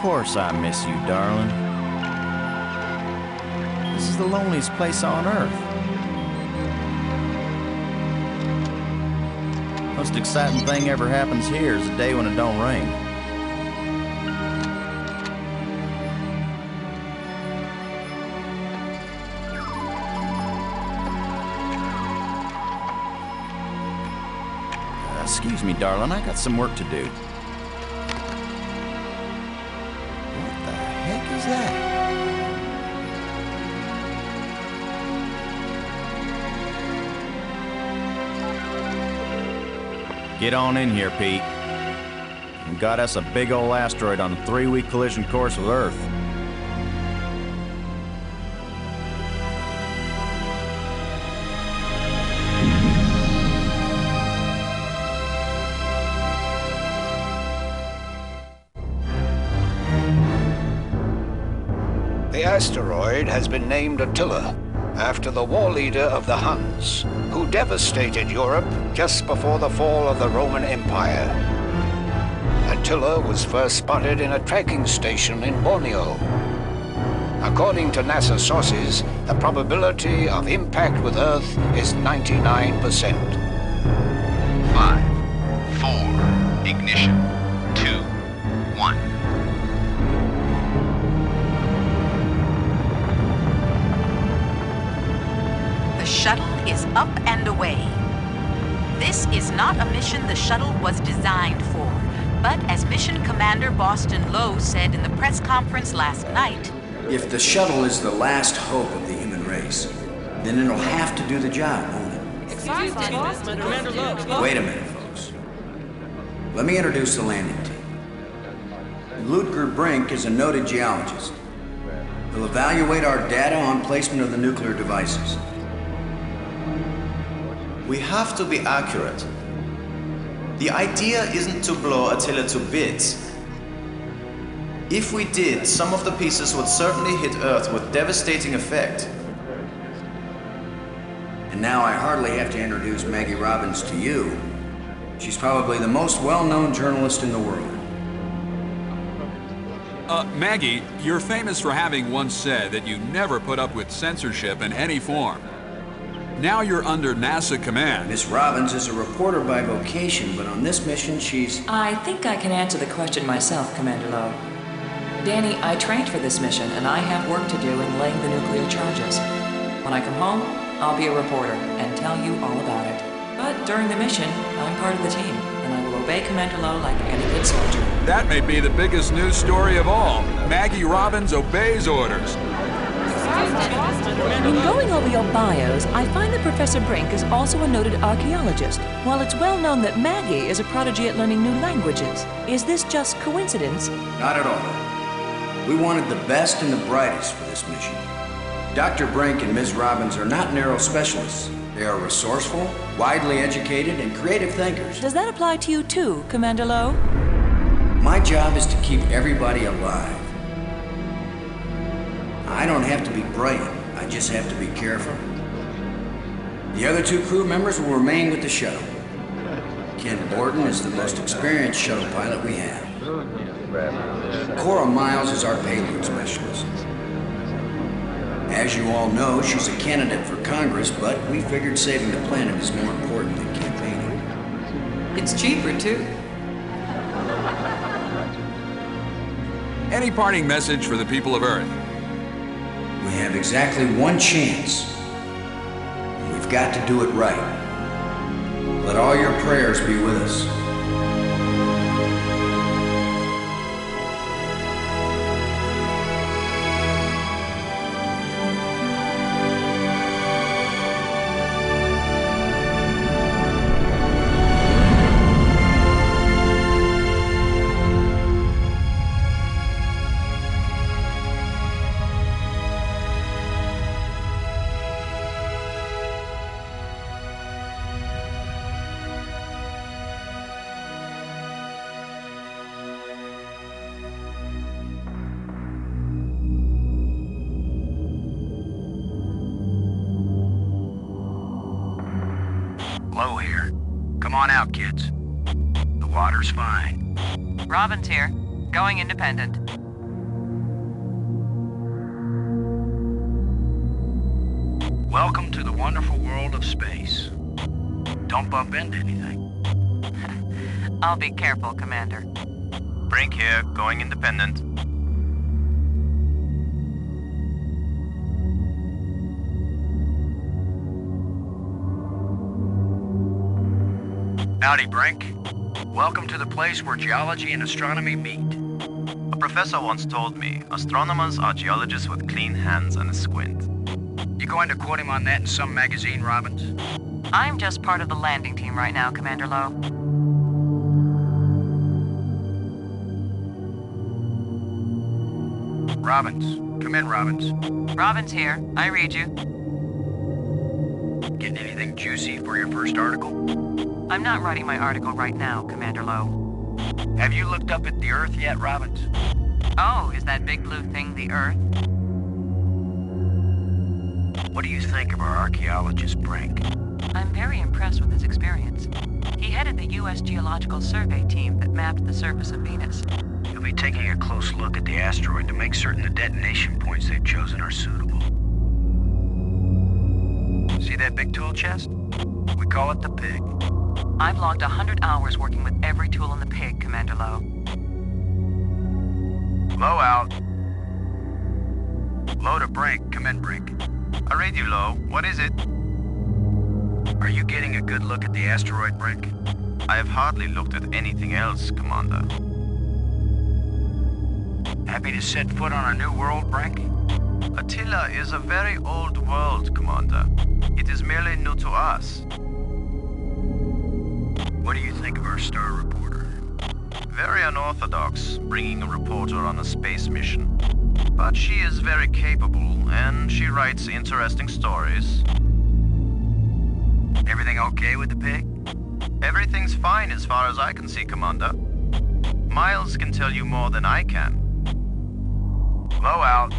course I miss you, darling. This is the loneliest place on Earth. Most exciting thing ever happens here is the day when it don't rain. Excuse me, darling, I got some work to do. What the heck is that? Get on in here, Pete. We got us a big old asteroid on a 3-week collision course with Earth. The asteroid has been named Atilla, after the war leader of the Huns, who devastated Europe just before the fall of the Roman Empire. Atilla was first spotted in a tracking station in Borneo. According to NASA sources, the probability of impact with Earth is 99%. 5, 4, ignition, 2, 1. The shuttle is up and away. This is not a mission the shuttle was designed for, but as Mission Commander Boston Lowe said in the press conference last night, if the shuttle is the last hope of the human race, then it'll have to do the job, won't it? Wait a minute, folks. Let me introduce the landing team. Ludger Brink is a noted geologist. He'll evaluate our data on placement of the nuclear devices. We have to be accurate. The idea isn't to blow Atilla to bits. If we did, some of the pieces would certainly hit Earth with devastating effect. And now I hardly have to introduce Maggie Robbins to you. She's probably the most well-known journalist in the world. Maggie, you're famous for having once said that you never put up with censorship in any form. Now you're under NASA command. Miss Robbins is a reporter by vocation, but on this mission she's... I think I can answer the question myself, Commander Lowe. Danny, I trained for this mission, and I have work to do in laying the nuclear charges. When I come home, I'll be a reporter and tell you all about it. But during the mission, I'm part of the team, and I will obey Commander Lowe like any good soldier. That may be the biggest news story of all. Maggie Robbins obeys orders. In going over your bios, I find that Professor Brink is also a noted archeologist, while it's well known that Maggie is a prodigy at learning new languages. Is this just coincidence? Not at all. We wanted the best and the brightest for this mission. Dr. Brink and Ms. Robbins are not narrow specialists. They are resourceful, widely educated, and creative thinkers. Does that apply to you too, Commander Lowe? My job is to keep everybody alive. I don't have to be brilliant, I just have to be careful. The other 2 crew members will remain with the shuttle. Ken Borden is the most experienced shuttle pilot we have. Cora Miles is our payload specialist. As you all know, she's a candidate for Congress, but we figured saving the planet is more important than campaigning. It's cheaper, too. Any parting message for the people of Earth? We have exactly one chance. We've got to do it right. Let all your prayers be with us. Low here. Come on out, kids. The water's fine. Robbins here, going independent. Welcome to the wonderful world of space. Don't bump into anything. I'll be careful, Commander. Brink here, going independent. Howdy, Brink. Welcome to the place where geology and astronomy meet. A professor once told me, astronomers are geologists with clean hands and a squint. You going to quote him on that in some magazine, Robbins? I'm just part of the landing team right now, Commander Lowe. Robbins. Come in, Robbins. Robbins here. I read you. Getting anything juicy for your first article? I'm not writing my article right now, Commander Lowe. Have you looked up at the Earth yet, Robbins? Oh, is that big blue thing the Earth? What do you think of our archeologist, Brink? I'm very impressed with his experience. He headed the U.S. Geological Survey team that mapped the surface of Venus. He'll be taking a close look at the asteroid to make certain the detonation points they've chosen are suitable. See that big tool chest? We call it the Pig. I've logged 100 hours working with every tool in the Pig, Commander Lowe. Low out. Low to Brink. Come in, Brink. I read you, Low. What is it? Are you getting a good look at the asteroid, Brink? I have hardly looked at anything else, Commander. Happy to set foot on a new world, Brink? Atilla is a very old world, Commander. It is merely new to us. What do you think of our star reporter? Very unorthodox, bringing a reporter on a space mission. But she is very capable, and she writes interesting stories. Everything okay with the Pig? Everything's fine as far as I can see, Commander. Miles can tell you more than I can. Low out.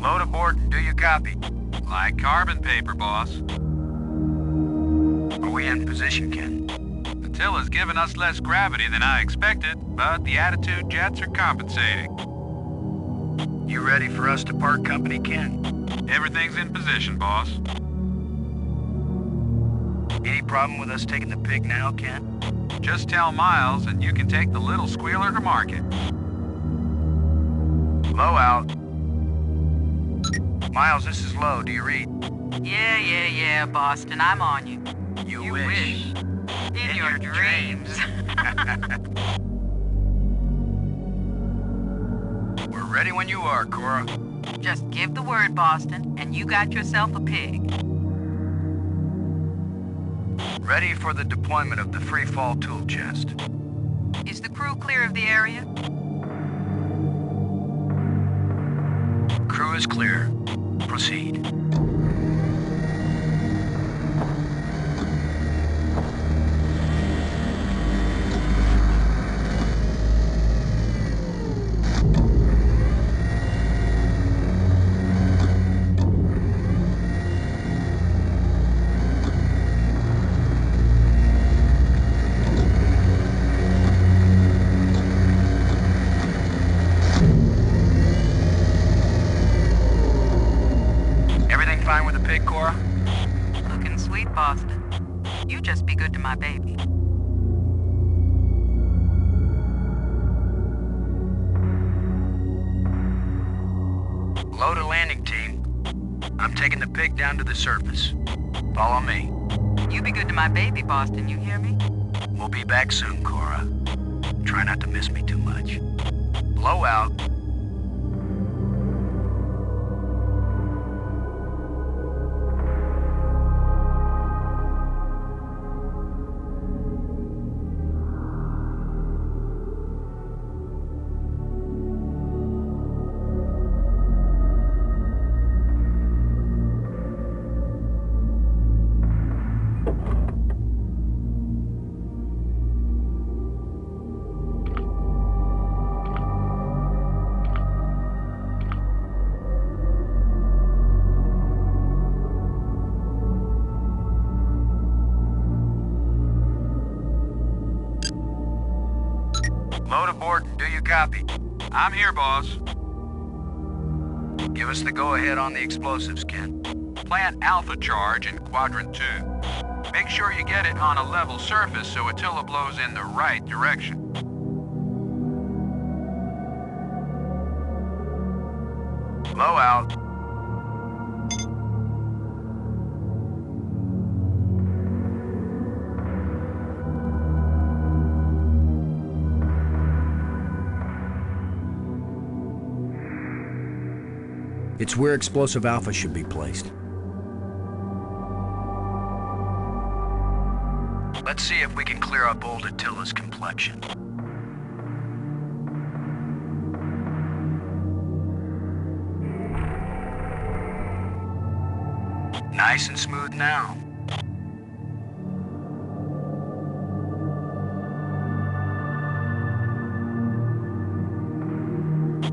Load aboard and do you copy? Like carbon paper, boss. Are we in position, Ken? Attila's given us less gravity than I expected, but the attitude jets are compensating. You ready for us to part company, Ken? Everything's in position, boss. Any problem with us taking the Pig now, Ken? Just tell Miles and you can take the little squealer to market. Low out. Miles, this is Low. Do you read? Yeah, Boston. I'm on you. You wish. In your dreams. We're ready when you are, Cora. Just give the word, Boston, and you got yourself a pig. Ready for the deployment of the free fall tool chest. Is the crew clear of the area? Crew is clear. Proceed. Fine with the Pig, Cora? Looking sweet, Boston. You just be good to my baby. Load a landing team. I'm taking the Pig down to the surface. Follow me. You be good to my baby, Boston, you hear me? We'll be back soon, Cora. Try not to miss me too much. Blow out. Load aboard and do you copy? I'm here, boss. Give us the go-ahead on the explosives, Ken. Plant Alpha charge in Quadrant 2. Make sure you get it on a level surface so Atilla blows in the right direction. Blow out. It's where explosive Alpha should be placed. Let's see if we can clear up old Attila's complexion. Nice and smooth now.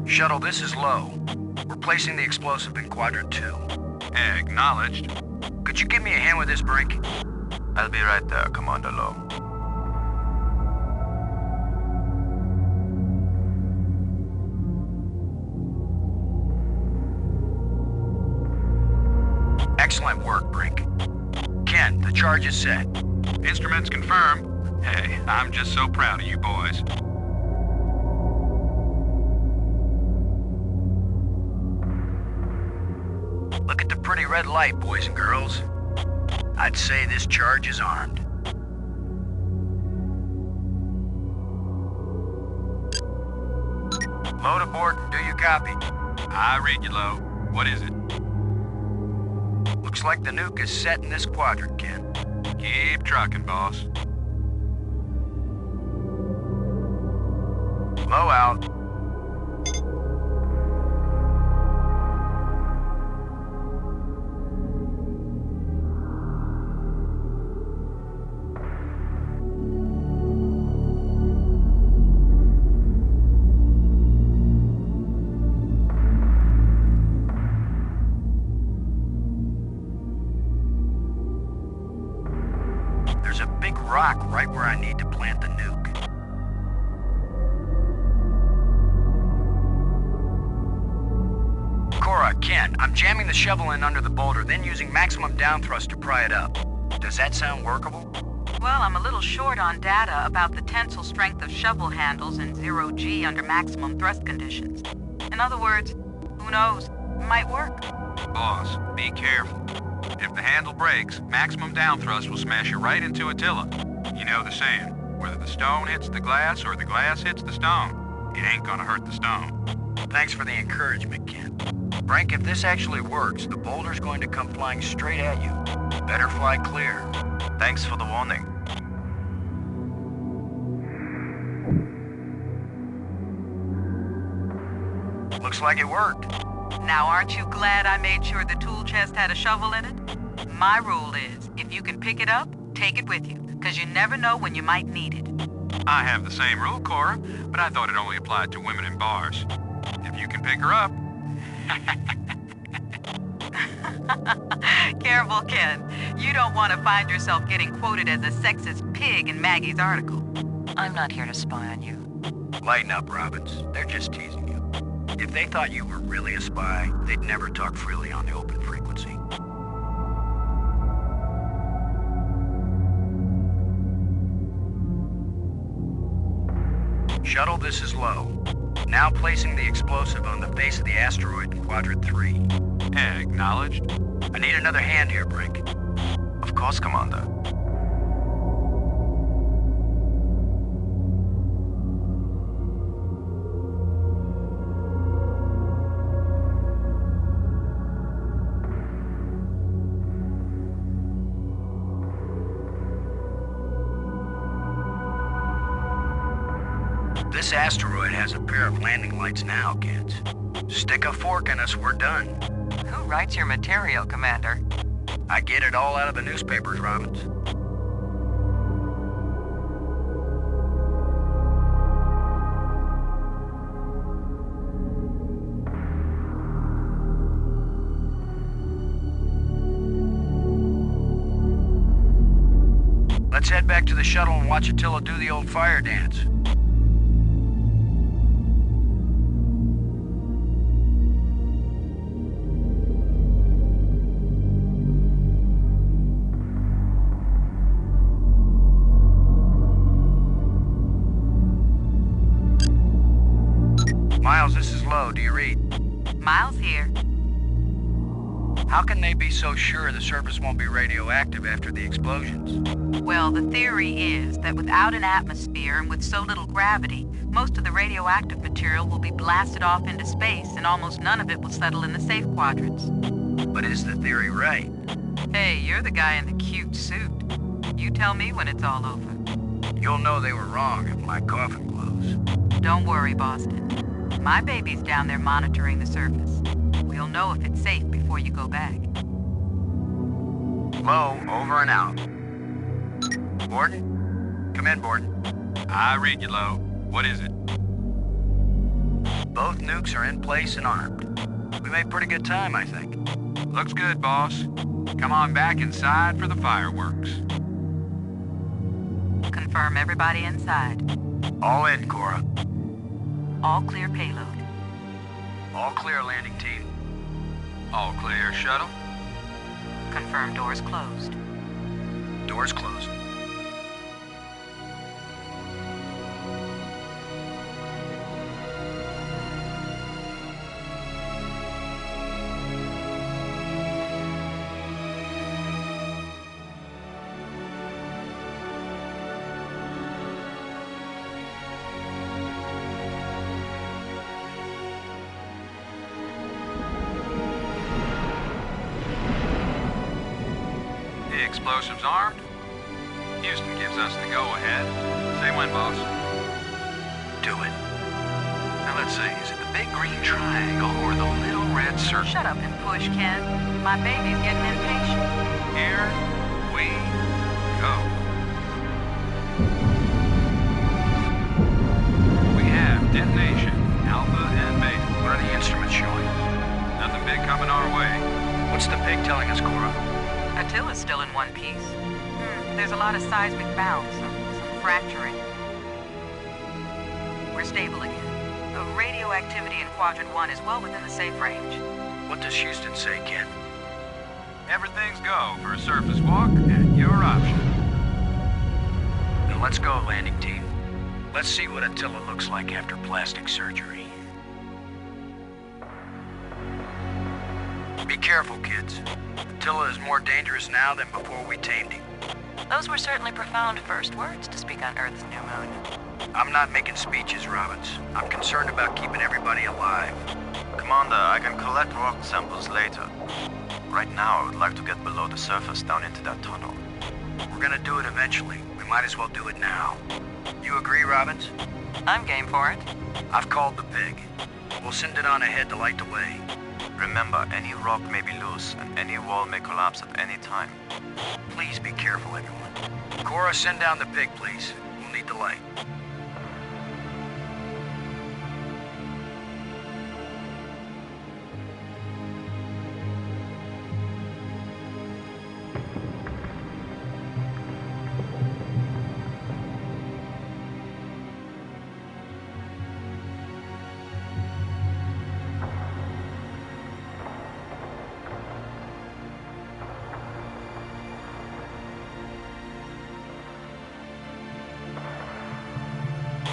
Shuttle, this is low. We're placing the explosive in Quadrant 2. Acknowledged. Could you give me a hand with this, Brink? I'll be right there, Commander Lowe. Excellent work, Brink. Ken, the charge is set. Instruments confirmed. Hey, I'm just so proud of you boys. Look at the pretty red light, boys and girls. I'd say this charge is armed. Load aboard and do you copy? I read you, Lowe. What is it? Looks like the nuke is set in this quadrant, Ken. Keep trucking, boss. Blow out. There's a big rock right where I need to plant the nuke. Cora, Ken, I'm jamming the shovel in under the boulder, then using maximum down thrust to pry it up. Does that sound workable? Well, I'm a little short on data about the tensile strength of shovel handles in 0G under maximum thrust conditions. In other words, who knows? It might work. Boss, be careful. If the handle breaks, maximum down thrust will smash you right into Atilla. You know the saying, whether the stone hits the glass or the glass hits the stone, it ain't gonna hurt the stone. Thanks for the encouragement, Ken. Brink, if this actually works, the boulder's going to come flying straight at you. Better fly clear. Thanks for the warning. Looks like it worked. Now, aren't you glad I made sure the tool chest had a shovel in it? My rule is, if you can pick it up, take it with you, because you never know when you might need it. I have the same rule, Cora, but I thought it only applied to women in bars. If you can pick her up... Careful, Ken. You don't want to find yourself getting quoted as a sexist pig in Maggie's article. I'm not here to spy on you. Lighten up, Robbins. They're just teasing you. If they thought you were really a spy, they'd never talk freely on the open frequency. Shuttle, this is low. Now placing the explosive on the face of the asteroid in Quadrant 3. Acknowledged. I need another hand here, Brink. Of course, Commander. This asteroid has a pair of landing lights now, kids. Stick a fork in us, we're done. Who writes your material, Commander? I get it all out of the newspapers, Robbins. Let's head back to the shuttle and watch Atilla do the old fire dance. Miles, this is Lowe. Do you read? Miles here. How can they be so sure the surface won't be radioactive after the explosions? Well, the theory is that without an atmosphere and with so little gravity, most of the radioactive material will be blasted off into space and almost none of it will settle in the safe quadrants. But is the theory right? Hey, you're the guy in the cute suit. You tell me when it's all over. You'll know they were wrong if my coffin glows. Don't worry, Boston. My baby's down there monitoring the surface. We'll know if it's safe before you go back. Lowe, over and out. Borden? Come in, Borden. I read you, Lowe. What is it? Both nukes are in place and armed. We made pretty good time, I think. Looks good, boss. Come on back inside for the fireworks. Confirm everybody inside. All in, Cora. All clear payload. All clear, landing team. All clear, shuttle. Confirm doors closed. Doors closed. Explosives armed. Houston gives us the go-ahead. Say when, boss. Do it. Now let's see, is it the big green triangle or the little red circle? Shut up and push, Ken. My baby's getting impatient. Here we go. We have detonation, Alpha and Beta. What are the instruments showing? Nothing big coming our way. What's the pig telling us, Cora? Attila's still in one piece. There's a lot of seismic bounce, some fracturing. We're stable again. The radioactivity in Quadrant 1 is well within the safe range. What does Houston say, Ken? Everything's go for a surface walk at your option. Then let's go, landing team. Let's see what Attilla looks like after plastic surgery. Be careful, kids. Attilla is more dangerous now than before we tamed him. Those were certainly profound first words to speak on Earth's new moon. I'm not making speeches, Robbins. I'm concerned about keeping everybody alive. Commander, I can collect rock samples later. Right now, I would like to get below the surface down into that tunnel. We're gonna do it eventually. We might as well do it now. You agree, Robbins? I'm game for it. I've called the pig. We'll send it on ahead to light the way. Remember, any rock may be loose, and any wall may collapse at any time. Please be careful, everyone. Cora, send down the pig, please. We'll need the light.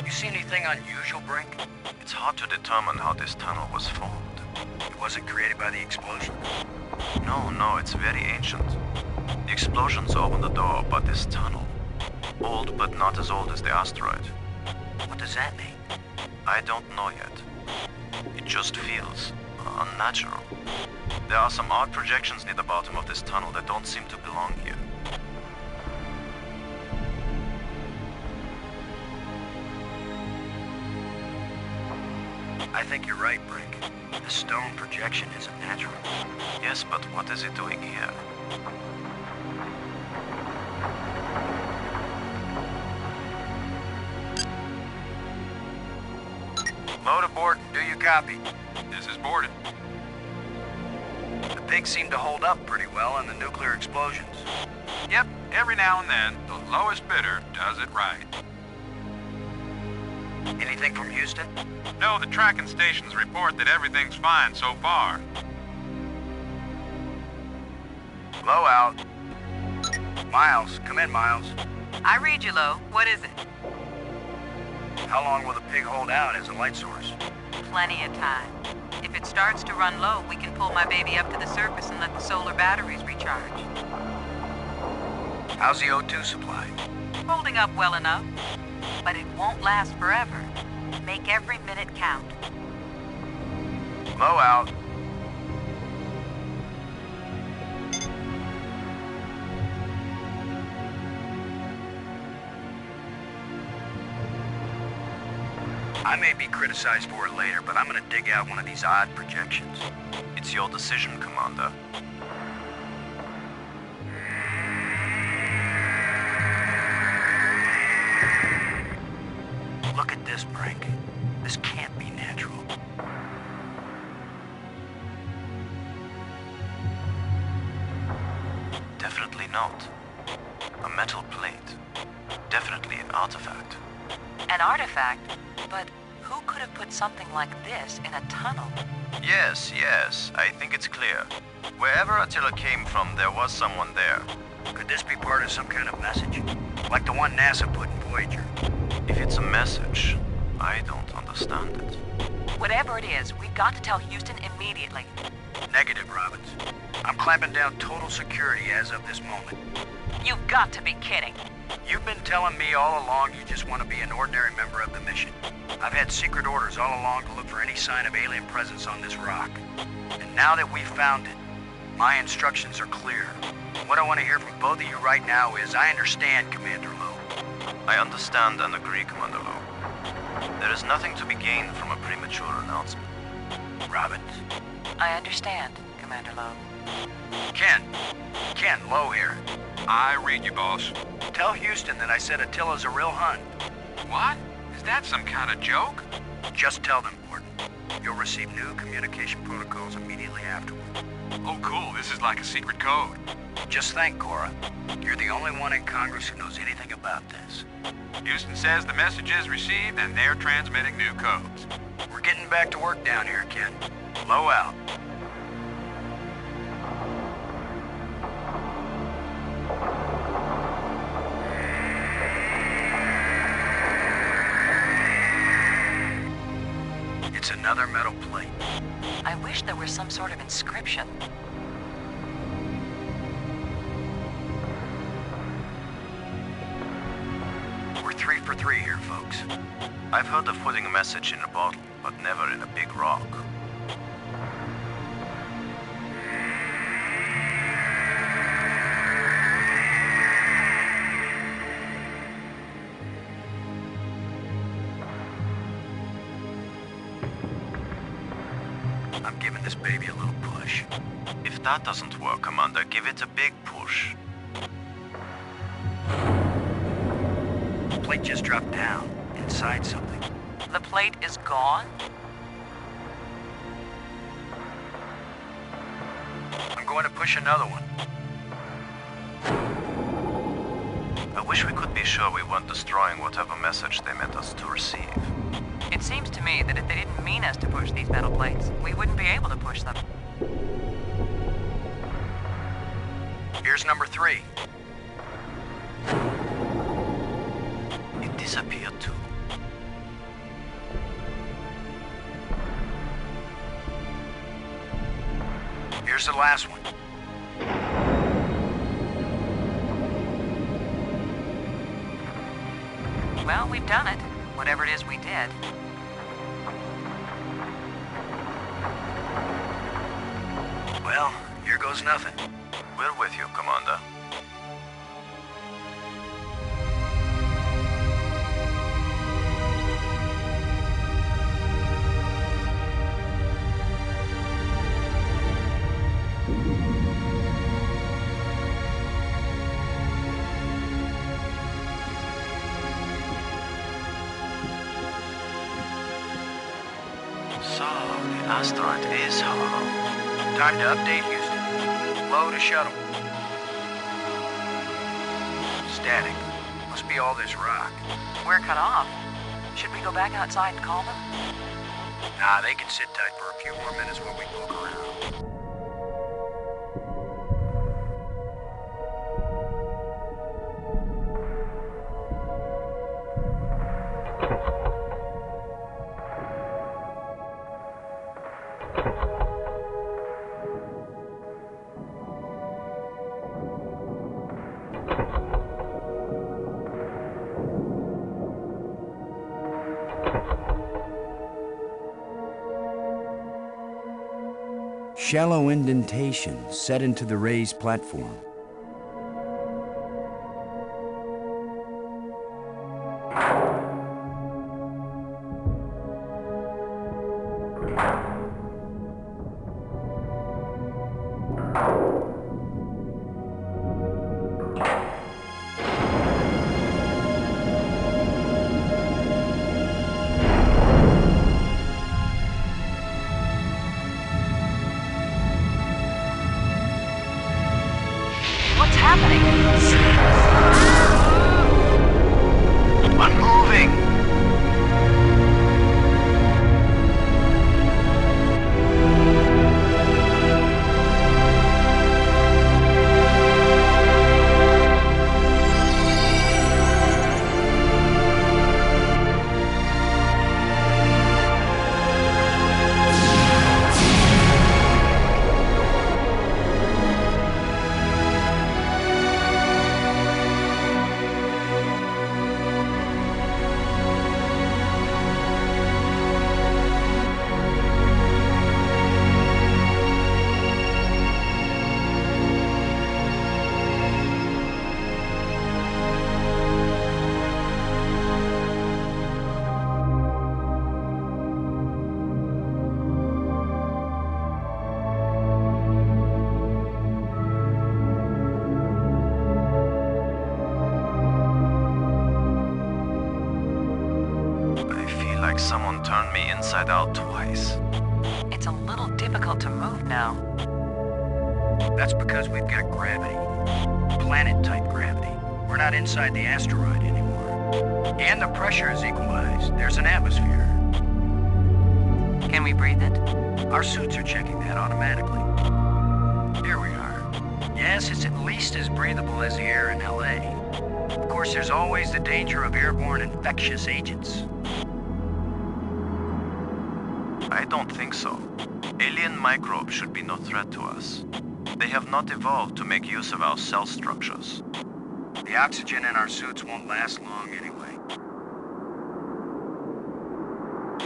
You see anything unusual, Brink? It's hard to determine how this tunnel was formed. It wasn't created by the explosion. No, it's very ancient. The explosions opened the door, but this tunnel... old, but not as old as the asteroid. What does that mean? I don't know yet. It just feels unnatural. There are some odd projections near the bottom of this tunnel that don't seem to belong here. I think you're right, Brink. The stone projection isn't natural. Yes, but what is it doing here? Load aboard. Do you copy? This is Borden. The pigs seem to hold up pretty well in the nuclear explosions. Yep, every now and then, the lowest bidder does it right. Anything from Houston? No, the tracking stations report that everything's fine so far. Low out. Miles, come in, Miles. I read you, Lo. What is it? How long will the pig hold out as a light source? Plenty of time. If it starts to run low, we can pull my baby up to the surface and let the solar batteries recharge. How's the O2 supply? Holding up well enough, but it won't last forever. Make every minute count. Low out. I may be criticized for it later, but I'm gonna dig out one of these odd projections. It's your decision, Commander. Look at this, Brink. This can't be natural. Definitely not. A metal plate. Definitely an artifact. An artifact? But who could have put something like this in a tunnel? Yes, I think it's clear. Wherever Atilla came from, there was someone there. Could this be part of some kind of message? Like the one NASA put in Voyager? If it's a message, I don't understand it. Whatever it is, we've got to tell Houston immediately. Negative, Robbins. I'm clamping down total security as of this moment. You've got to be kidding. You've been telling me all along you just want to be an ordinary member of the mission. I've had secret orders all along to look for any sign of alien presence on this rock. And now that we've found it, my instructions are clear. What I want to hear from both of you right now is, I understand, Commander Lowe. I understand and agree, Commander Lowe. There is nothing to be gained from a premature announcement. Robbins. I understand, Commander Lowe. Ken, Lowe here. I read you, boss. Tell Houston that I said Attila's a real Hun. What? Is that some kind of joke? Just tell them, Gordon. You'll receive new communication protocols immediately afterward. Oh, cool. This is like a secret code. Just think, Cora. You're the only one in Congress who knows anything about this. Houston says the message is received and they're transmitting new codes. We're getting back to work down here, Ken. Low out. It's another metal plate. I wish there was some sort of inscription. We're 3 for 3 here, folks. I've heard of putting a message in a bottle, but never in a big rock. I'm giving this baby a little push. If that doesn't work, Commander, give it a big push. The plate just dropped down, inside something. The plate is gone? I'm going to push another one. I wish we could be sure we weren't destroying whatever message they meant us to receive. It seems to me that if they didn't mean us to push these metal plates, we wouldn't be able to push them. Here's number 3. It disappeared too. Here's the last one. Well, we've done it. Whatever it is we did. Well, here goes nothing. We're with you, Commander. So, the asteroid is hollow. Time to update Houston. Low to shuttle. Static. Must be all this rock. We're cut off. Should we go back outside and call them? Nah, they can sit tight for a few more minutes while we poke around. Shallow indentations set into the raised platform. What's happening? I'm moving! Someone turned me inside out twice. It's a little difficult to move now. That's because we've got gravity. Planet-type gravity. We're not inside the asteroid anymore. And the pressure is equalized. There's an atmosphere. Can we breathe it? Our suits are checking that automatically. Here we are. Yes, it's at least as breathable as the air in LA. Of course, there's always the danger of airborne infectious agents. I don't think so. Alien microbes should be no threat to us. They have not evolved to make use of our cell structures. The oxygen in our suits won't last long anyway.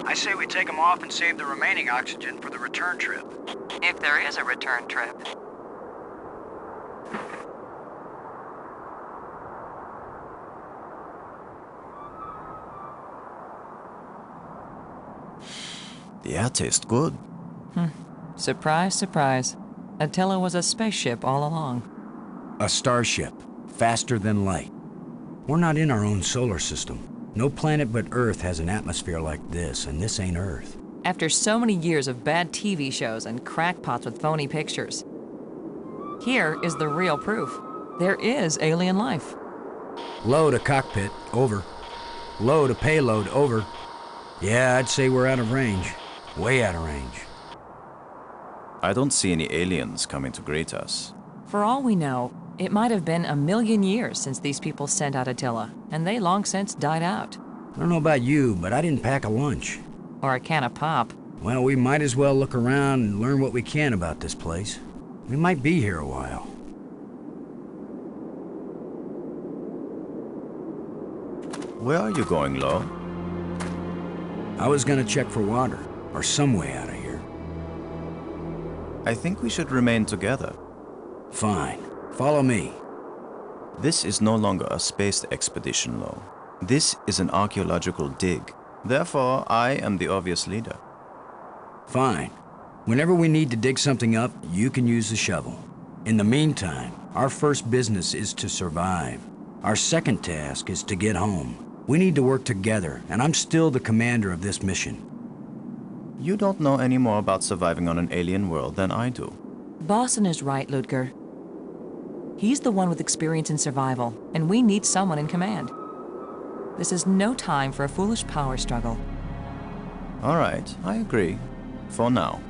I say we take them off and save the remaining oxygen for the return trip. If there is a return trip. The air tastes good. Surprise, surprise. Atilla was a spaceship all along. A starship, faster than light. We're not in our own solar system. No planet but Earth has an atmosphere like this, and this ain't Earth. After so many years of bad TV shows and crackpots with phony pictures, here is the real proof. There is alien life. Low to cockpit, over. Low to payload, over. Yeah, I'd say we're out of range. Way out of range. I don't see any aliens coming to greet us. For all we know, it might have been 1,000,000 years since these people sent out Atilla, and they long since died out. I don't know about you, but I didn't pack a lunch. Or a can of pop. Well, we might as well look around and learn what we can about this place. We might be here a while. Where are you going, Lo? I was gonna check for water, or some way out of here. I think we should remain together. Fine. Follow me. This is no longer a space expedition, Lo. This is an archaeological dig. Therefore, I am the obvious leader. Fine. Whenever we need to dig something up, you can use the shovel. In the meantime, our first business is to survive. Our second task is to get home. We need to work together, and I'm still the commander of this mission. You don't know any more about surviving on an alien world than I do. Boston is right, Ludger. He's the one with experience in survival, and we need someone in command. This is no time for a foolish power struggle. All right, I agree. For now.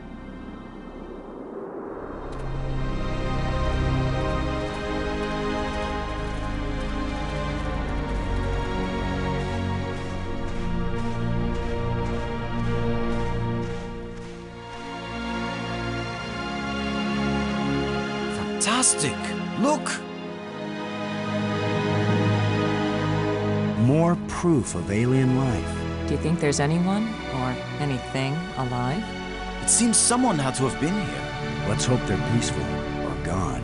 Fantastic! Look! More proof of alien life. Do you think there's anyone or anything alive? It seems someone had to have been here. Let's hope they're peaceful or gone.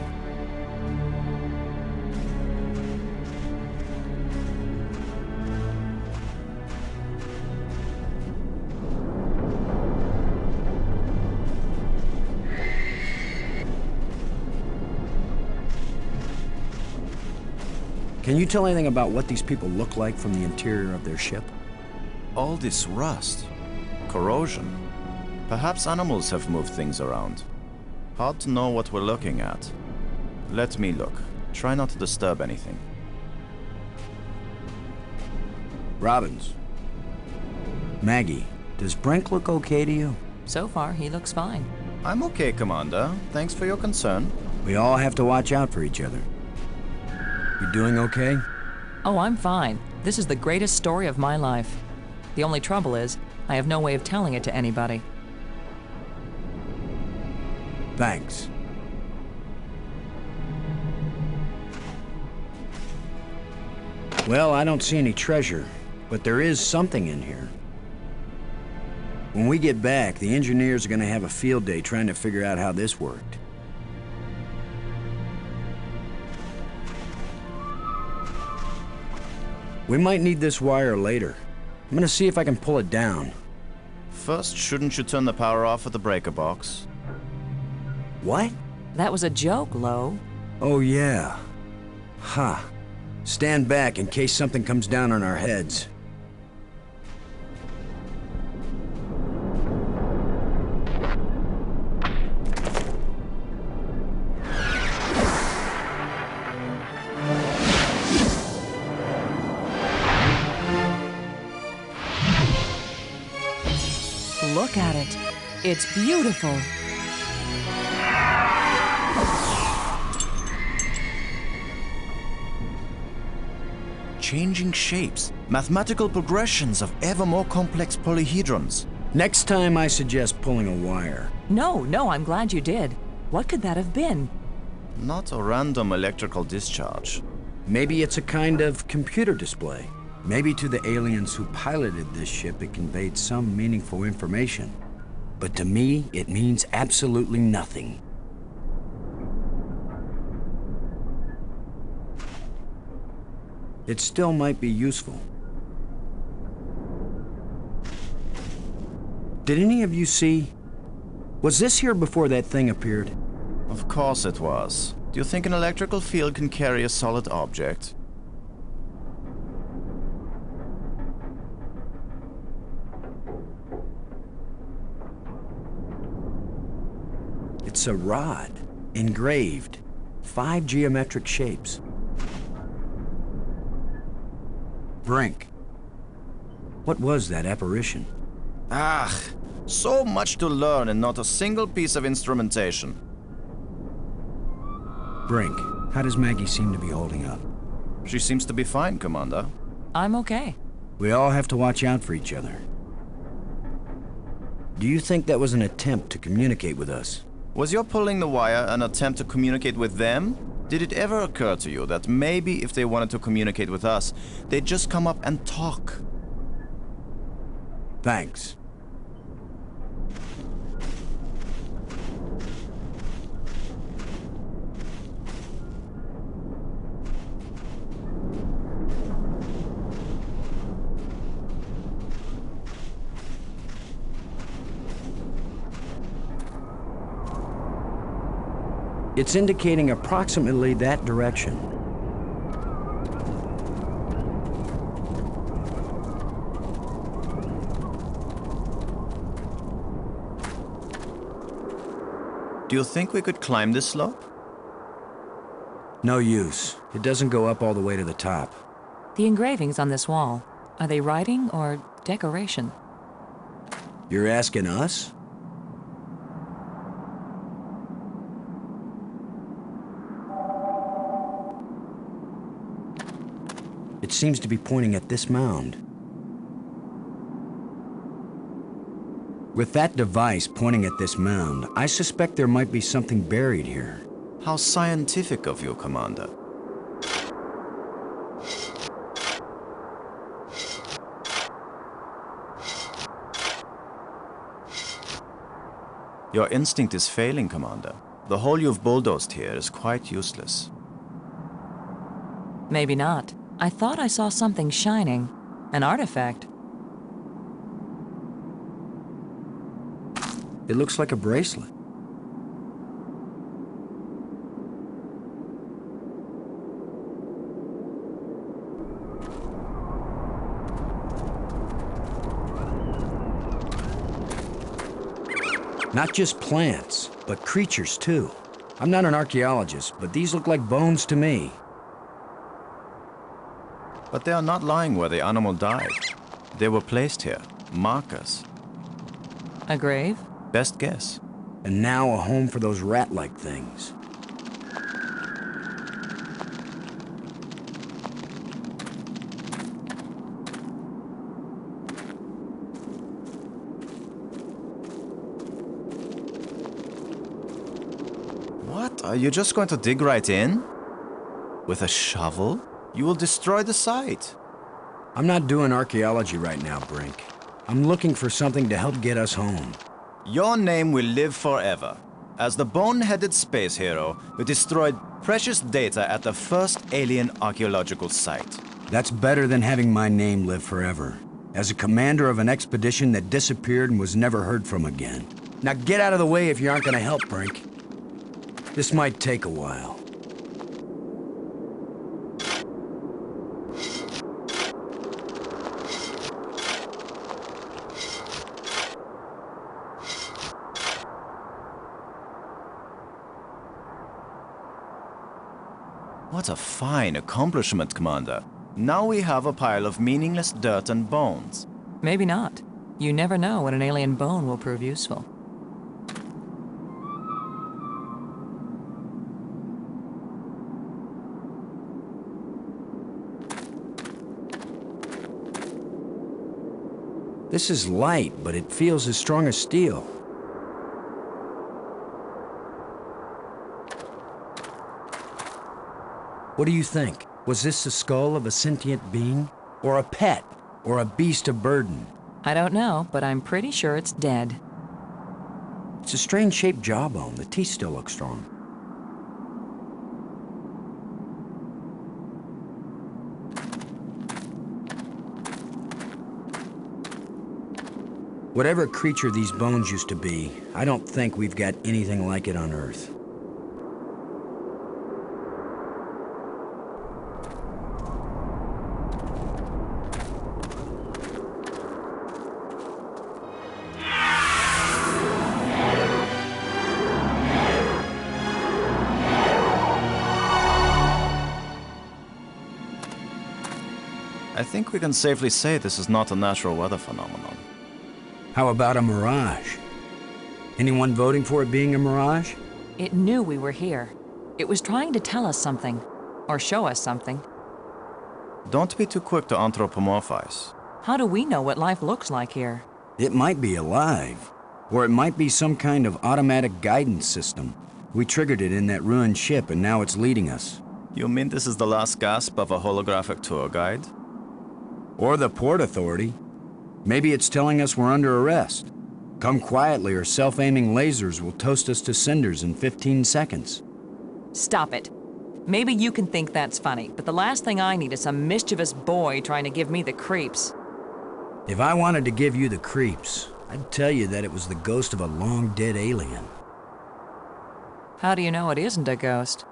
Can you tell anything about what these people look like from the interior of their ship? All this rust, corrosion. Perhaps animals have moved things around. Hard to know what we're looking at. Let me look. Try not to disturb anything. Robbins. Maggie, does Brink look okay to you? So far, he looks fine. I'm okay, Commander. Thanks for your concern. We all have to watch out for each other. You doing okay? Oh, I'm fine. This is the greatest story of my life. The only trouble is, I have no way of telling it to anybody. Thanks. Well, I don't see any treasure, but there is something in here. When we get back, the engineers are gonna have a field day trying to figure out how this worked. We might need this wire later. I'm gonna see if I can pull it down. First, shouldn't you turn the power off at the breaker box? What? That was a joke, Lo. Oh, yeah. Ha. Stand back in case something comes down on our heads. Look at it. It's beautiful. Changing shapes, mathematical progressions of ever more complex polyhedrons. Next time I suggest pulling a wire. No, I'm glad you did. What could that have been? Not a random electrical discharge. Maybe it's a kind of computer display. Maybe to the aliens who piloted this ship it conveyed some meaningful information. But to me, it means absolutely nothing. It still might be useful. Did any of you see? Was this here before that thing appeared? Of course it was. Do you think an electrical field can carry a solid object? It's a rod, engraved, 5 geometric shapes. Brink. What was that apparition? Ah, so much to learn and not a single piece of instrumentation. Brink, how does Maggie seem to be holding up? She seems to be fine, Commander. I'm okay. We all have to watch out for each other. Do you think that was an attempt to communicate with us? Was your pulling the wire an attempt to communicate with them? Did it ever occur to you that maybe if they wanted to communicate with us, they'd just come up and talk? Thanks. It's indicating approximately that direction. Do you think we could climb this slope? No use. It doesn't go up all the way to the top. The engravings on this wall, are they writing or decoration? You're asking us? It seems to be pointing at this mound. With that device pointing at this mound, I suspect there might be something buried here. How scientific of you, Commander. Your instinct is failing, Commander. The hole you've bulldozed here is quite useless. Maybe not. I thought I saw something shining. An artifact. It looks like a bracelet. Not just plants, but creatures too. I'm not an archaeologist, but these look like bones to me. But they are not lying where the animal died. They were placed here. Markers. A grave? Best guess. And now a home for those rat-like things. What? Are you just going to dig right in? With a shovel? You will destroy the site. I'm not doing archaeology right now, Brink. I'm looking for something to help get us home. Your name will live forever. As the bone-headed space hero who destroyed precious data at the first alien archaeological site. That's better than having my name live forever. As a commander of an expedition that disappeared and was never heard from again. Now get out of the way if you aren't gonna help, Brink. This might take a while. What a fine accomplishment, Commander. Now we have a pile of meaningless dirt and bones. Maybe not. You never know when an alien bone will prove useful. This is light, but it feels as strong as steel. What do you think? Was this the skull of a sentient being? Or a pet? Or a beast of burden? I don't know, but I'm pretty sure it's dead. It's a strange-shaped jawbone. The teeth still look strong. Whatever creature these bones used to be, I don't think we've got anything like it on Earth. I think we can safely say this is not a natural weather phenomenon. How about a mirage? Anyone voting for it being a mirage? It knew we were here. It was trying to tell us something. Or show us something. Don't be too quick to anthropomorphize. How do we know what life looks like here? It might be alive. Or it might be some kind of automatic guidance system. We triggered it in that ruined ship and now it's leading us. You mean this is the last gasp of a holographic tour guide? Or the Port Authority. Maybe it's telling us we're under arrest. Come quietly or self-aiming lasers will toast us to cinders in 15 seconds. Stop it. Maybe you can think that's funny, but the last thing I need is some mischievous boy trying to give me the creeps. If I wanted to give you the creeps, I'd tell you that it was the ghost of a long-dead alien. How do you know it isn't a ghost?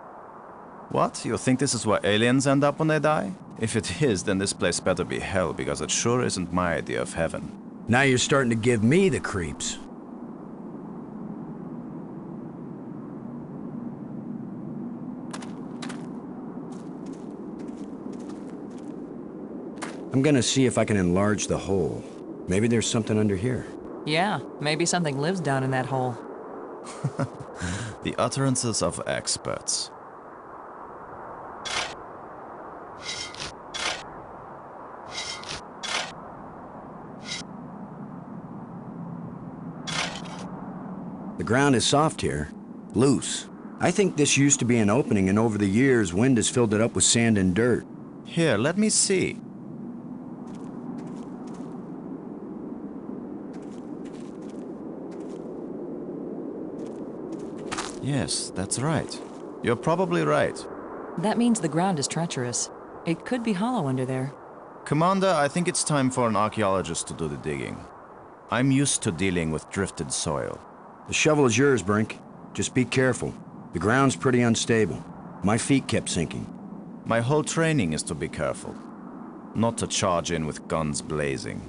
What? You think this is where aliens end up when they die? If it is, then this place better be hell, because it sure isn't my idea of heaven. Now you're starting to give me the creeps. I'm gonna see if I can enlarge the hole. Maybe there's something under here. Yeah, maybe something lives down in that hole. The utterances of experts. The ground is soft here, loose. I think this used to be an opening, and over the years, wind has filled it up with sand and dirt. Here, let me see. Yes, that's right. You're probably right. That means the ground is treacherous. It could be hollow under there. Commander, I think it's time for an archaeologist to do the digging. I'm used to dealing with drifted soil. The shovel is yours, Brink. Just be careful. The ground's pretty unstable. My feet kept sinking. My whole training is to be careful. Not to charge in with guns blazing.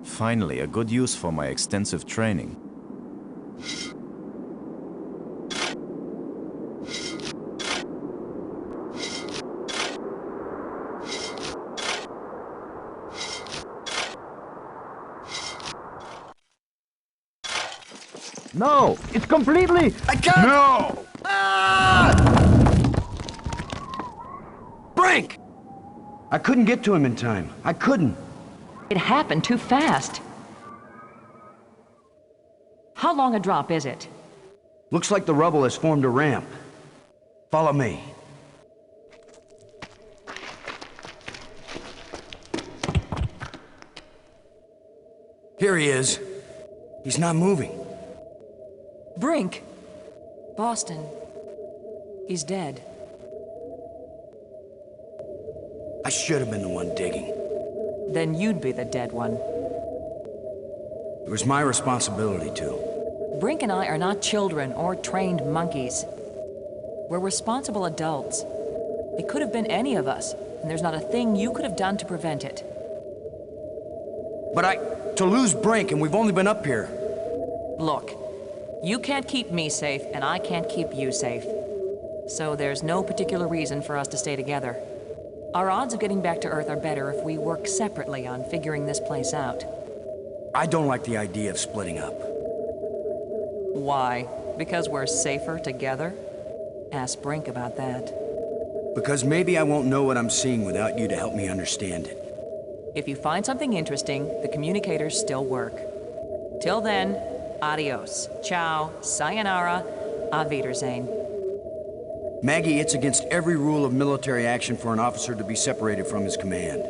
Finally, a good use for my extensive training. No! It's completely... I can't... No! Ah! Brink! I couldn't get to him in time. I couldn't. It happened too fast. How long a drop is it? Looks like the rubble has formed a ramp. Follow me. Here he is. He's not moving. Brink! Boston. He's dead. I should have been the one digging. Then you'd be the dead one. It was my responsibility to. Brink and I are not children or trained monkeys. We're responsible adults. It could have been any of us, and there's not a thing you could have done to prevent it. But to lose Brink, and we've only been up here. Look, you can't keep me safe, and I can't keep you safe. So there's no particular reason for us to stay together. Our odds of getting back to Earth are better if we work separately on figuring this place out. I don't like the idea of splitting up. Why? Because we're safer together? Ask Brink about that. Because maybe I won't know what I'm seeing without you to help me understand it. If you find something interesting, the communicators still work. Till then, adios, ciao, sayonara, auf Wiedersehen. Maggie, it's against every rule of military action for an officer to be separated from his command.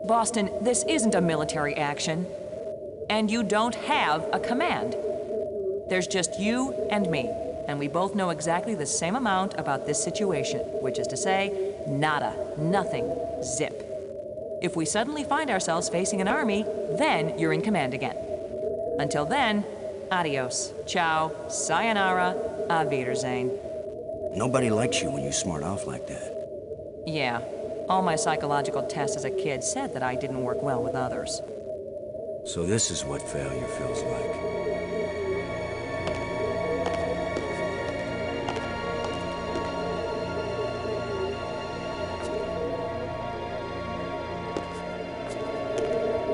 Boston, this isn't a military action. And you don't have a command. There's just you and me, and we both know exactly the same amount about this situation, which is to say, nada, nothing, zip. If we suddenly find ourselves facing an army, then you're in command again. Until then, adios, ciao, sayonara, auf Wiedersehen. Nobody likes you when you smart off like that. Yeah, all my psychological tests as a kid said that I didn't work well with others. So this is what failure feels like.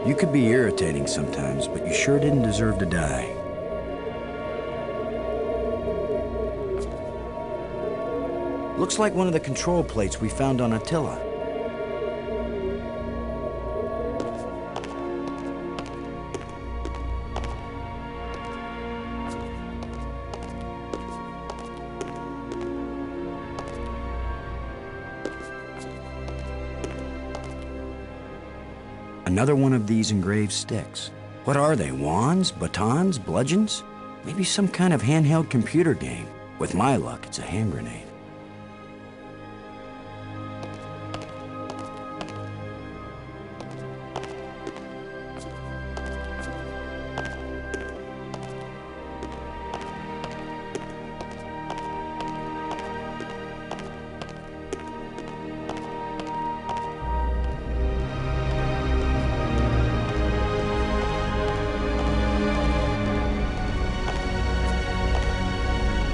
You could be irritating sometimes, but you sure didn't deserve to die. Looks like one of the control plates we found on Atilla. Another one of these engraved sticks. What are they, wands, batons, bludgeons? Maybe some kind of handheld computer game. With my luck, it's a hand grenade.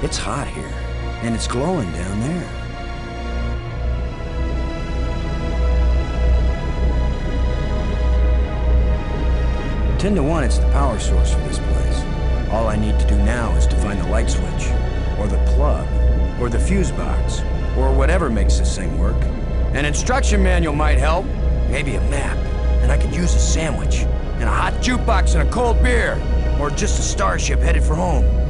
It's hot here, and it's glowing down there. Ten to 1, it's the power source for this place. All I need to do now is to find the light switch, or the plug, or the fuse box, or whatever makes this thing work. An instruction manual might help, maybe a map, and I could use a sandwich, and a hot jukebox and a cold beer, or just a starship headed for home.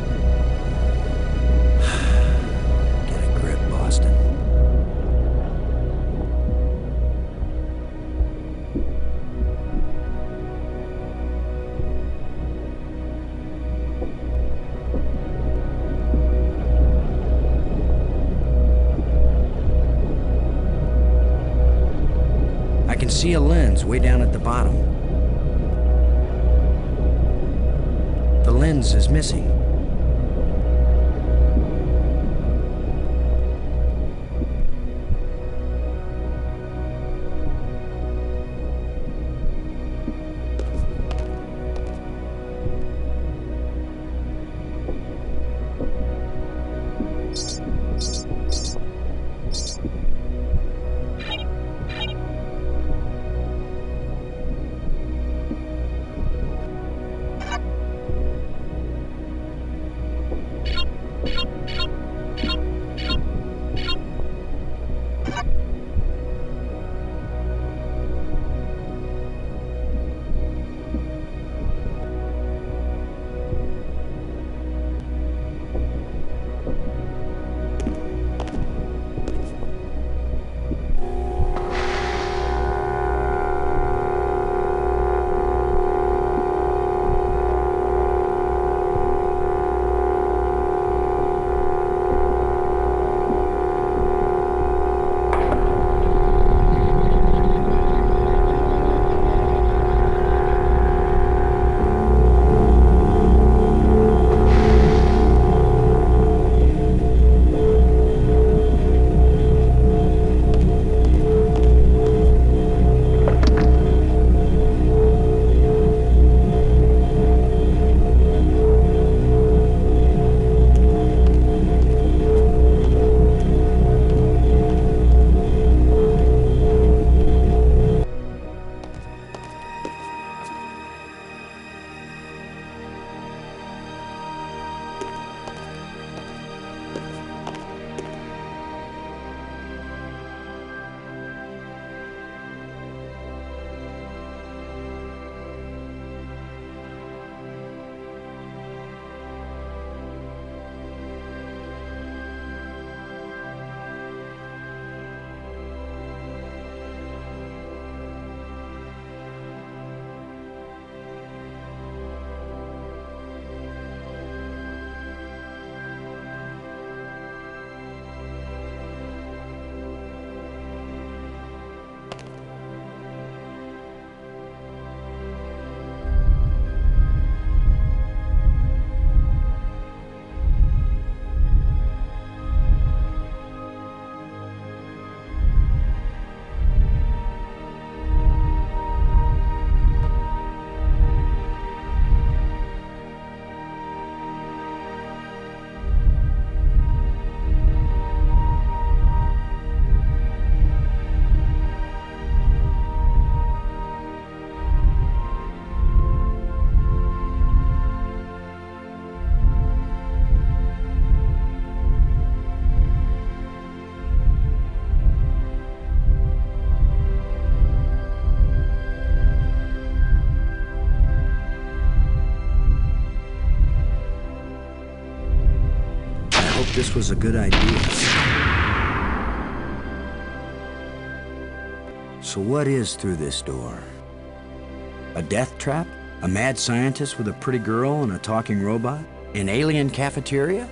see a lens way down at the bottom. The lens is missing. This was a good idea. So what is through this door? A death trap? A mad scientist with a pretty girl and a talking robot? An alien cafeteria?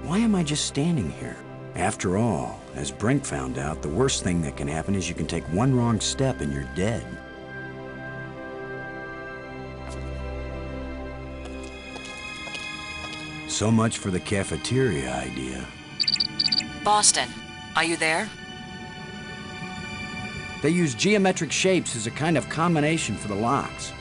Why am I just standing here? After all, as Brink found out, the worst thing that can happen is you can take one wrong step and you're dead. So much for the cafeteria idea. Boston, are you there? They use geometric shapes as a kind of combination for the locks.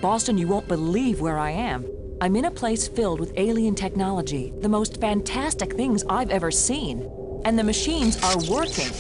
Boston, you won't believe where I am. I'm in a place filled with alien technology, the most fantastic things I've ever seen. And the machines are working.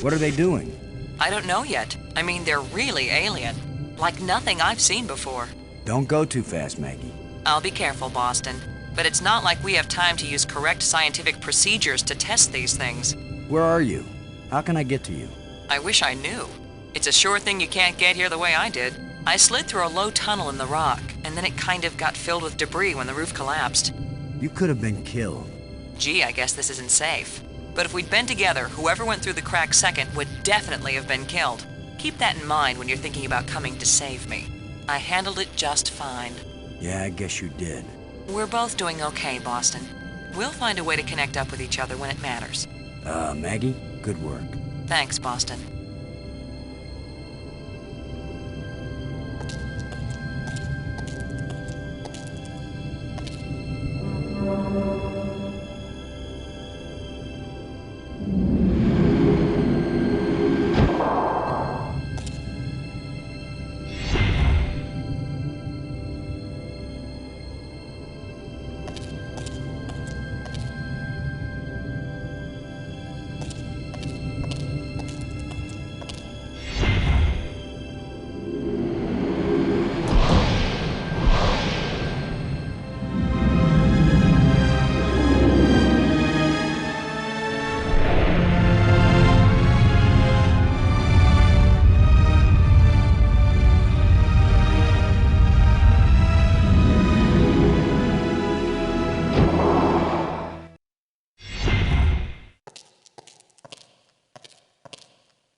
What are they doing? I don't know yet. I mean, they're really alien. Like nothing I've seen before. Don't go too fast, Maggie. I'll be careful, Boston. But it's not like we have time to use correct scientific procedures to test these things. Where are you? How can I get to you? I wish I knew. It's a sure thing you can't get here the way I did. I slid through a low tunnel in the rock, and then it kind of got filled with debris when the roof collapsed. You could have been killed. Gee, I guess this isn't safe. But if we'd been together, whoever went through the crack second would definitely have been killed. Keep that in mind when you're thinking about coming to save me. I handled it just fine. Yeah, I guess you did. We're both doing okay, Boston. We'll find a way to connect up with each other when it matters. Maggie, good work. Thanks, Boston.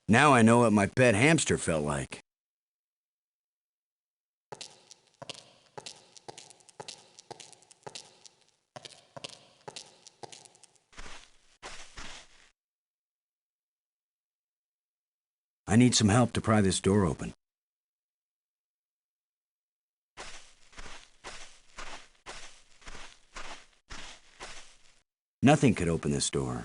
Now I know what my pet hamster felt like. I need some help to pry this door open. Nothing could open this door.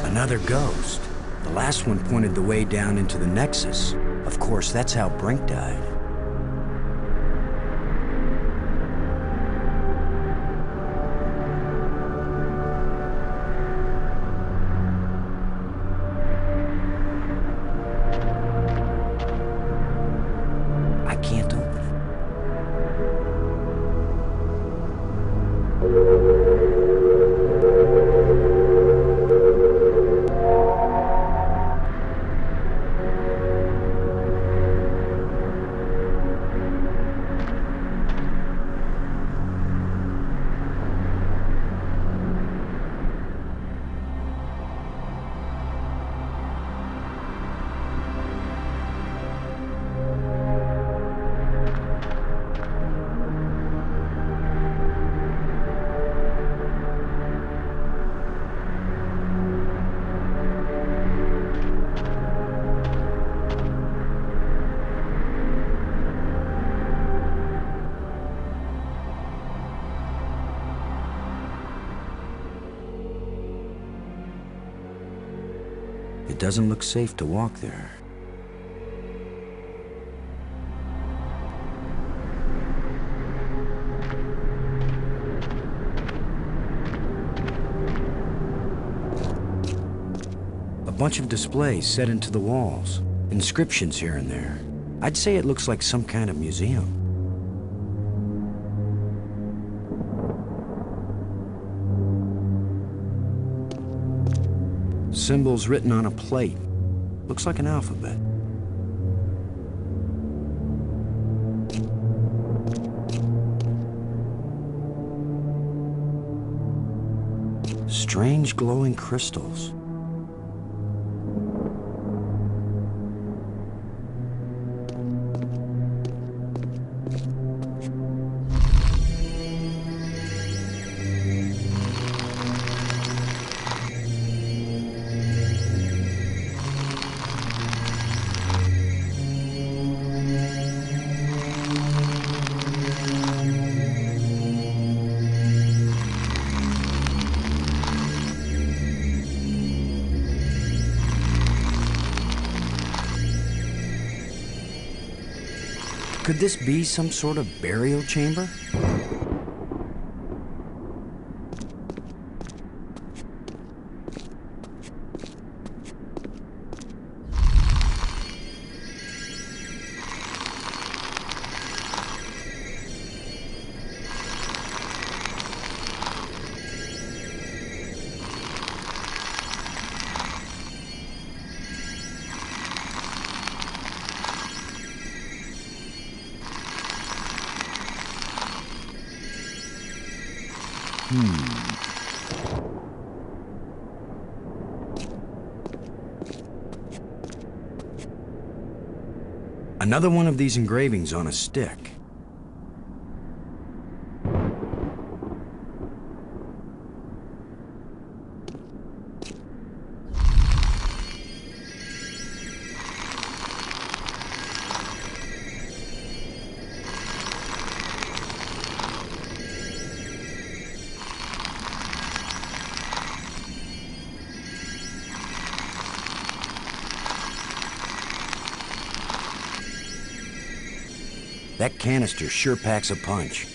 Another ghost. The last one pointed the way down into the Nexus. Of course, that's how Brink died. I can't open it. It doesn't look safe to walk there. A bunch of displays set into the walls, inscriptions here and there. I'd say it looks like some kind of museum. Symbols written on a plate. Looks like an alphabet. Strange glowing crystals. Could this be some sort of burial chamber? Another one of these engravings on a stick. That canister sure packs a punch.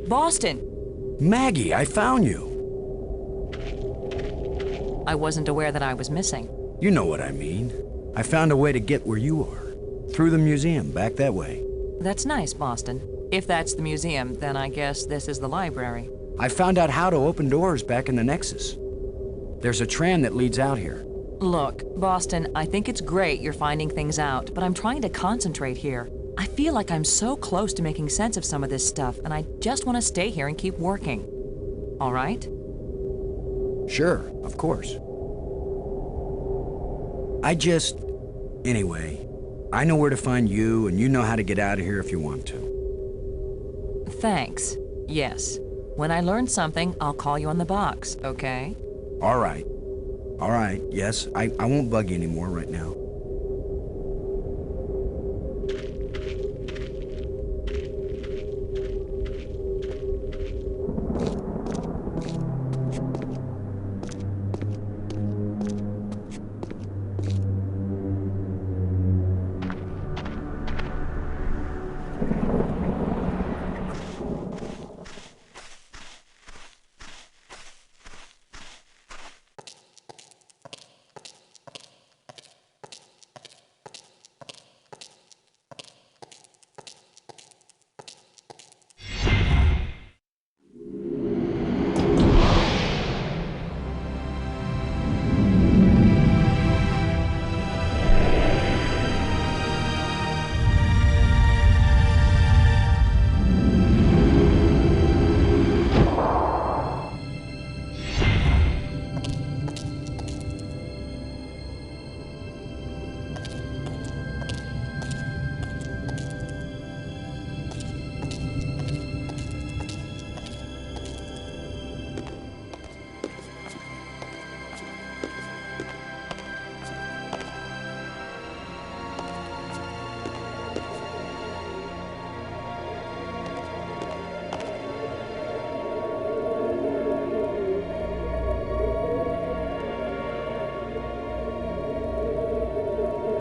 Boston! Maggie, I found you. I wasn't aware that I was missing. You know what I mean. I found a way to get where you are. Through the museum, back that way. That's nice, Boston. If that's the museum, then I guess this is the library. I found out how to open doors back in the Nexus. There's a tram that leads out here. Look, Boston, I think it's great you're finding things out, but I'm trying to concentrate here. I feel like I'm so close to making sense of some of this stuff, and I just want to stay here and keep working. All right? Sure, of course. Anyway, I know where to find you, and you know how to get out of here if you want to. Thanks. Yes. When I learn something, I'll call you on the box, okay? All right. All right, yes, I won't bug you anymore right now.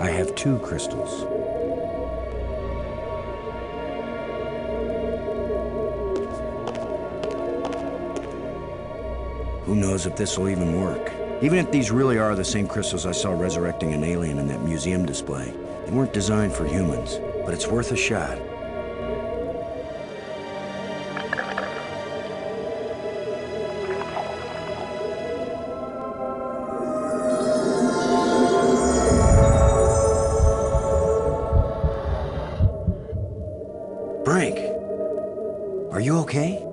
I have 2 crystals. Who knows if this will even work? Even if these really are the same crystals I saw resurrecting an alien in that museum display. They weren't designed for humans, but it's worth a shot. Brink, are you okay?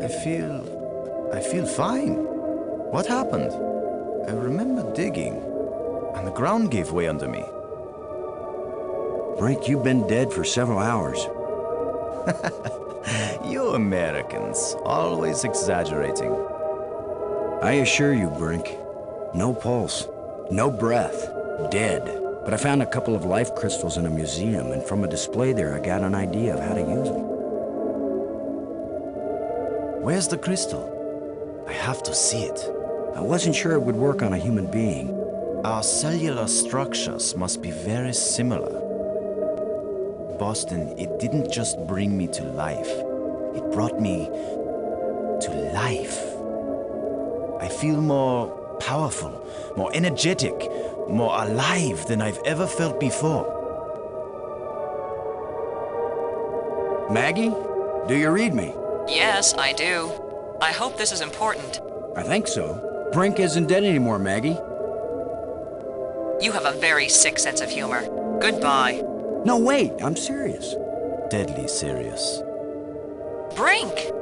I feel fine. What happened? I remember digging, and the ground gave way under me. Brink, you've been dead for several hours. You Americans, always exaggerating. I assure you, Brink, no pulse, no breath, dead. But I found a couple of life crystals in a museum, and from a display there, I got an idea of how to use them. Where's the crystal? I have to see it. I wasn't sure it would work on a human being. Our cellular structures must be very similar. Boston, it didn't just bring me to life. It brought me to life. I feel more powerful, more energetic, more alive than I've ever felt before. Maggie, do you read me? Yes, I do. I hope this is important. I think so. Brink isn't dead anymore, Maggie. You have a very sick sense of humor. Goodbye. No, wait, I'm serious. Deadly serious. Brink!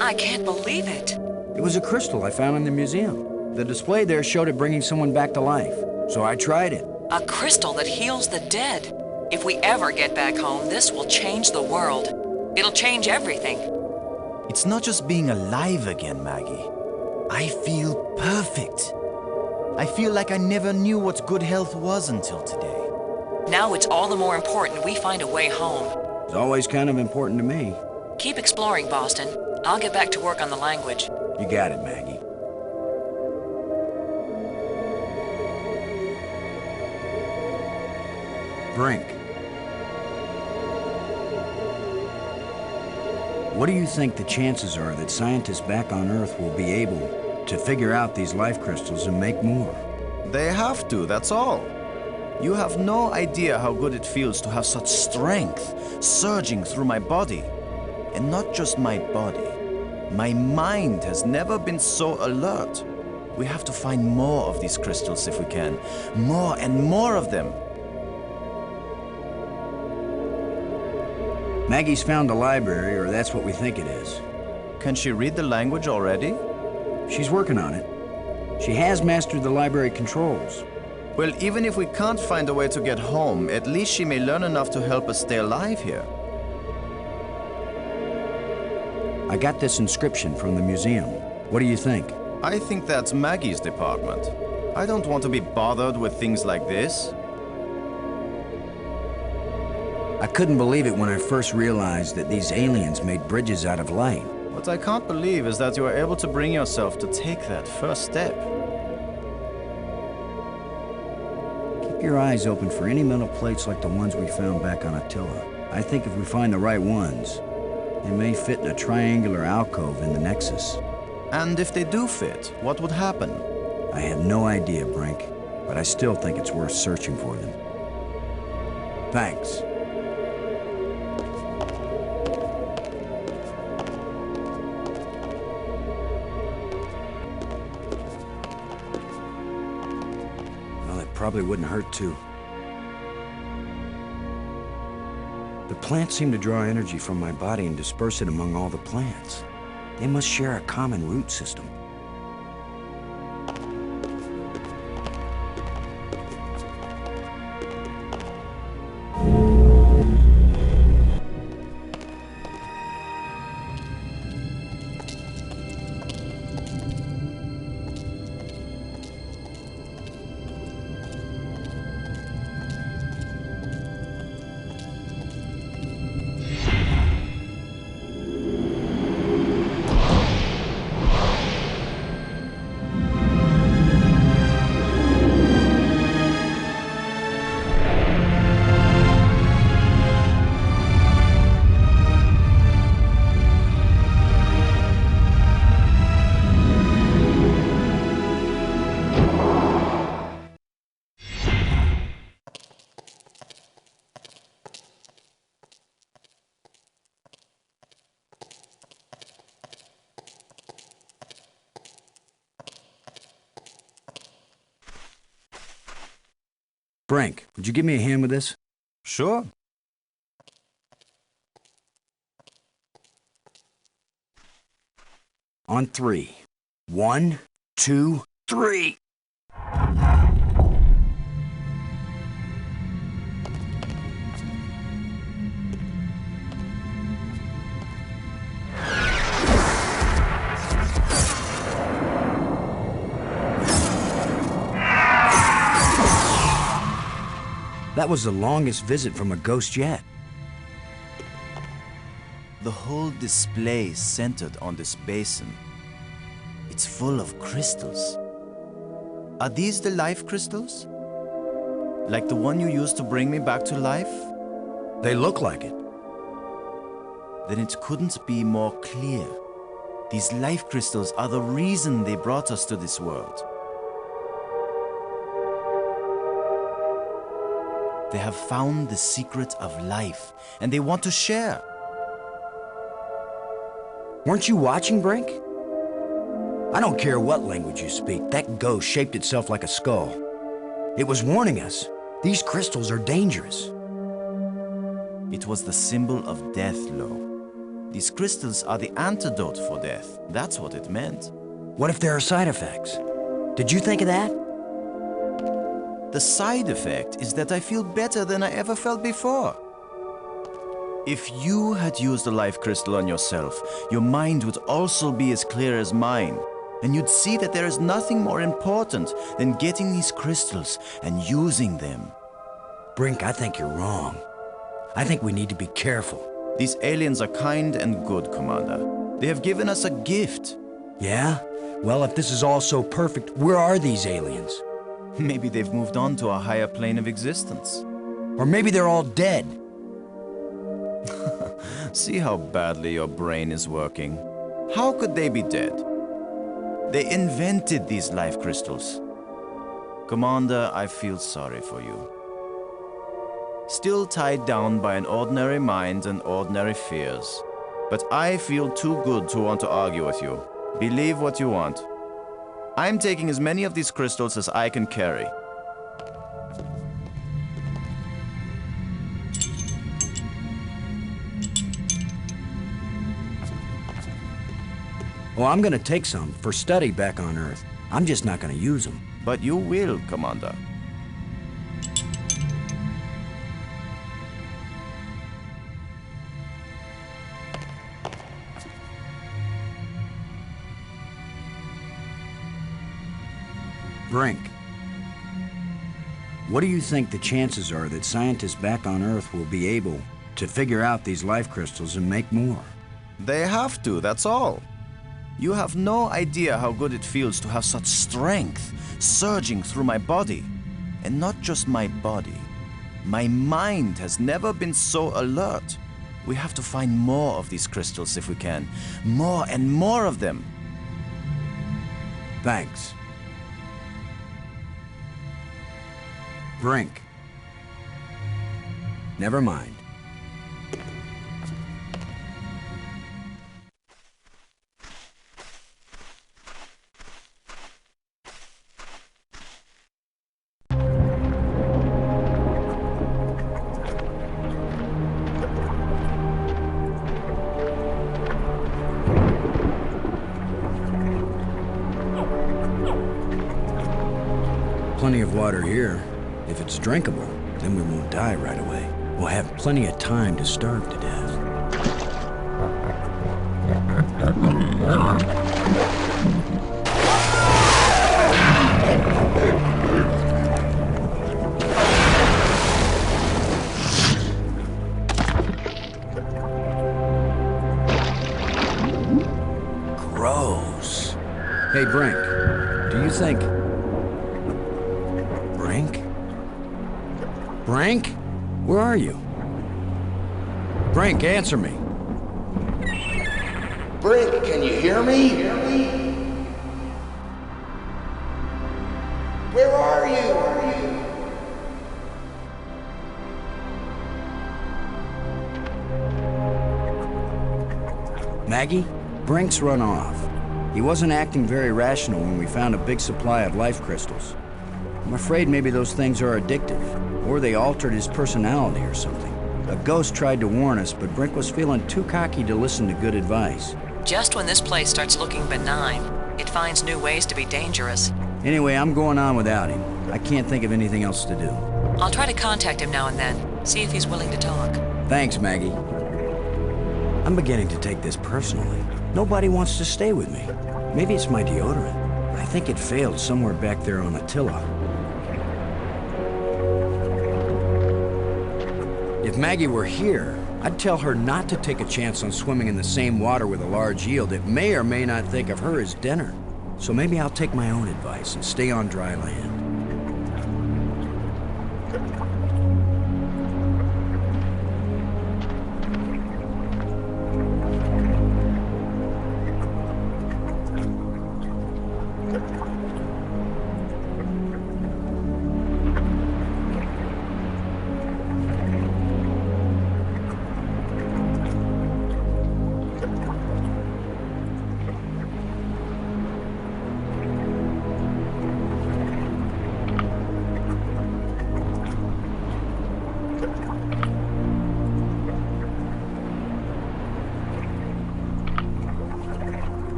I can't believe it. It was a crystal I found in the museum. The display there showed it bringing someone back to life, so I tried it. A crystal that heals the dead. If we ever get back home, this will change the world. It'll change everything. It's not just being alive again, Maggie. I feel perfect. I feel like I never knew what good health was until today. Now it's all the more important we find a way home. It's always kind of important to me. Keep exploring, Boston. I'll get back to work on the language. You got it, Maggie. Brink. What do you think the chances are that scientists back on Earth will be able to figure out these life crystals and make more? They have to, that's all. You have no idea how good it feels to have such strength surging through my body. And not just my body. My mind has never been so alert. We have to find more of these crystals if we can. More and more of them. Maggie's found a library, or that's what we think it is. Can she read the language already? She's working on it. She has mastered the library controls. Well, even if we can't find a way to get home, at least she may learn enough to help us stay alive here. I got this inscription from the museum. What do you think? I think that's Maggie's department. I don't want to be bothered with things like this. I couldn't believe it when I first realized that these aliens made bridges out of light. What I can't believe is that you are able to bring yourself to take that first step. Keep your eyes open for any metal plates like the ones we found back on Atilla. I think if we find the right ones, they may fit in a triangular alcove in the Nexus. And if they do fit, what would happen? I have no idea, Brink, but I still think it's worth searching for them. Thanks. Well, it probably wouldn't hurt to. The plants seem to draw energy from my body and disperse it among all the plants. They must share a common root system. Brink, would you give me a hand with this? Sure. On 3. 1, 2, 3! That was the longest visit from a ghost yet. The whole display is centered on this basin. It's full of crystals. Are these the life crystals? Like the one you used to bring me back to life? They look like it. Then it couldn't be more clear. These life crystals are the reason they brought us to this world. They have found the secret of life, and they want to share. Weren't you watching, Brink? I don't care what language you speak, that ghost shaped itself like a skull. It was warning us. These crystals are dangerous. It was the symbol of death, Lo. These crystals are the antidote for death. That's what it meant. What if there are side effects? Did you think of that? The side effect is that I feel better than I ever felt before. If you had used a life crystal on yourself, your mind would also be as clear as mine. And you'd see that there is nothing more important than getting these crystals and using them. Brink, I think you're wrong. I think we need to be careful. These aliens are kind and good, Commander. They have given us a gift. Yeah? Well, if this is all so perfect, where are these aliens? Maybe they've moved on to a higher plane of existence. Or maybe they're all dead. See how badly your brain is working. How could they be dead? They invented these life crystals. Commander, I feel sorry for you. Still tied down by an ordinary mind and ordinary fears. But I feel too good to want to argue with you. Believe what you want. I'm taking as many of these crystals as I can carry. Well, I'm gonna take some for study back on Earth. I'm just not gonna use them. But you will, Commander. Brink, what do you think the chances are that scientists back on Earth will be able to figure out these life crystals and make more? They have to, that's all. You have no idea how good it feels to have such strength surging through my body. And not just my body. My mind has never been so alert. We have to find more of these crystals if we can. More and more of them. Thanks. Brink. Never mind. Plenty of water here. If it's drinkable, then we won't die right away. We'll have plenty of time to starve to death. Gross. Hey, Brink, do you think... Brink? Brink? Where are you? Brink, answer me. Brink, can you hear me? Where are you? Maggie? Brink's run off. He wasn't acting very rational when we found a big supply of life crystals. I'm afraid maybe those things are addictive, or they altered his personality or something. A ghost tried to warn us, but Brink was feeling too cocky to listen to good advice. Just when this place starts looking benign, it finds new ways to be dangerous. Anyway, I'm going on without him. I can't think of anything else to do. I'll try to contact him now and then, see if he's willing to talk. Thanks, Maggie. I'm beginning to take this personally. Nobody wants to stay with me. Maybe it's my deodorant. I think it failed somewhere back there on Atilla. If Maggie were here, I'd tell her not to take a chance on swimming in the same water with a large eel that may or may not think of her as dinner. So maybe I'll take my own advice and stay on dry land.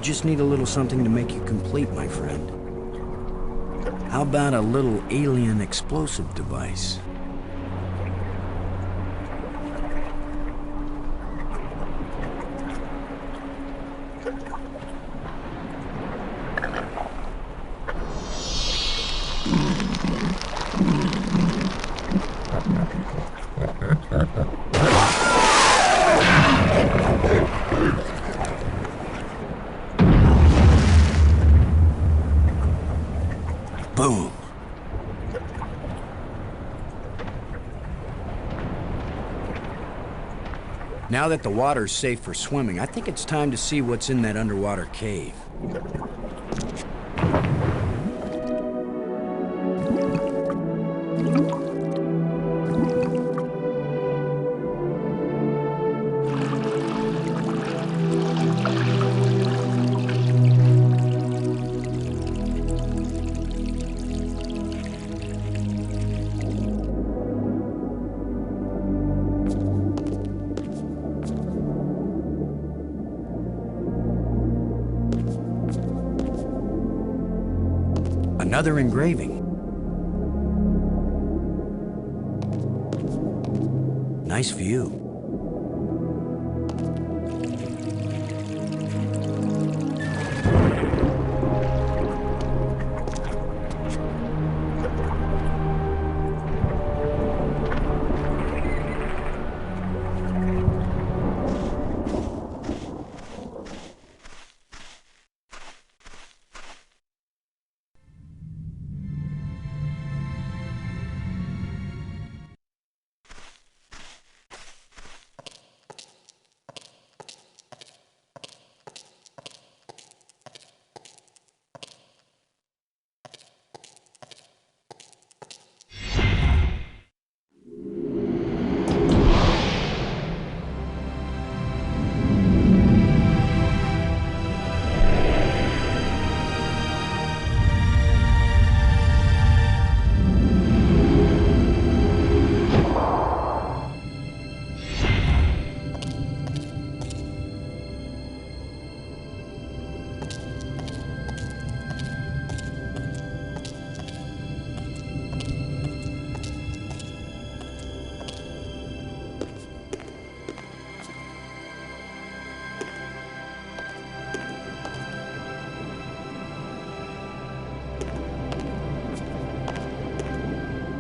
just need a little something to make you complete, my friend. How about a little alien explosive device? Boom. Now that the water's safe for swimming, I think it's time to see what's in that underwater cave. Another engraving. Nice view.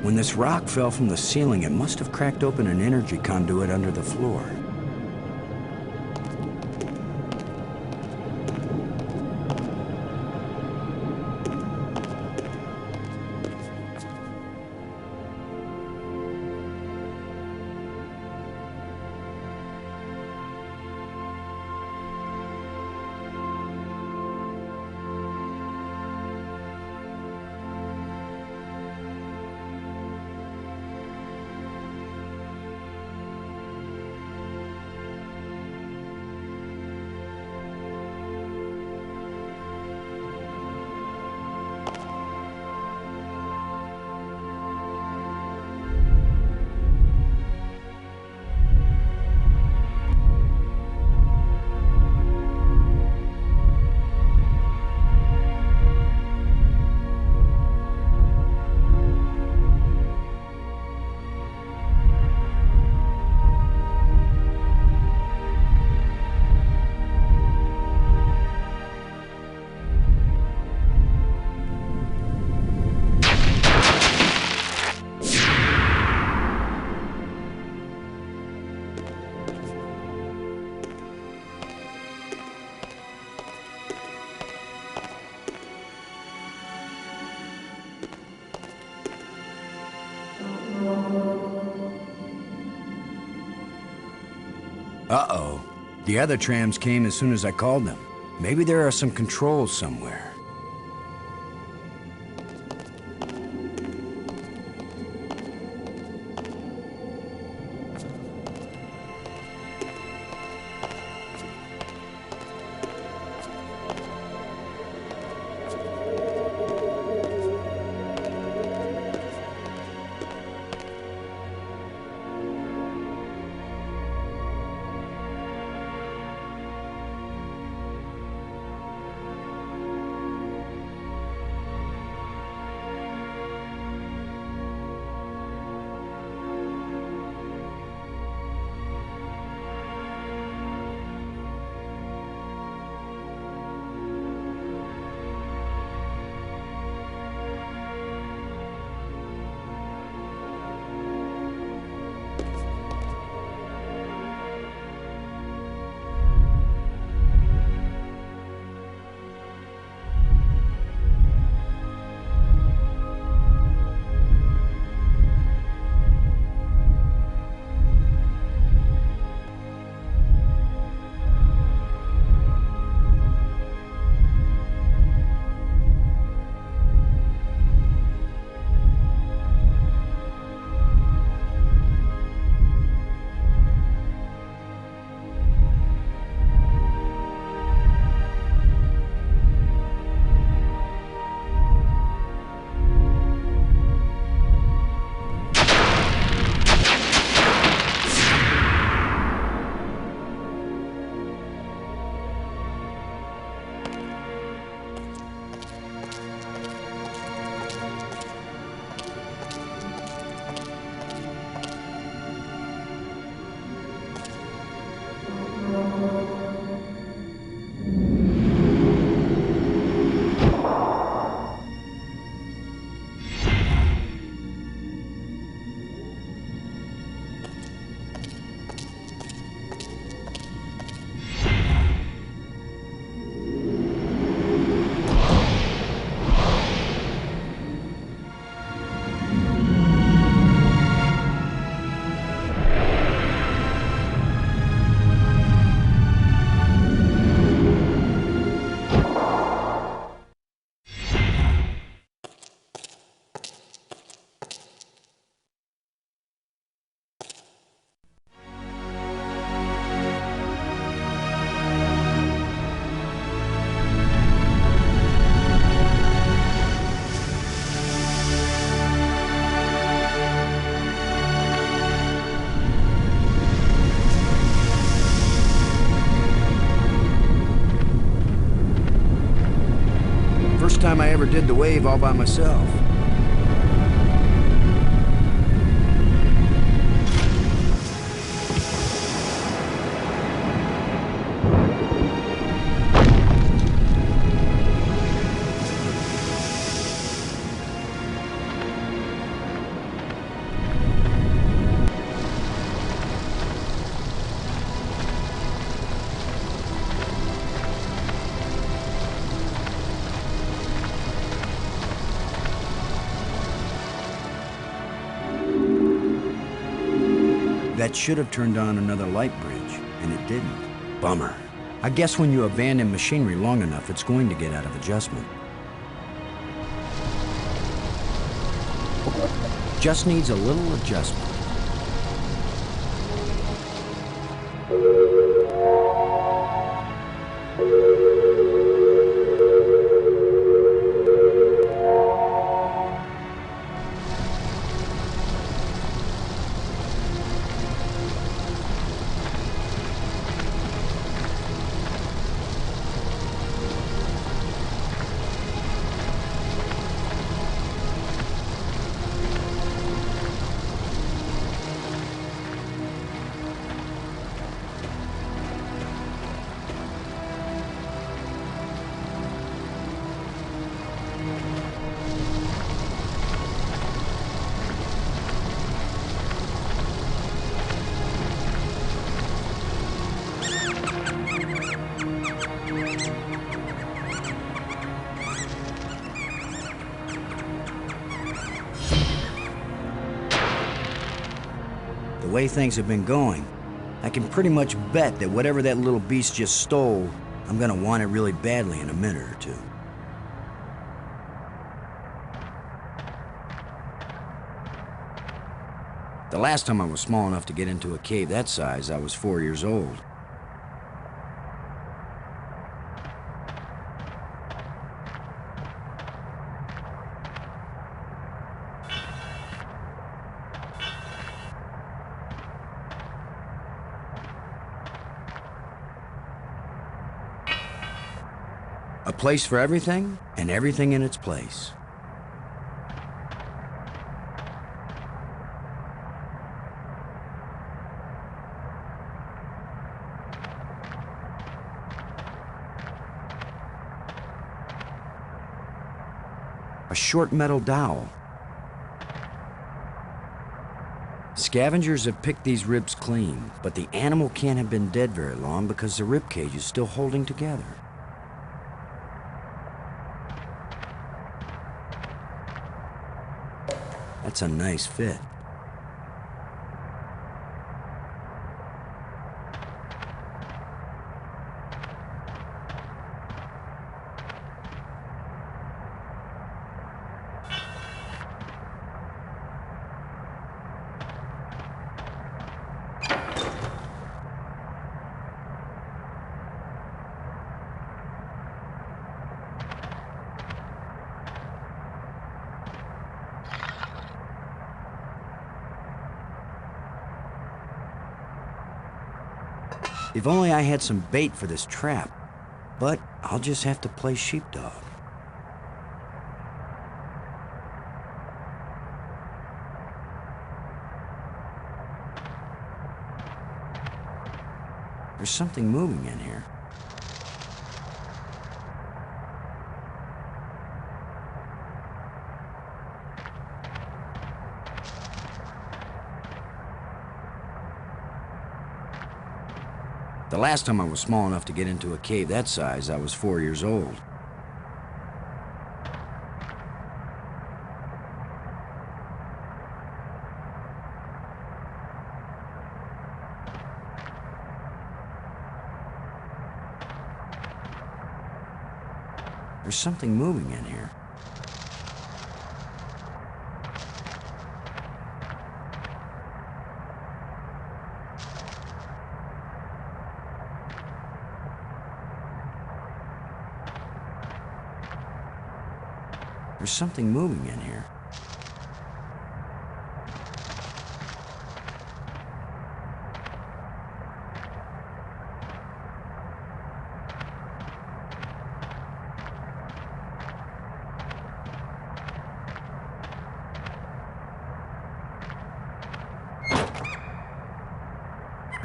When this rock fell from the ceiling, it must have cracked open an energy conduit under the floor. Uh-oh. The other trams came as soon as I called them. Maybe there are some controls somewhere. First time I ever did the wave all by myself. That should have turned on another light bridge, and it didn't. Bummer. I guess when you abandon machinery long enough, it's going to get out of adjustment. Just needs a little adjustment. The way things have been going, I can pretty much bet that whatever that little beast just stole, I'm gonna want it really badly in a minute or two. The last time I was small enough to get into a cave that size, I was 4 years old. A place for everything, and everything in its place. A short metal dowel. Scavengers have picked these ribs clean, but the animal can't have been dead very long because the rib cage is still holding together. That's a nice fit. If only I had some bait for this trap, but I'll just have to play sheepdog. There's something moving in here. The last time I was small enough to get into a cave that size, I was 4 years old. There's something moving in here. There's something moving in here.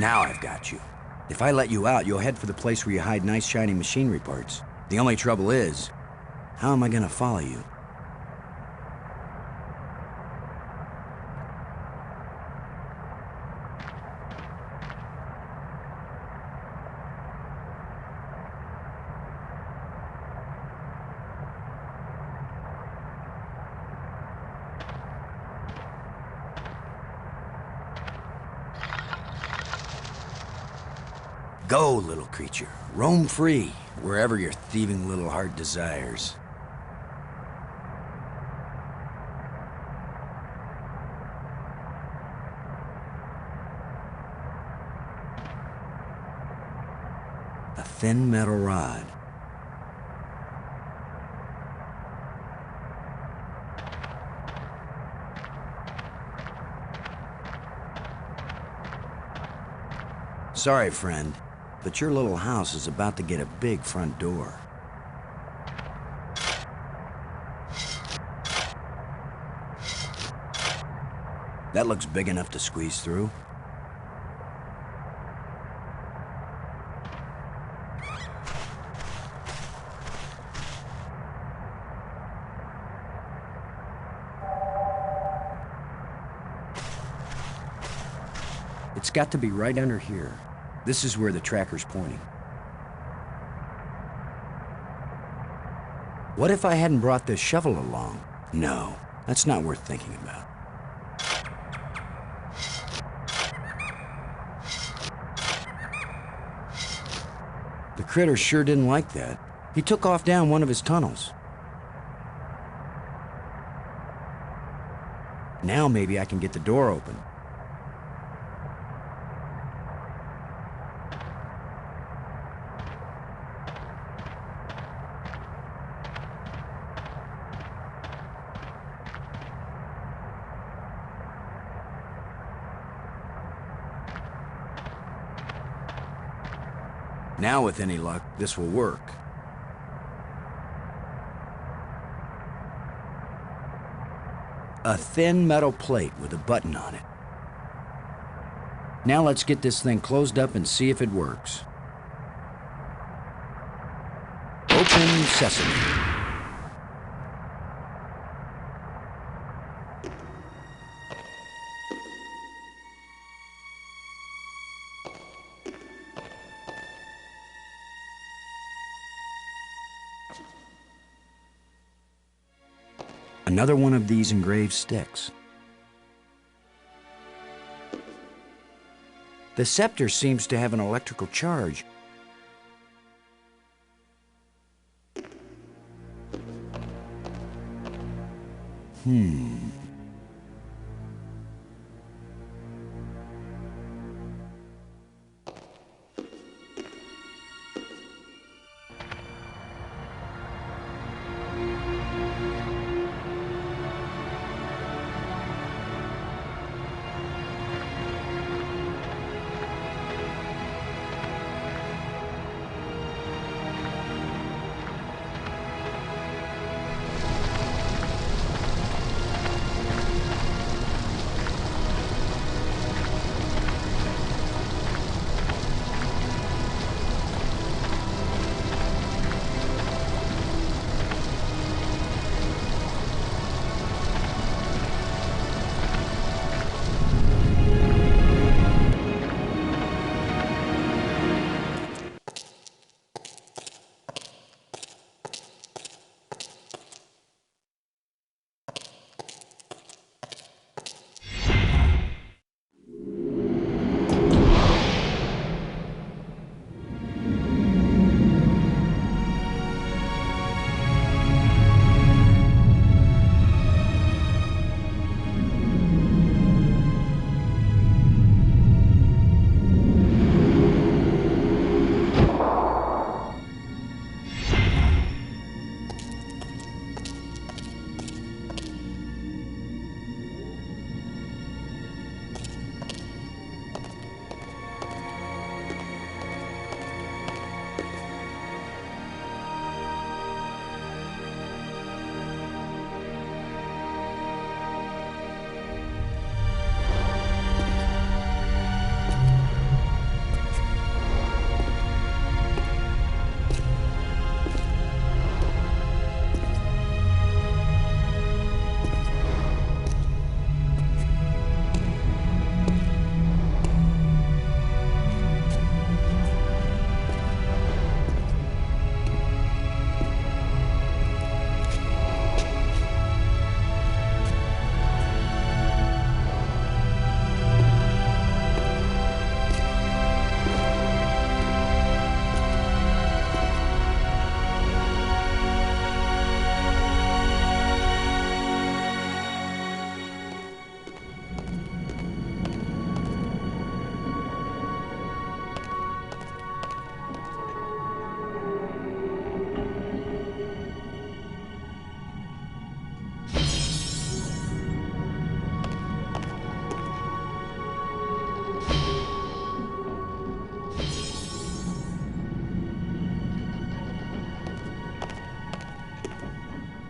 Now I've got you. If I let you out, you'll head for the place where you hide nice shiny machinery parts. The only trouble is, how am I gonna follow you? Go, little creature. Roam free, wherever your thieving little heart desires. A thin metal rod. Sorry, friend. But your little house is about to get a big front door. That looks big enough to squeeze through. It's got to be right under here. This is where the tracker's pointing. What if I hadn't brought this shovel along? No, that's not worth thinking about. The critter sure didn't like that. He took off down one of his tunnels. Now maybe I can get the door open. Now, with any luck, this will work. A thin metal plate with a button on it. Now let's get this thing closed up and see if it works. Open sesame. Another one of these engraved sticks. The scepter seems to have an electrical charge.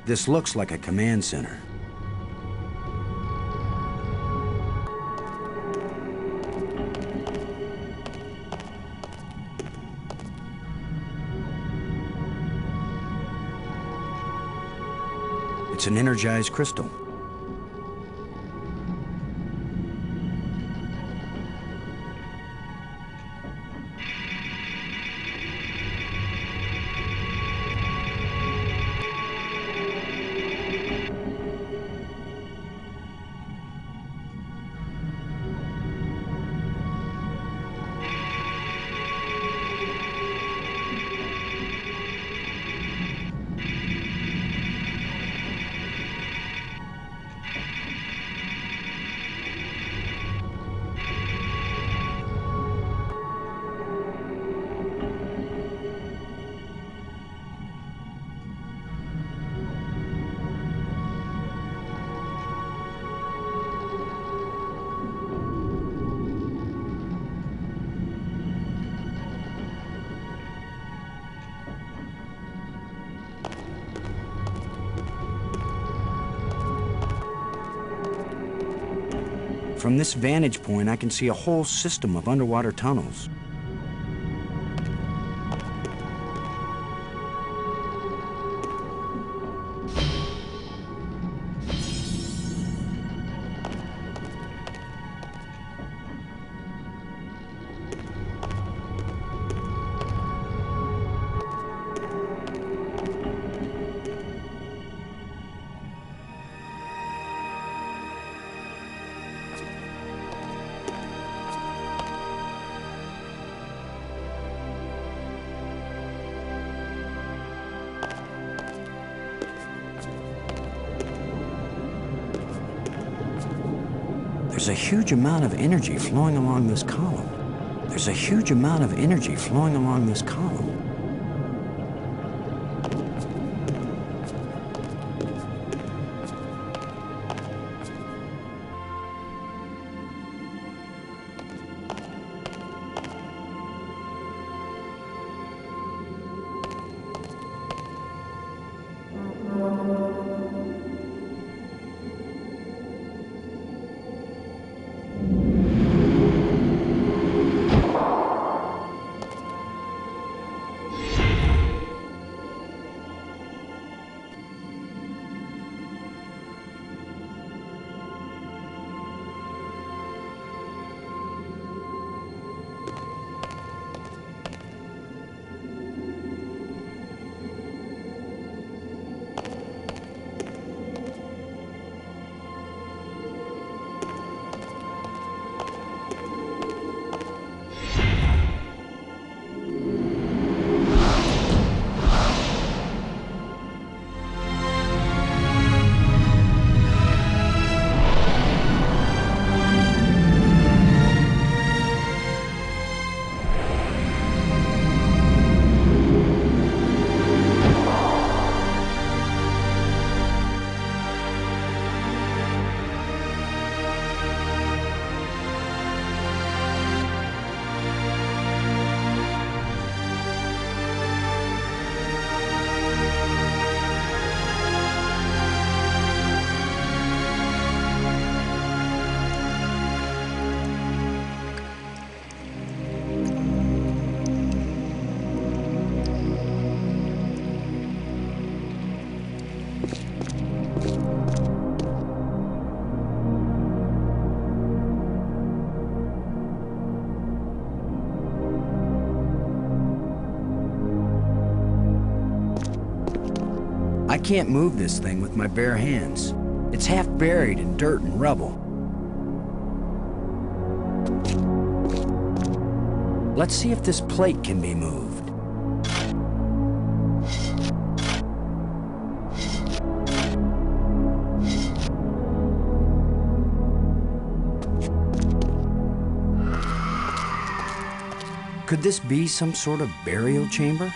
This looks like a command center. It's an energized crystal. From this vantage point, I can see a whole system of underwater tunnels. There's a huge amount of energy flowing along this column. There's a huge amount of energy flowing along this column. I can't move this thing with my bare hands. It's half buried in dirt and rubble. Let's see if this plate can be moved. Could this be some sort of burial chamber?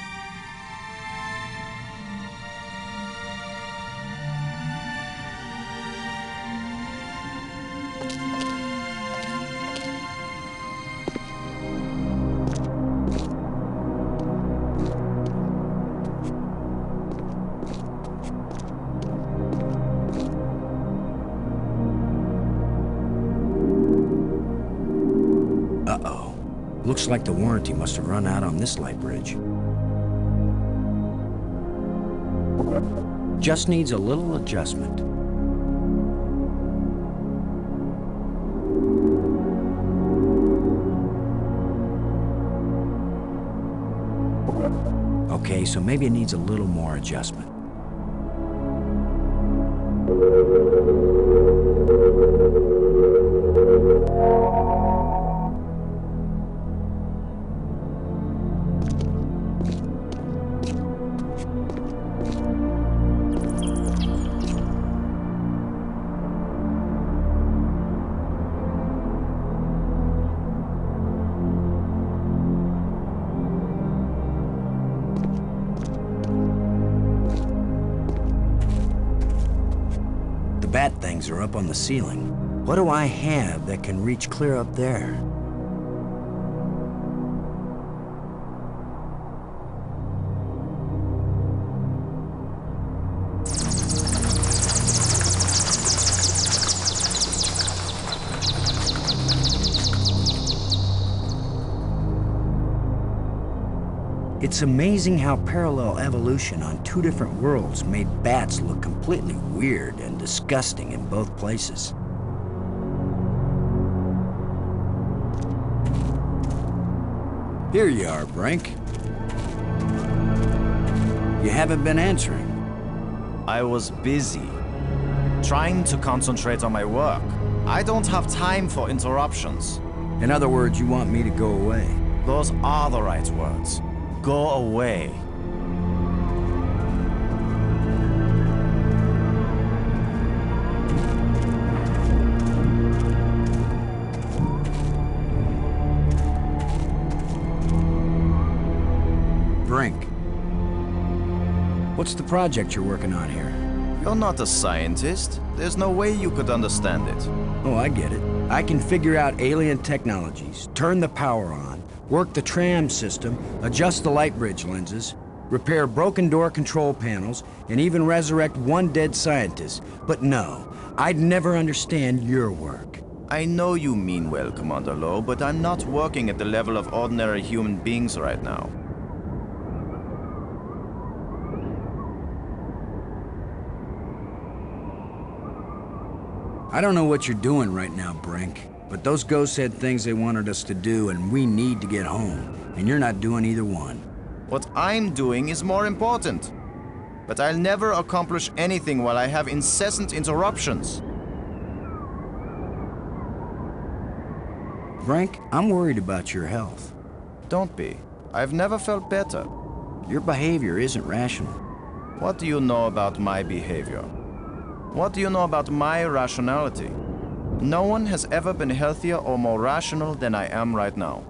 Looks like the warranty must have run out on this light bridge. Just needs a little adjustment. Okay, so maybe it needs a little more adjustment. Bat things are up on the ceiling. What do I have that can reach clear up there? It's amazing how parallel evolution on two different worlds made bats look completely weird and disgusting in both places. Here you are, Brink. You haven't been answering. I was busy, trying to concentrate on my work. I don't have time for interruptions. In other words, you want me to go away? Those are the right words. Go away. Brink. What's the project you're working on here? You're not a scientist. There's no way you could understand it. Oh, I get it. I can figure out alien technologies, turn the power on, work the tram system, adjust the light bridge lenses, repair broken door control panels, and even resurrect one dead scientist. But no, I'd never understand your work. I know you mean well, Commander Lowe, but I'm not working at the level of ordinary human beings right now. I don't know what you're doing right now, Brink, but those ghosts had things they wanted us to do, and we need to get home, and you're not doing either one. What I'm doing is more important. But I'll never accomplish anything while I have incessant interruptions. Brink, I'm worried about your health. Don't be. I've never felt better. Your behavior isn't rational. What do you know about my behavior? What do you know about my rationality? No one has ever been healthier or more rational than I am right now.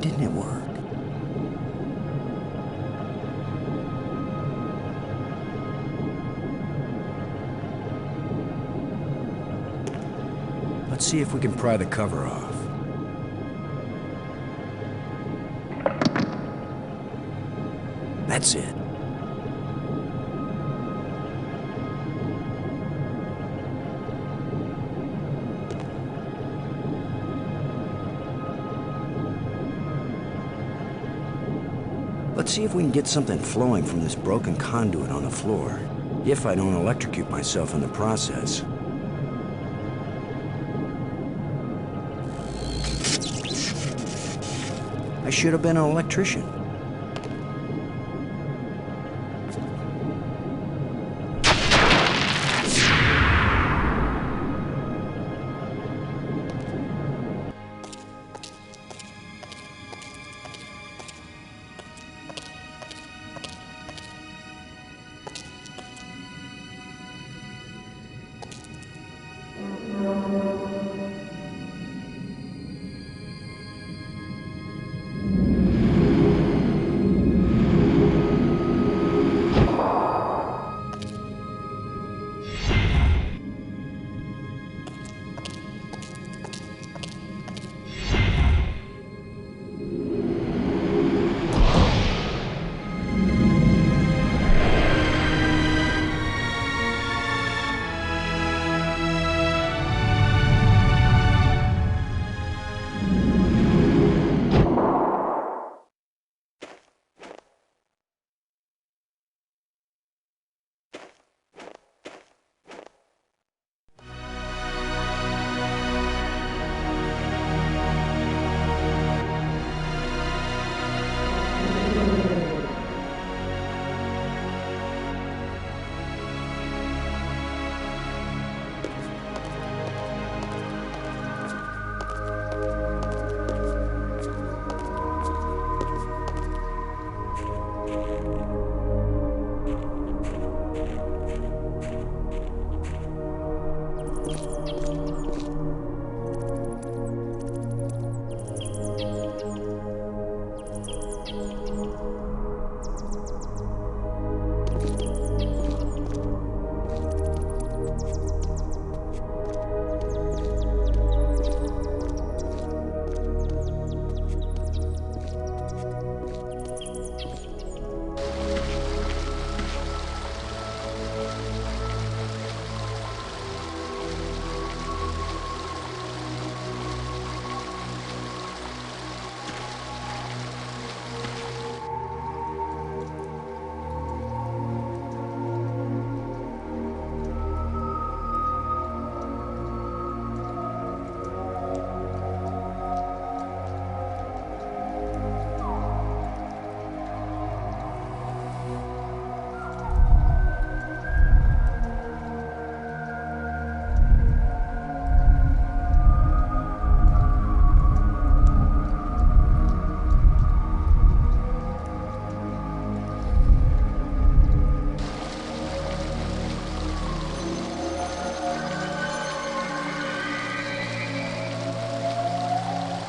didn't it work? Let's see if we can pry the cover off. That's it. Let's see if we can get something flowing from this broken conduit on the floor, if I don't electrocute myself in the process. I should have been an electrician.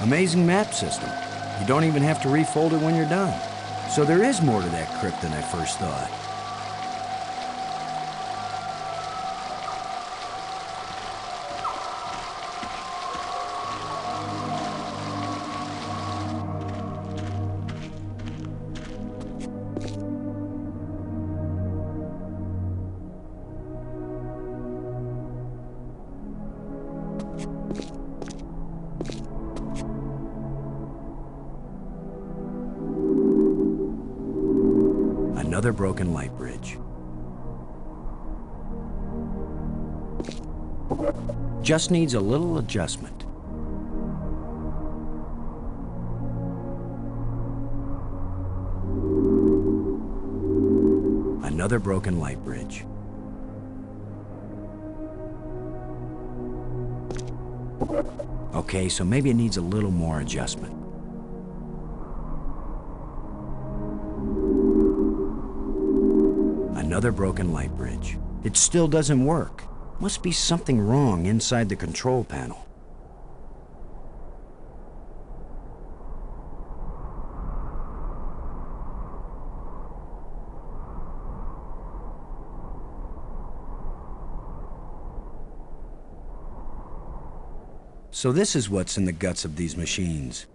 Amazing map system. You don't even have to refold it when you're done. So there is more to that crypt than I first thought. Another broken light bridge. Just needs a little adjustment. Another broken light bridge. Okay, so maybe it needs a little more adjustment. Another broken light bridge. It still doesn't work. Must be something wrong inside the control panel. So this is what's in the guts of these machines.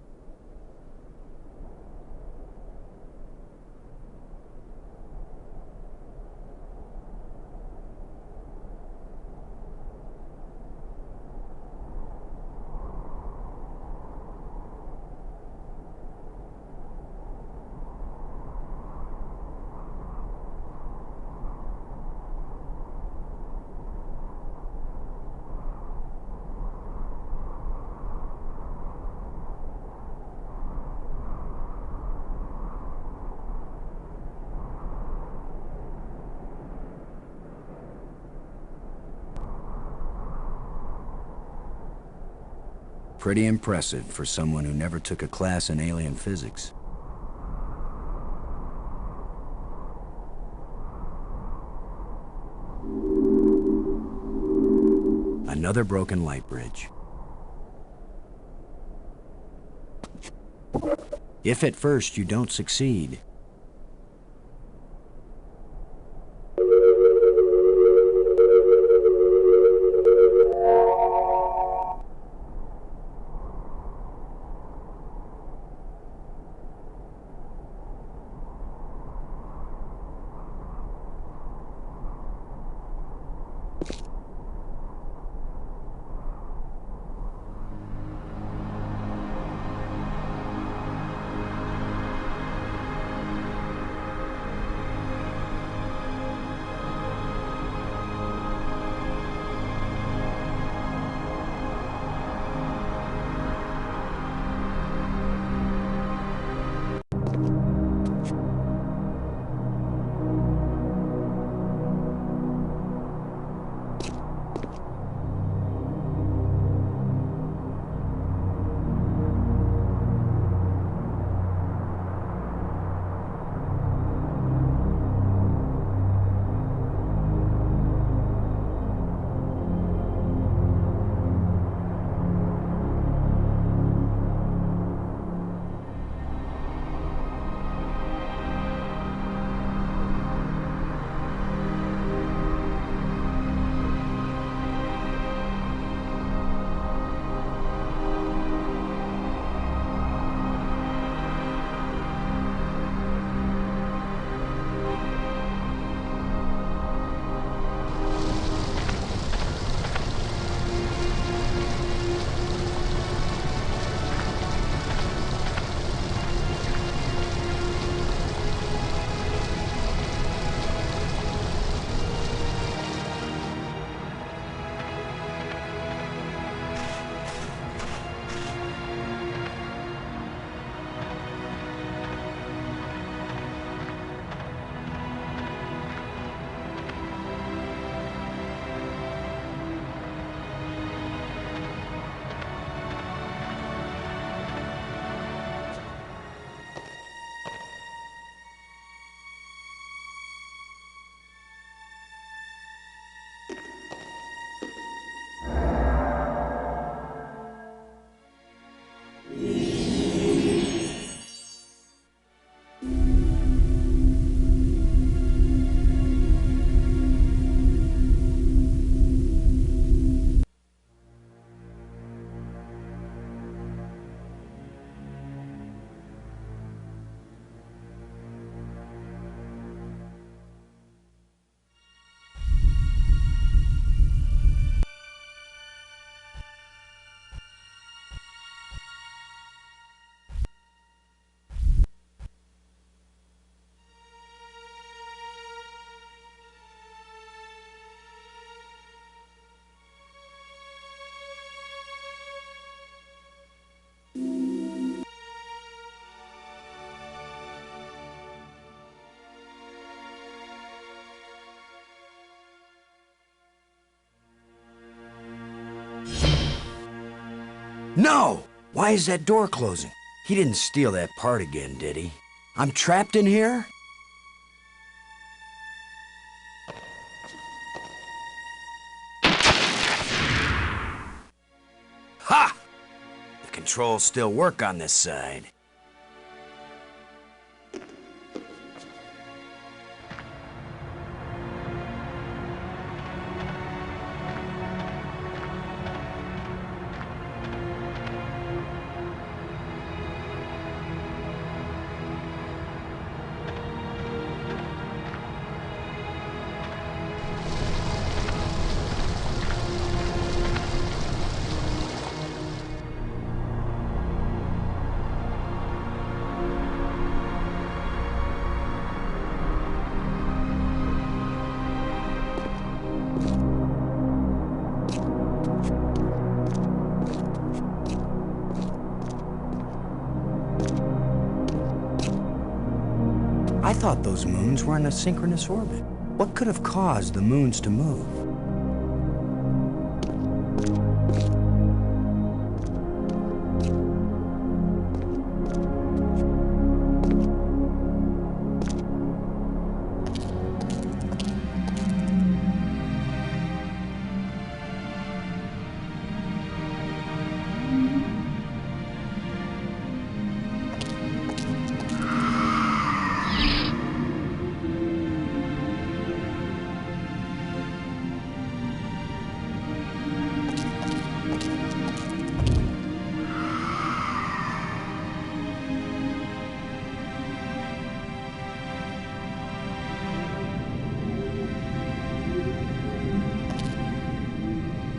Pretty impressive for someone who never took a class in alien physics. Another broken light bridge. If at first you don't succeed, no! Why is that door closing? He didn't steal that part again, did he? I'm trapped in here? Ha! The controls still work on this side. I thought those moons were in a synchronous orbit. What could have caused the moons to move?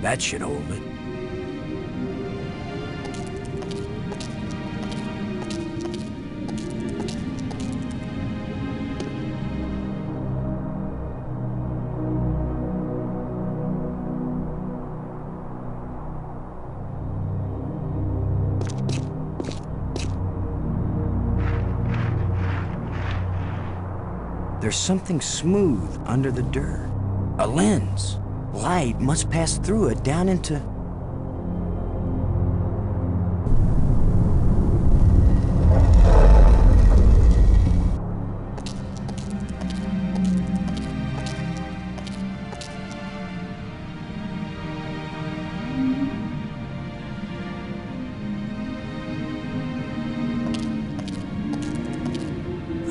That should hold it. There's something smooth under the dirt. A lens. Light must pass through it down into...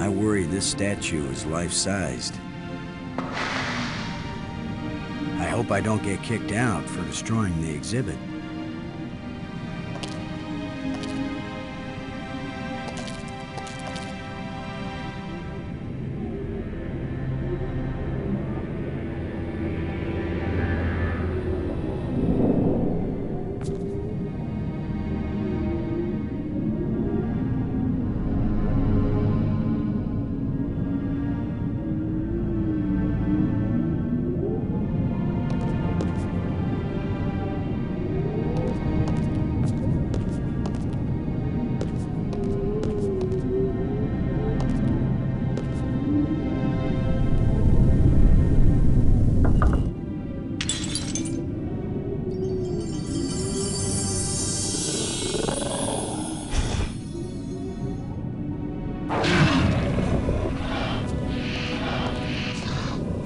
I worry this statue is life-sized. I hope I don't get kicked out for destroying the exhibit.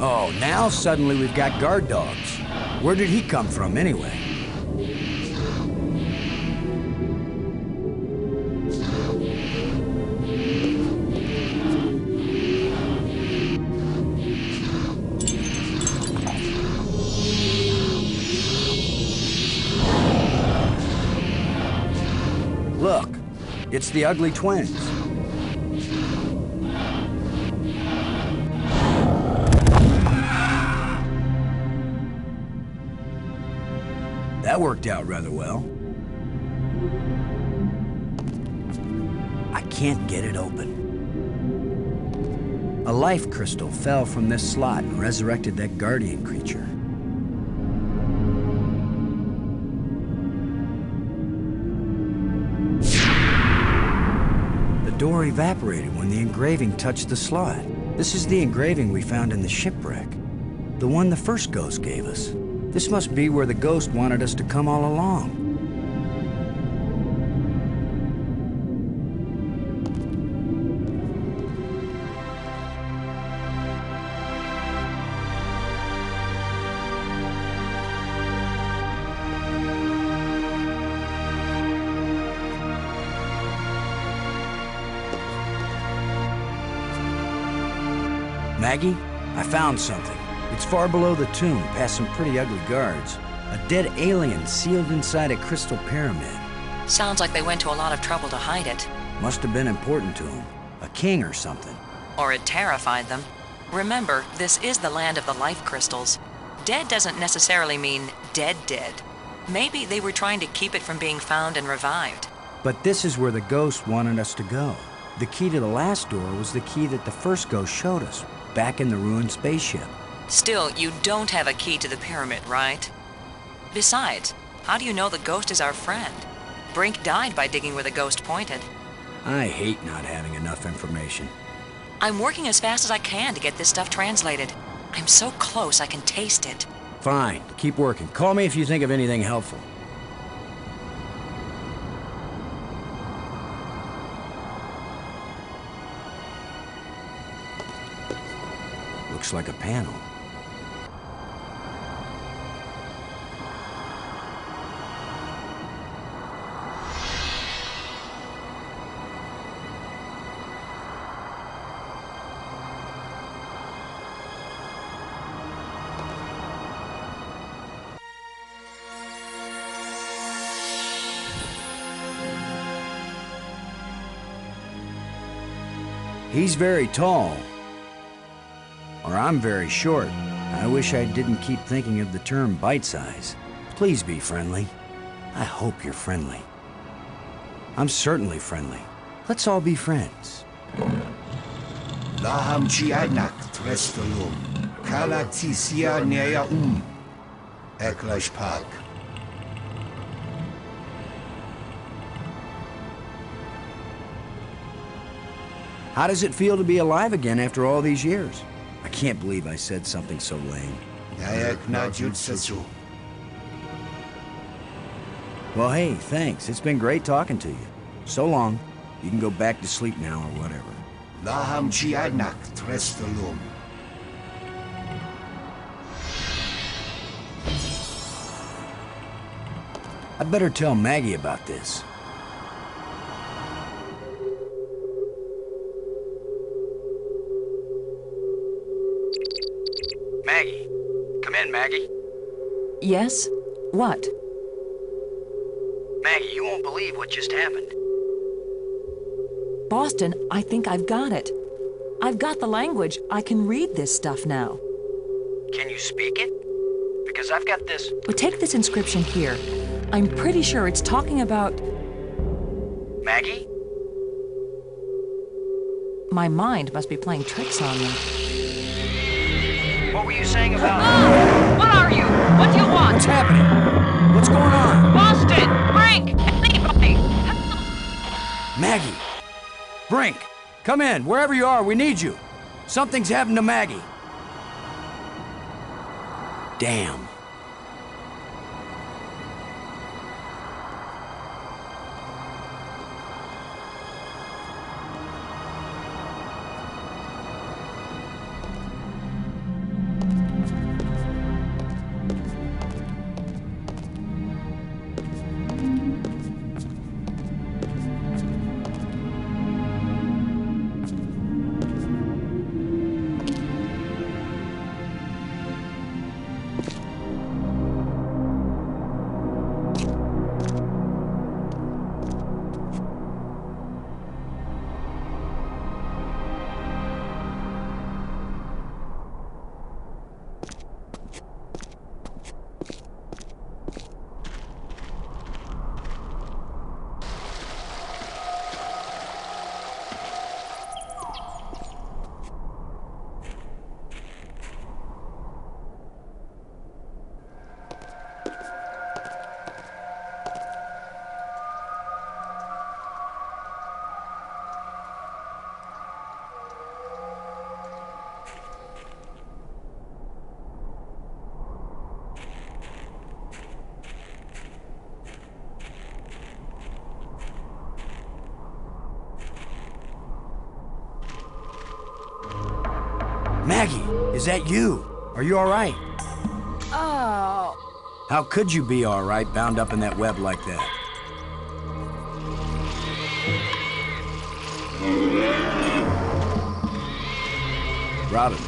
Oh, now suddenly we've got guard dogs. Where did he come from, anyway? Look, it's the ugly twins. That worked out rather well. I can't get it open. A life crystal fell from this slot and resurrected that guardian creature. The door evaporated when the engraving touched the slot. This is the engraving we found in the shipwreck. The one the first ghost gave us. This must be where the ghost wanted us to come all along. Maggie, I found something. It's far below the tomb, past some pretty ugly guards. A dead alien sealed inside a crystal pyramid. Sounds like they went to a lot of trouble to hide it. Must have been important to him. A king or something. Or it terrified them. Remember, this is the land of the life crystals. Dead doesn't necessarily mean dead. Maybe they were trying to keep it from being found and revived. But this is where the ghost wanted us to go. The key to the last door was the key that the first ghost showed us, back in the ruined spaceship. Still, you don't have a key to the pyramid, right? Besides, how do you know the ghost is our friend? Brink died by digging where the ghost pointed. I hate not having enough information. I'm working as fast as I can to get this stuff translated. I'm so close I can taste it. Fine. Keep working. Call me if you think of anything helpful. Looks like a panel. He's very tall. Or I'm very short. I wish I didn't keep thinking of the term bite size. Please be friendly. I hope you're friendly. I'm certainly friendly. Let's all be friends. Laham Chianak Trestolum. Kalactisia Nea Eklash Park. How does it feel to be alive again after all these years? I can't believe I said something so lame. Well, hey, thanks. It's been great talking to you. So long. You can go back to sleep now or whatever. Laham Chianak Trestolum. I'd better tell Maggie about this. Maggie. Come in, Maggie. Yes? What? Maggie, you won't believe what just happened. Boston, I think I've got it. I've got the language. I can read this stuff now. Can you speak it? Because I've got this... But take this inscription here. I'm pretty sure it's talking about... Maggie? My mind must be playing tricks on me. What were you saying about... Oh! What are you? What do you want? What's happening? What's going on? Boston! Brink! Anybody! Maggie! Brink! Come in! Wherever you are, we need you! Something's happened to Maggie! Damn. Maggie, is that you? Are you all right? Oh. How could you be all right bound up in that web like that? Robbins.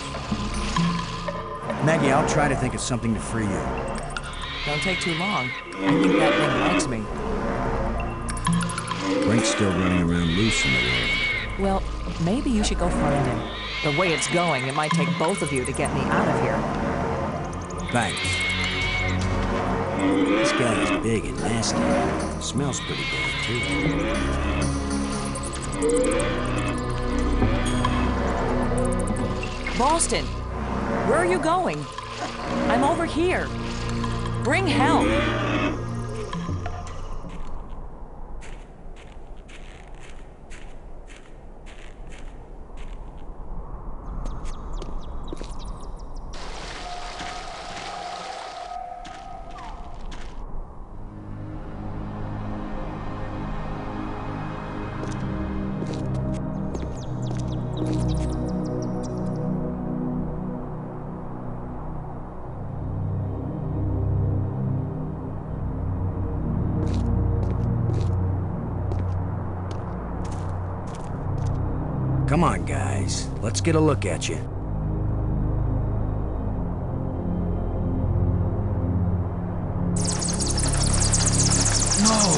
Maggie, I'll try to think of something to free you. Don't take too long. I think that thing likes me. Brink's still running around loose in the world. Well, maybe you should go find him. The way it's going, it might take both of you to get me out of here. Thanks. This guy is big and nasty. Smells pretty bad, too. Boston, where are you going? I'm over here. Bring help. Come on, guys. Let's get a look at you. No!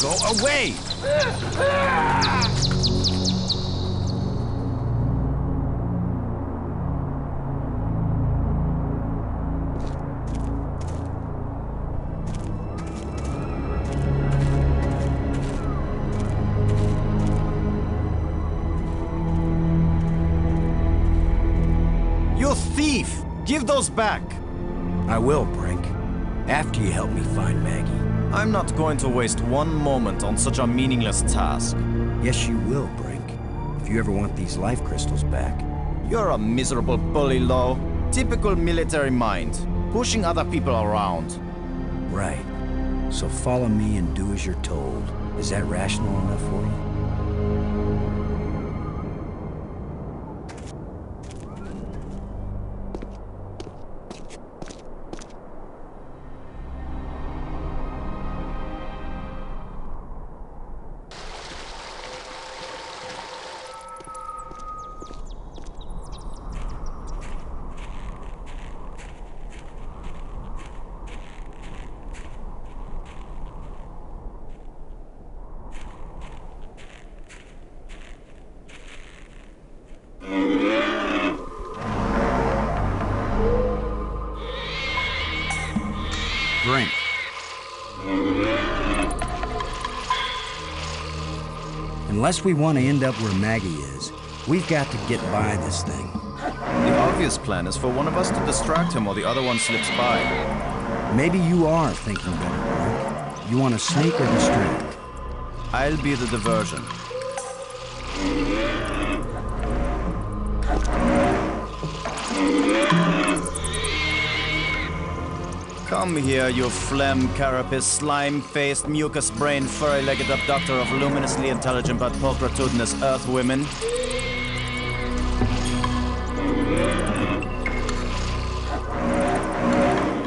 Go away! You thief! Give those back! I will, Brink. After you help me find Maggie. I'm not going to waste one moment on such a meaningless task. Yes, you will, Brink. If you ever want these life crystals back. You're a miserable bully, Lo. Typical military mind. Pushing other people around. Right. So follow me and do as you're told. Is that rational enough for you? Brink. Unless we want to end up where Maggie is, we've got to get by this thing. The obvious plan is for one of us to distract him while the other one slips by. Maybe you are thinking better, Brink. You want to sneak or distract? I'll be the diversion. Come here, you phlegm, carapace, slime-faced, mucus-brained, furry-legged abductor of luminously intelligent but pulchritudinous Earth women.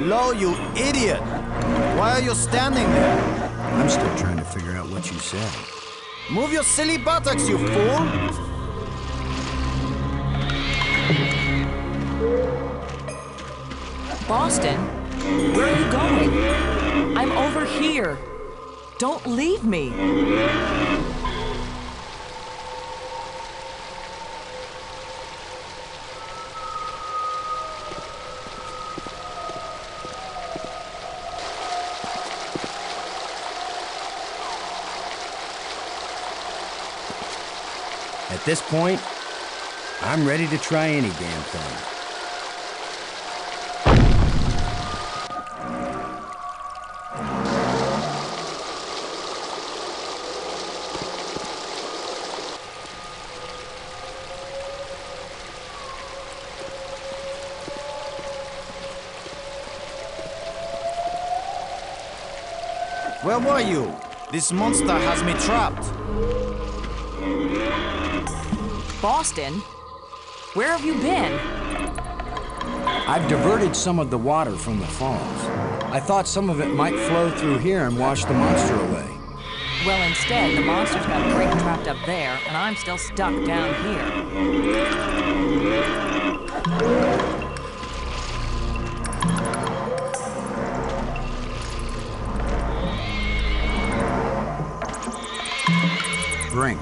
Lo, you idiot! Why are you standing there? I'm still trying to figure out what you said. Move your silly buttocks, you fool! Boston? Where are you going? I'm over here. Don't leave me. At this point, I'm ready to try any damn thing. Where were you? This monster has me trapped. Boston? Where have you been? I've diverted some of the water from the falls. I thought some of it might flow through here and wash the monster away. Well, instead, the monster's got Brink trapped up there, and I'm still stuck down here. Brink.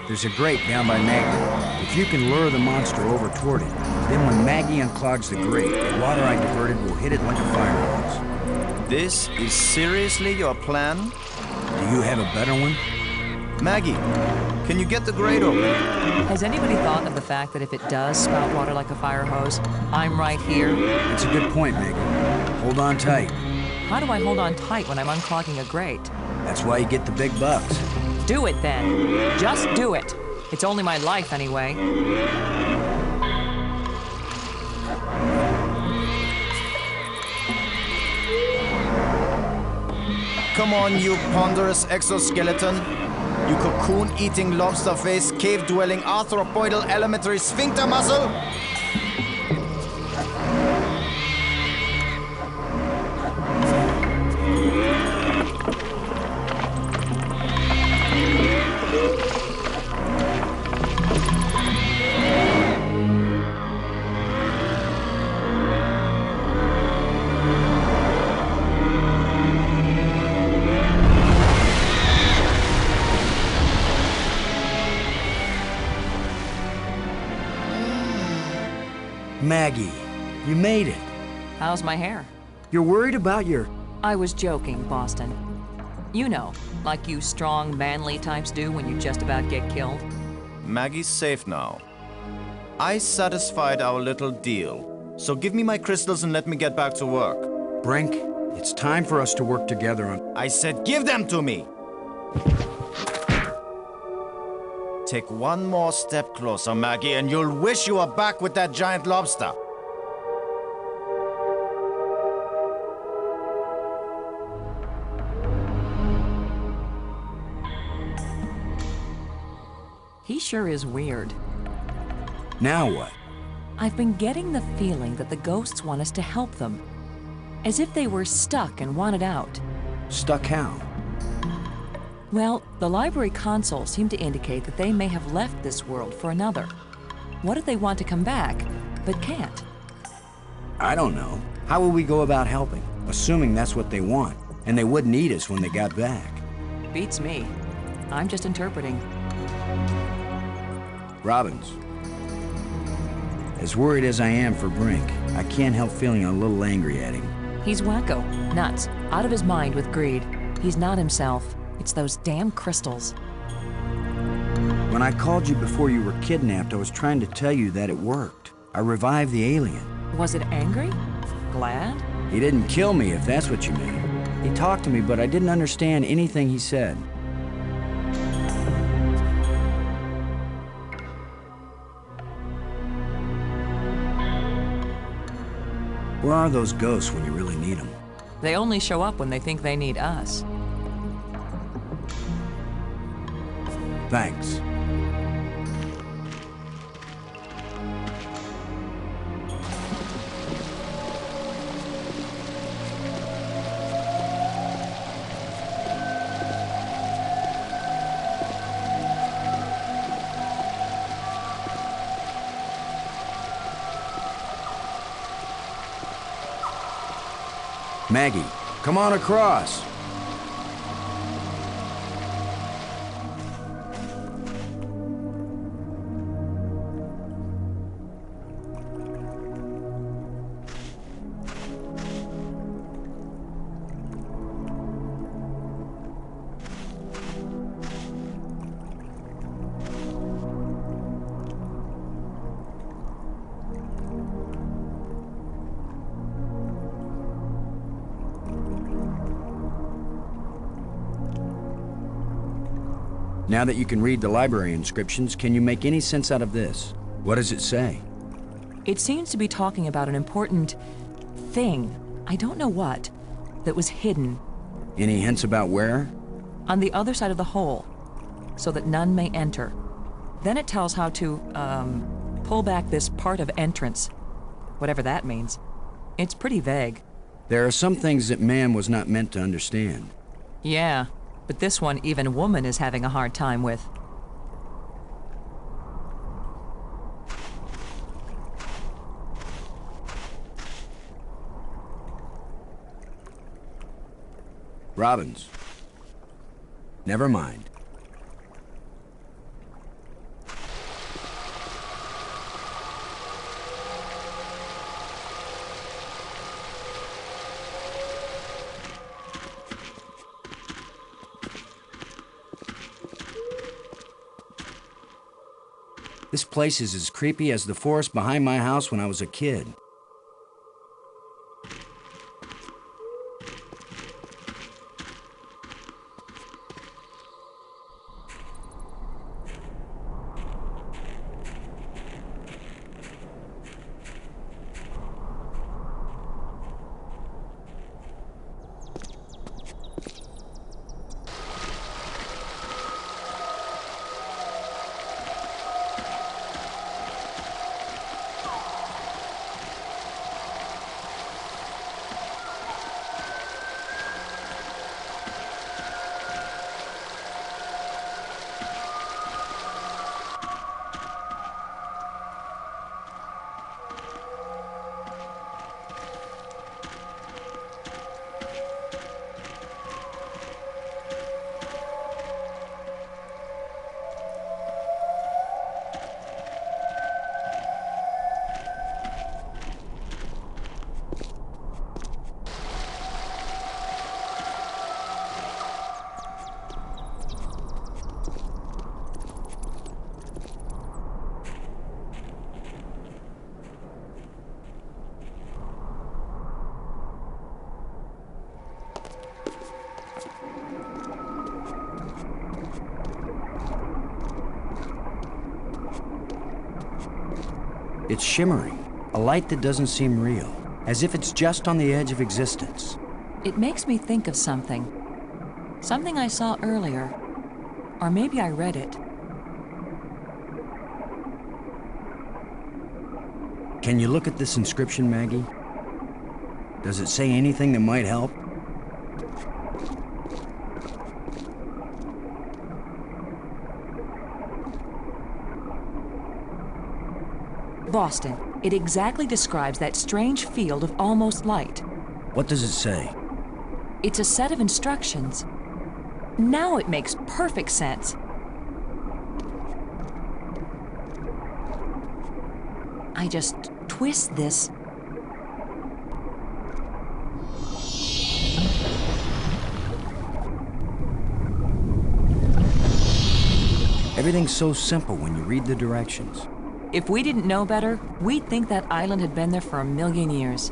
There's a grate down by Maggie. If you can lure the monster over toward it, then when Maggie unclogs the grate, the water I diverted will hit it like a fire hose. This is seriously your plan? Do you have a better one? Maggie, can you get the grate open? Has anybody thought of the fact that if it does spout water like a fire hose, I'm right here? That's a good point, Maggie. Hold on tight. How do I hold on tight when I'm unclogging a grate? That's why you get the big bucks. Do it then. Just do it. It's only my life anyway. Come on, you ponderous exoskeleton. You cocoon-eating, lobster-faced, cave-dwelling, arthropoidal elementary sphincter muscle. Maggie, you made it. How's my hair? You're worried about your... I was joking, Boston. You know, like you strong, manly types do when you just about get killed. Maggie's safe now. I satisfied our little deal. So give me my crystals and let me get back to work. Brink, it's time for us to work together on... I said give them to me! Take one more step closer, Maggie, and you'll wish you were back with that giant lobster. He sure is weird. Now what? I've been getting the feeling that the ghosts want us to help them. As if they were stuck and wanted out. Stuck how? Well, the library consoles seem to indicate that they may have left this world for another. What if they want to come back, but can't? I don't know. How will we go about helping? Assuming that's what they want, and they wouldn't eat us when they got back. Beats me. I'm just interpreting. Robbins. As worried as I am for Brink, I can't help feeling a little angry at him. He's wacko, nuts, out of his mind with greed. He's not himself. It's those damn crystals. When I called you before you were kidnapped, I was trying to tell you that it worked. I revived the alien. Was it angry? Glad? He didn't kill me, if that's what you mean. He talked to me, but I didn't understand anything he said. Where are those ghosts when you really need them? They only show up when they think they need us. Thanks. Maggie, come on across. Now that you can read the library inscriptions, can you make any sense out of this? What does it say? It seems to be talking about an important thing, I don't know what, that was hidden. Any hints about where? On the other side of the hole, so that none may enter. Then it tells how to, pull back this part of entrance. Whatever that means. It's pretty vague. There are some things that man was not meant to understand. Yeah. But this one, even woman is having a hard time with. Robbins. Never mind. This place is as creepy as the forest behind my house when I was a kid. It's shimmering, a light that doesn't seem real, as if it's just on the edge of existence. It makes me think of something. Something I saw earlier. Or maybe I read it. Can you look at this inscription, Maggie? Does it say anything that might help? Boston. It exactly describes that strange field of almost light. What does it say? It's a set of instructions. Now it makes perfect sense. I just twist this. Everything's so simple when you read the directions. If we didn't know better, we'd think that island had been there for 1,000,000 years.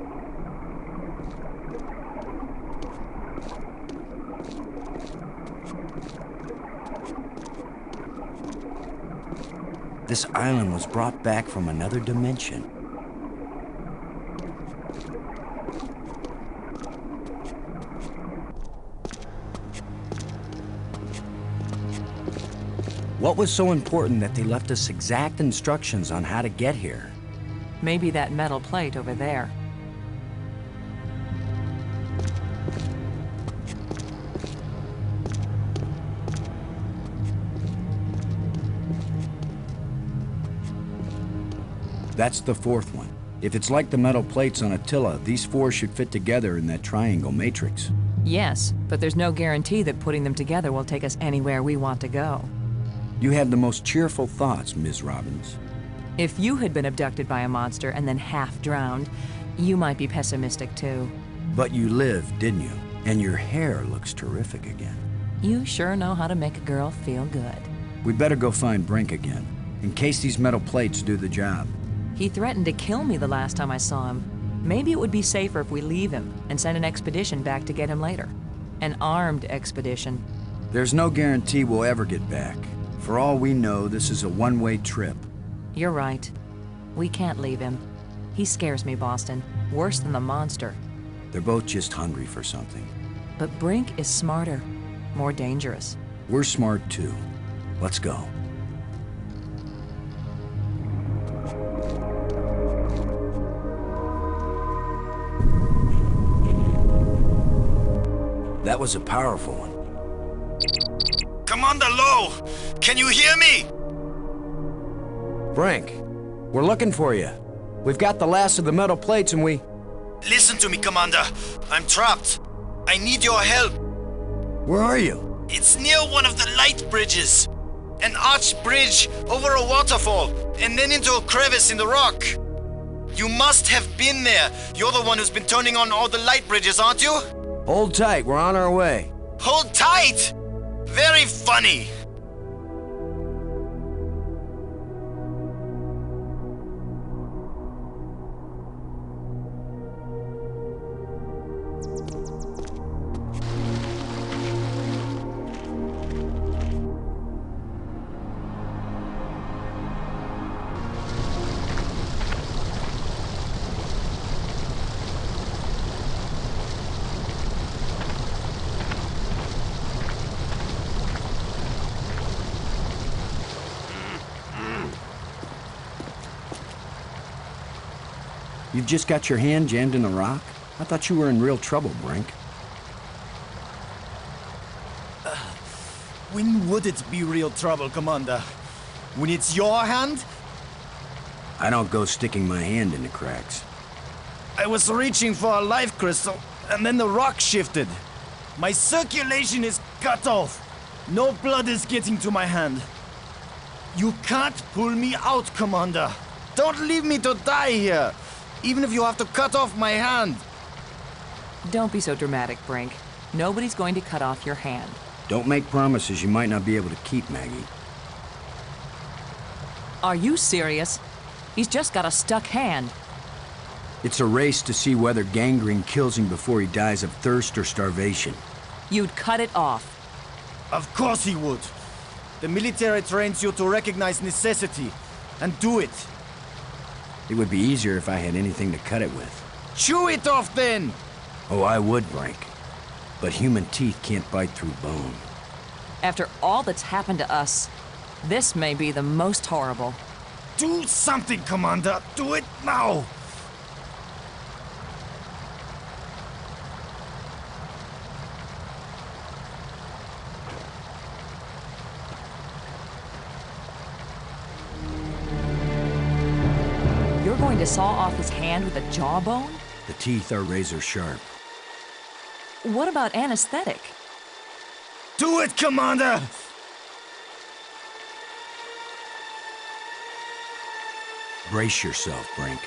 This island was brought back from another dimension. What was so important that they left us exact instructions on how to get here? Maybe that metal plate over there. That's the fourth one. If it's like the metal plates on Atilla, these four should fit together in that triangle matrix. Yes, but there's no guarantee that putting them together will take us anywhere we want to go. You have the most cheerful thoughts, Ms. Robbins. If you had been abducted by a monster and then half drowned, you might be pessimistic too. But you lived, didn't you? And your hair looks terrific again. You sure know how to make a girl feel good. We better go find Brink again, in case these metal plates do the job. He threatened to kill me the last time I saw him. Maybe it would be safer if we leave him and send an expedition back to get him later. An armed expedition. There's no guarantee we'll ever get back. For all we know, this is a one-way trip. You're right. We can't leave him. He scares me, Boston. Worse than the monster. They're both just hungry for something. But Brink is smarter. More dangerous. We're smart too. Let's go. That was a powerful one. Commander Lowe! Can you hear me? Brink, we're looking for you. We've got the last of the metal plates and we... Listen to me, Commander. I'm trapped. I need your help. Where are you? It's near one of the light bridges. An arched bridge over a waterfall, and then into a crevice in the rock. You must have been there. You're the one who's been turning on all the light bridges, aren't you? Hold tight, we're on our way. Hold tight! Very funny. You've just got your hand jammed in the rock? I thought you were in real trouble, Brink. When would it be real trouble, Commander? When it's your hand? I don't go sticking my hand in the cracks. I was reaching for a life crystal, and then the rock shifted. My circulation is cut off. No blood is getting to my hand. You can't pull me out, Commander. Don't leave me to die here, even if you have to cut off my hand. Don't be so dramatic, Brink. Nobody's going to cut off your hand. Don't make promises you might not be able to keep, Maggie. Are you serious? He's just got a stuck hand. It's a race to see whether gangrene kills him before he dies of thirst or starvation. You'd cut it off. Of course he would. The military trains you to recognize necessity and do it. It would be easier if I had anything to cut it with. Chew it off then! Oh, I would, Brink. But human teeth can't bite through bone. After all that's happened to us, this may be the most horrible. Do something, Commander! Do it now! You're going to saw off his hand with a jawbone? The teeth are razor sharp. What about anesthetic? Do it, Commander! Brace yourself, Brink.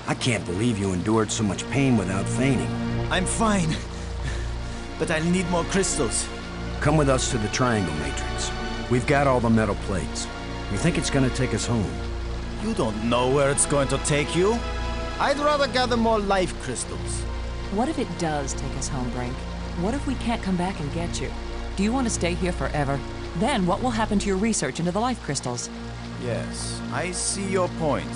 I can't believe you endured so much pain without fainting. I'm fine. But I'll need more crystals. Come with us to the Triangle Matrix. We've got all the metal plates. You think it's gonna take us home? You don't know where it's going to take you. I'd rather gather more life crystals. What if it does take us home, Brink? What if we can't come back and get you? Do you want to stay here forever? Then what will happen to your research into the life crystals? Yes, I see your point.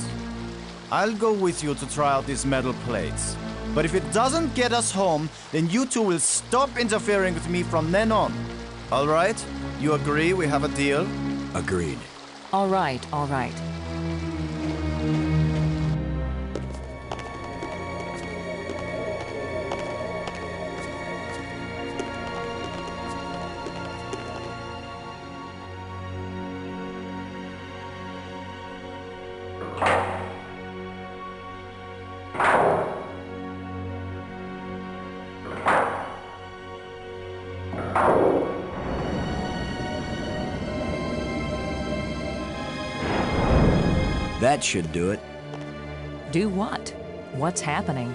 I'll go with you to try out these metal plates. But if it doesn't get us home, then you two will stop interfering with me from then on. All right? You agree we have a deal? Agreed. All right, all right. That should do it. Do what? What's happening?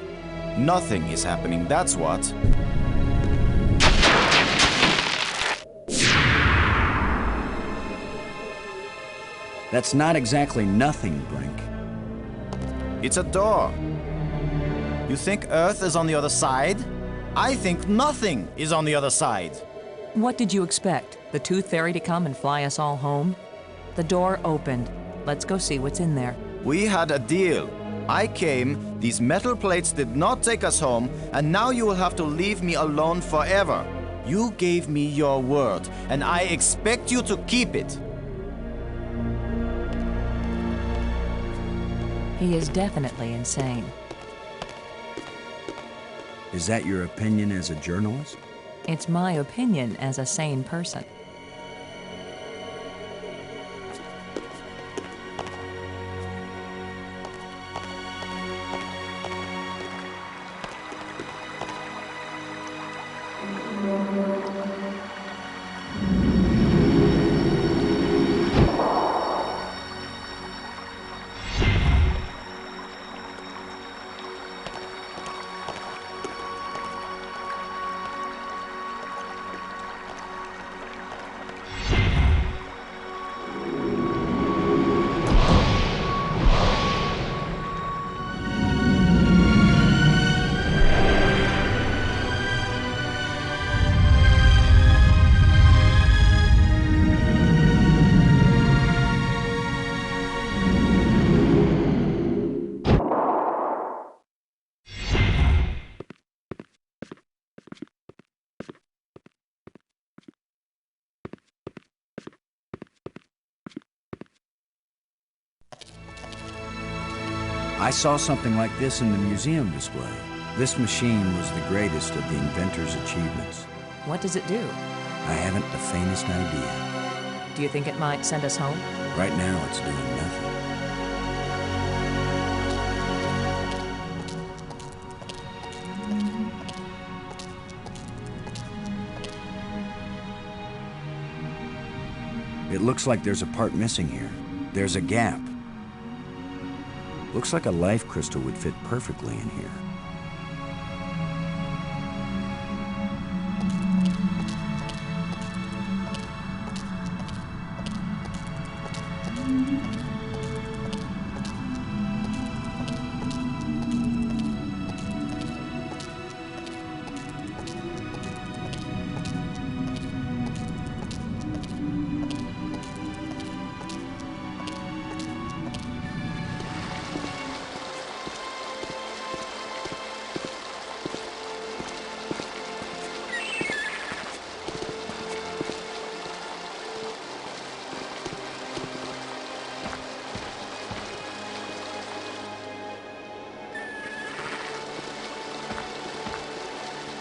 Nothing is happening, that's what. That's not exactly nothing, Brink. It's a door. You think Earth is on the other side? I think nothing is on the other side. What did you expect? The Tooth Fairy to come and fly us all home? The door opened. Let's go see what's in there. We had a deal. I came, these metal plates did not take us home, and now you will have to leave me alone forever. You gave me your word, and I expect you to keep it. He is definitely insane. Is that your opinion as a journalist? It's my opinion as a sane person. I saw something like this in the museum display. This machine was the greatest of the inventor's achievements. What does it do? I haven't the faintest idea. Do you think it might send us home? Right now, it's doing nothing. It looks like there's a part missing here. There's a gap. Looks like a life crystal would fit perfectly in here.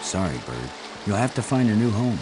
Sorry, Bird. You'll have to find a new home.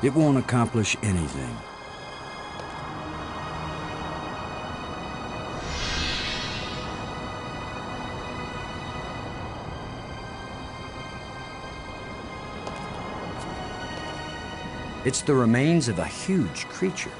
It won't accomplish anything. It's the remains of a huge creature.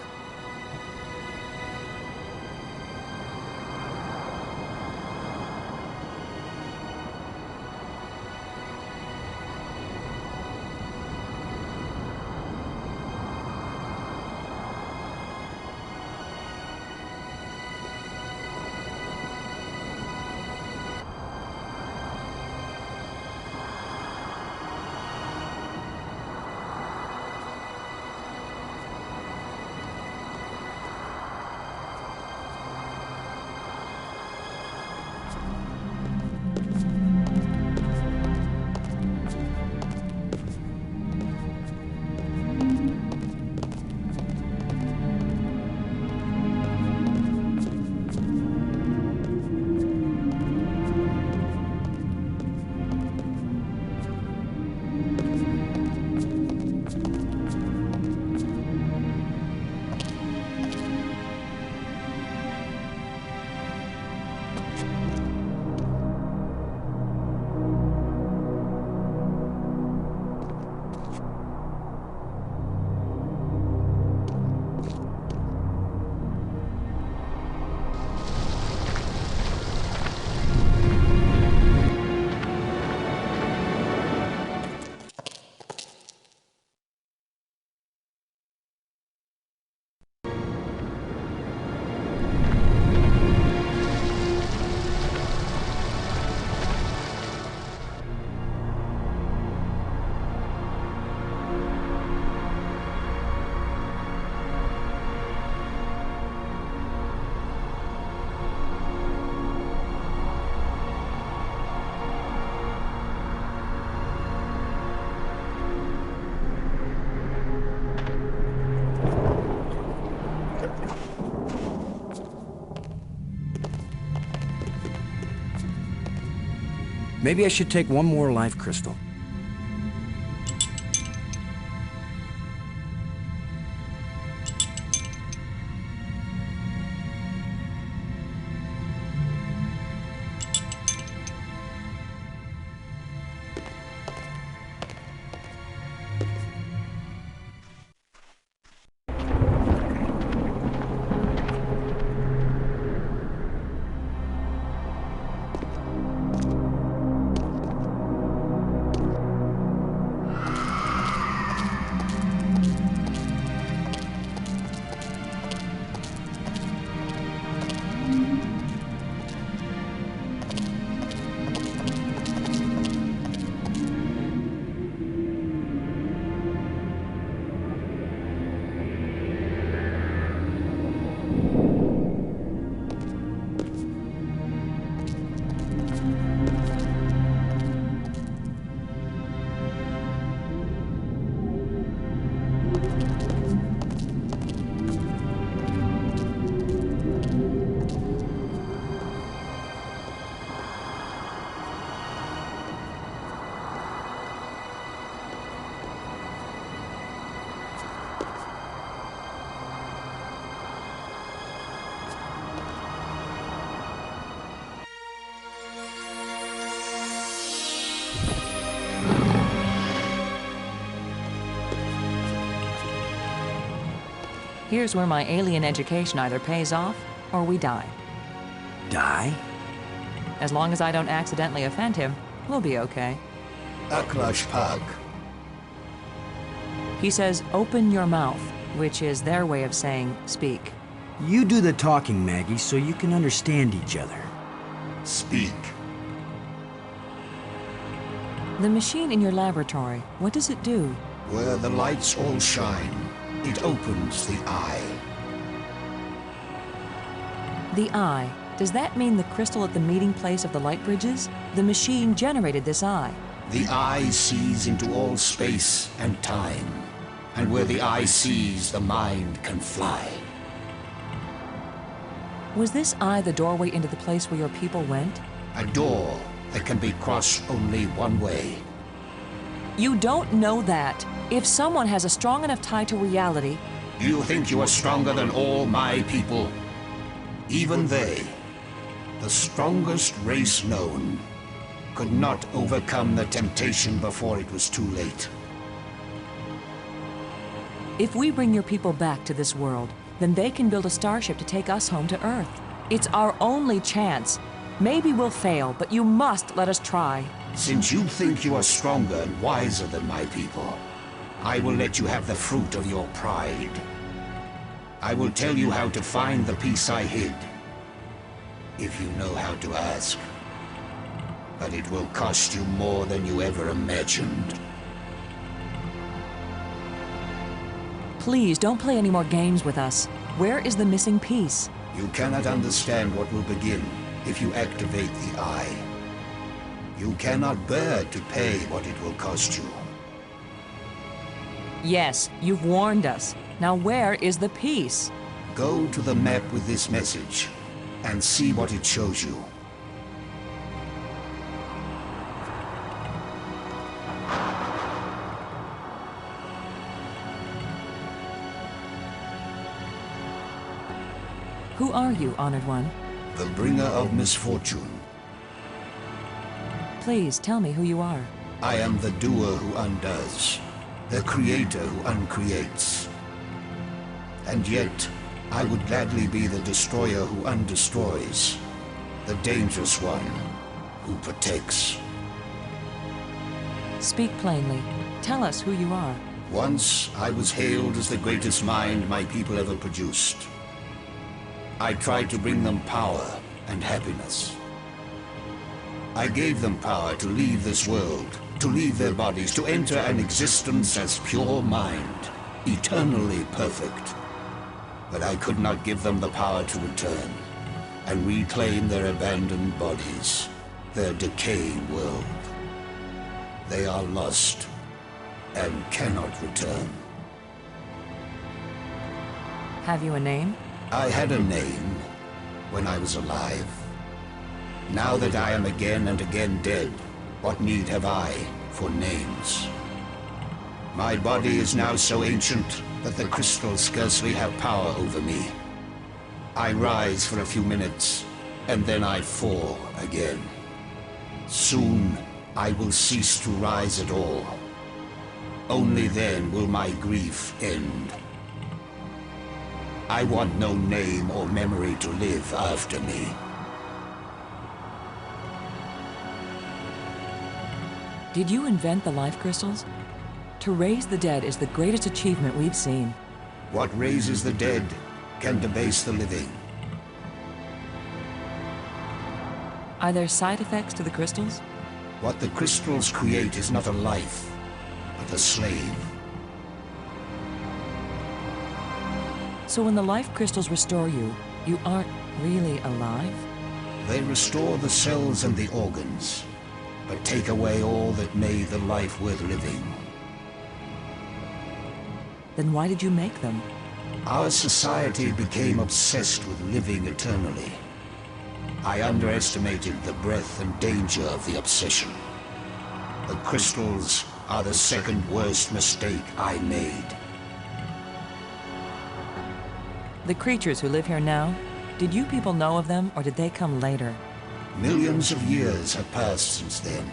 Maybe I should take one more life crystal. Here's where my alien education either pays off or we die. Die? As long as I don't accidentally offend him, we'll be okay. Aklash Park. He says, open your mouth, which is their way of saying speak. You do the talking, Maggie, so you can understand each other. Speak. The machine in your laboratory, what does it do? Where the lights all shine, it opens the eye. The eye. Does that mean the crystal at the meeting place of the light bridges? The machine generated this eye. The eye sees into all space and time. And where the eye sees, the mind can fly. Was this eye the doorway into the place where your people went? A door that can be crossed only one way. You don't know that. If someone has a strong enough tie to reality... You think you are stronger than all my people? Even they, the strongest race known, could not overcome the temptation before it was too late. If we bring your people back to this world, then they can build a starship to take us home to Earth. It's our only chance. Maybe we'll fail, but you must let us try. Since you think you are stronger and wiser than my people, I will let you have the fruit of your pride. I will tell you how to find the piece I hid, if you know how to ask. But it will cost you more than you ever imagined. Please, don't play any more games with us. Where is the missing piece? You cannot understand what will begin if you activate the eye. You cannot bear to pay what it will cost you. Yes, you've warned us. Now where is the piece? Go to the map with this message and see what it shows you. Who are you, Honored One? The bringer of misfortune. Please, tell me who you are. I am the doer who undoes, the creator who uncreates. And yet, I would gladly be the destroyer who undestroys, the dangerous one who protects. Speak plainly. Tell us who you are. Once, I was hailed as the greatest mind my people ever produced. I tried to bring them power and happiness. I gave them power to leave this world, to leave their bodies, to enter an existence as pure mind, eternally perfect. But I could not give them the power to return and reclaim their abandoned bodies, their decaying world. They are lost and cannot return. Have you a name? I had a name when I was alive. Now that I am again and again dead, what need have I for names? My body is now so ancient that the crystals scarcely have power over me. I rise for a few minutes, and then I fall again. Soon, I will cease to rise at all. Only then will my grief end. I want no name or memory to live after me. Did you invent the life crystals? To raise the dead is the greatest achievement we've seen. What raises the dead can debase the living. Are there side effects to the crystals? What the crystals create is not a life, but a slave. So when the life crystals restore you, you aren't really alive? They restore the cells and the organs, but take away all that made the life worth living. Then why did you make them? Our society became obsessed with living eternally. I underestimated the breadth and danger of the obsession. The crystals are the second worst mistake I made. The creatures who live here now, did you people know of them, or did they come later? Millions of years have passed since then.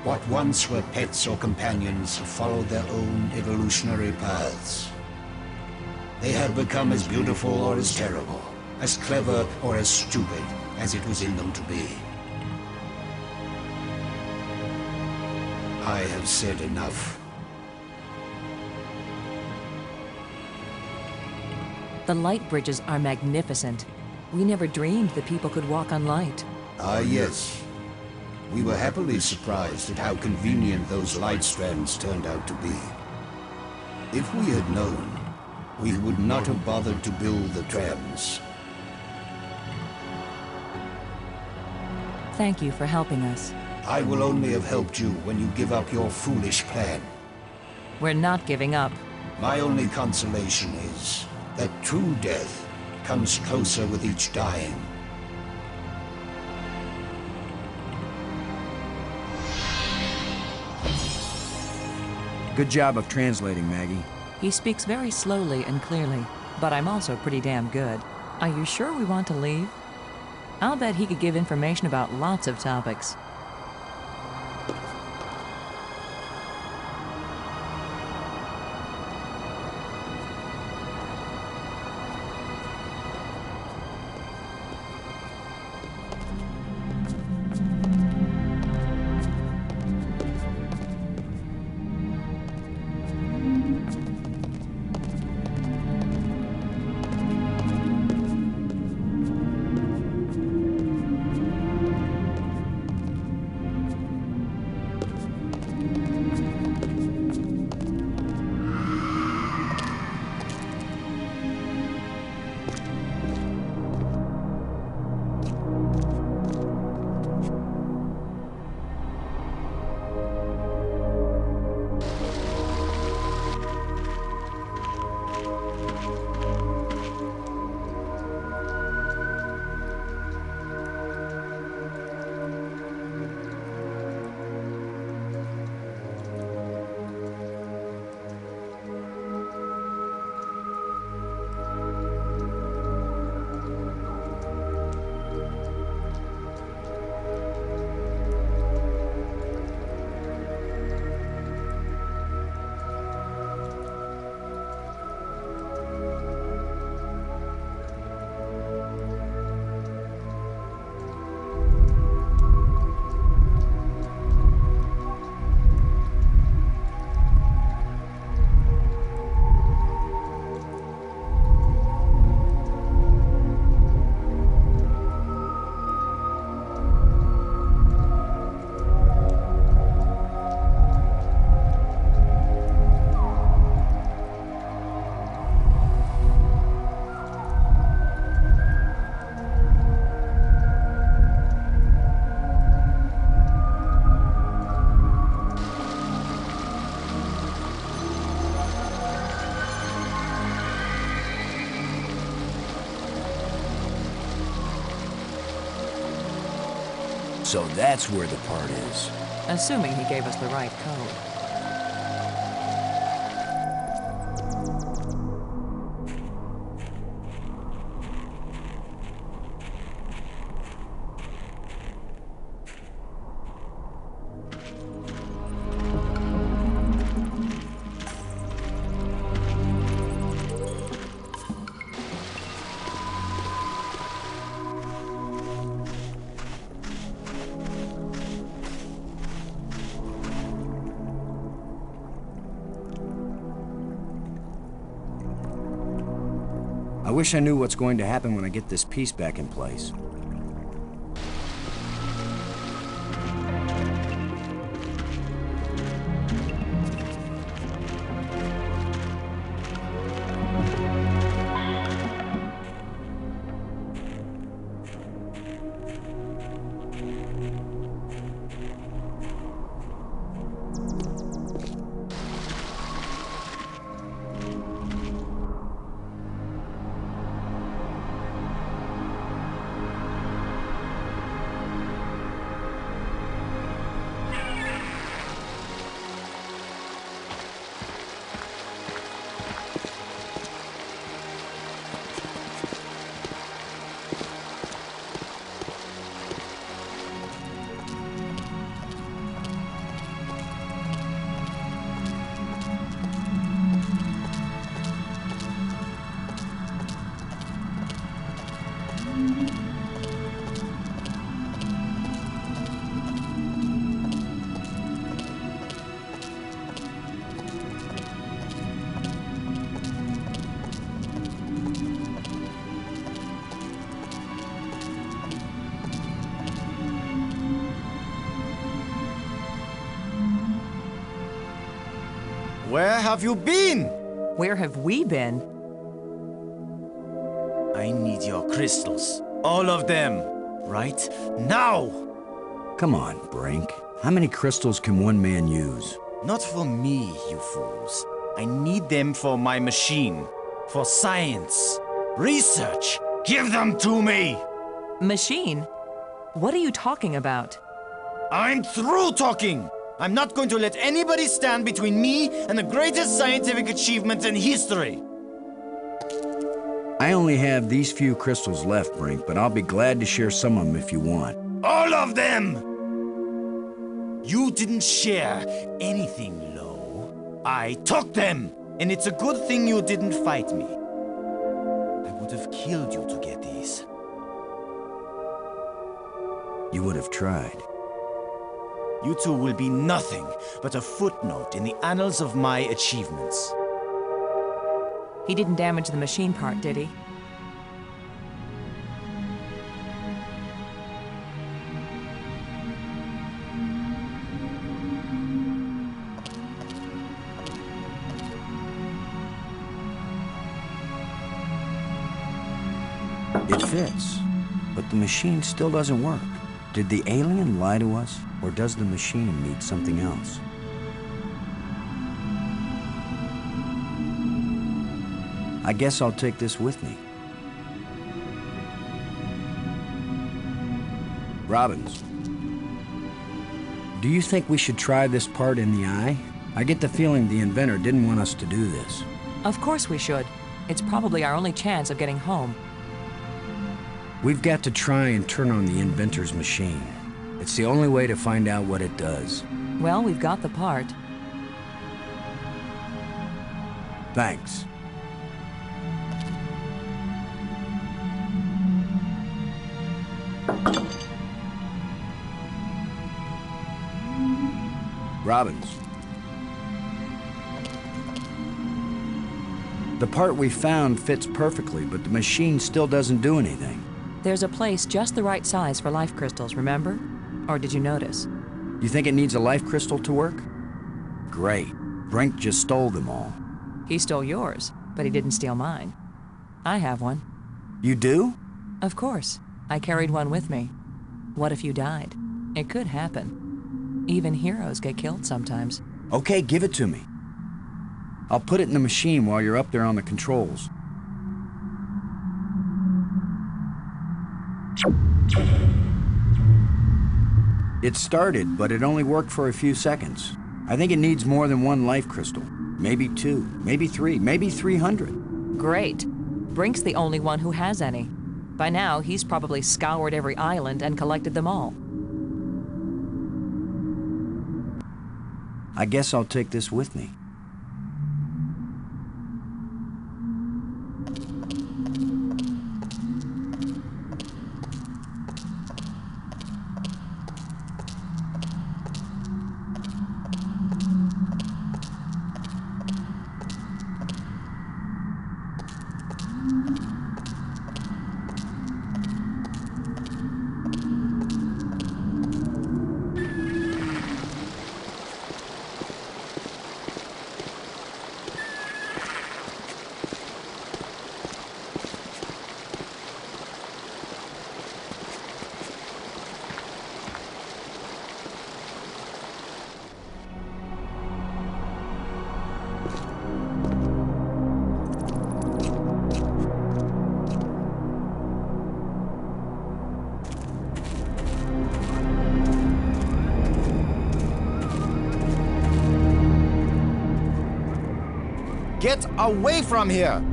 What once were pets or companions have followed their own evolutionary paths. They have become as beautiful or as terrible, as clever or as stupid as it was in them to be. I have said enough. The light bridges are magnificent. We never dreamed that people could walk on light. Ah, yes. We were happily surprised at how convenient those light strands turned out to be. If we had known, we would not have bothered to build the trams. Thank you for helping us. I will only have helped you when you give up your foolish plan. We're not giving up. My only consolation is that true death comes closer with each dying. Good job of translating, Maggie. He speaks very slowly and clearly, but I'm also pretty damn good. Are you sure we want to leave? I'll bet he could give information about lots of topics. So that's where the part is. Assuming he gave us the right code. I wish I knew what's going to happen when I get this piece back in place. Where have you been? Where have we been? I need your crystals. All of them. Right now! Come on, Brink. How many crystals can one man use? Not for me, you fools. I need them for my machine. For science. Research. Give them to me! Machine? What are you talking about? I'm through talking! I'm not going to let anybody stand between me and the greatest scientific achievement in history! I only have these few crystals left, Brink, but I'll be glad to share some of them if you want. All of them! You didn't share anything, Lo. I took them! And it's a good thing you didn't fight me. I would have killed you to get these. You would have tried. You two will be nothing but a footnote in the annals of my achievements. He didn't damage the machine part, did he? It fits, but the machine still doesn't work. Did the alien lie to us, or does the machine need something else? I guess I'll take this with me. Robbins, do you think we should try this part in the eye? I get the feeling the inventor didn't want us to do this. Of course we should. It's probably our only chance of getting home. We've got to try and turn on the inventor's machine. It's the only way to find out what it does. Well, we've got the part. Thanks. Robbins. The part we found fits perfectly, but the machine still doesn't do anything. There's a place just the right size for life crystals, remember? Or did you notice? You think it needs a life crystal to work? Great. Brink just stole them all. He stole yours, but he didn't steal mine. I have one. You do? Of course. I carried one with me. What if you died? It could happen. Even heroes get killed sometimes. Okay, give it to me. I'll put it in the machine while you're up there on the controls. It started, but it only worked for a few seconds. I think it needs more than one life crystal. Maybe 2, maybe 3, maybe 300. Great. Brink's the only one who has any. By now, he's probably scoured every island and collected them all. I guess I'll take this with me. Get away from here!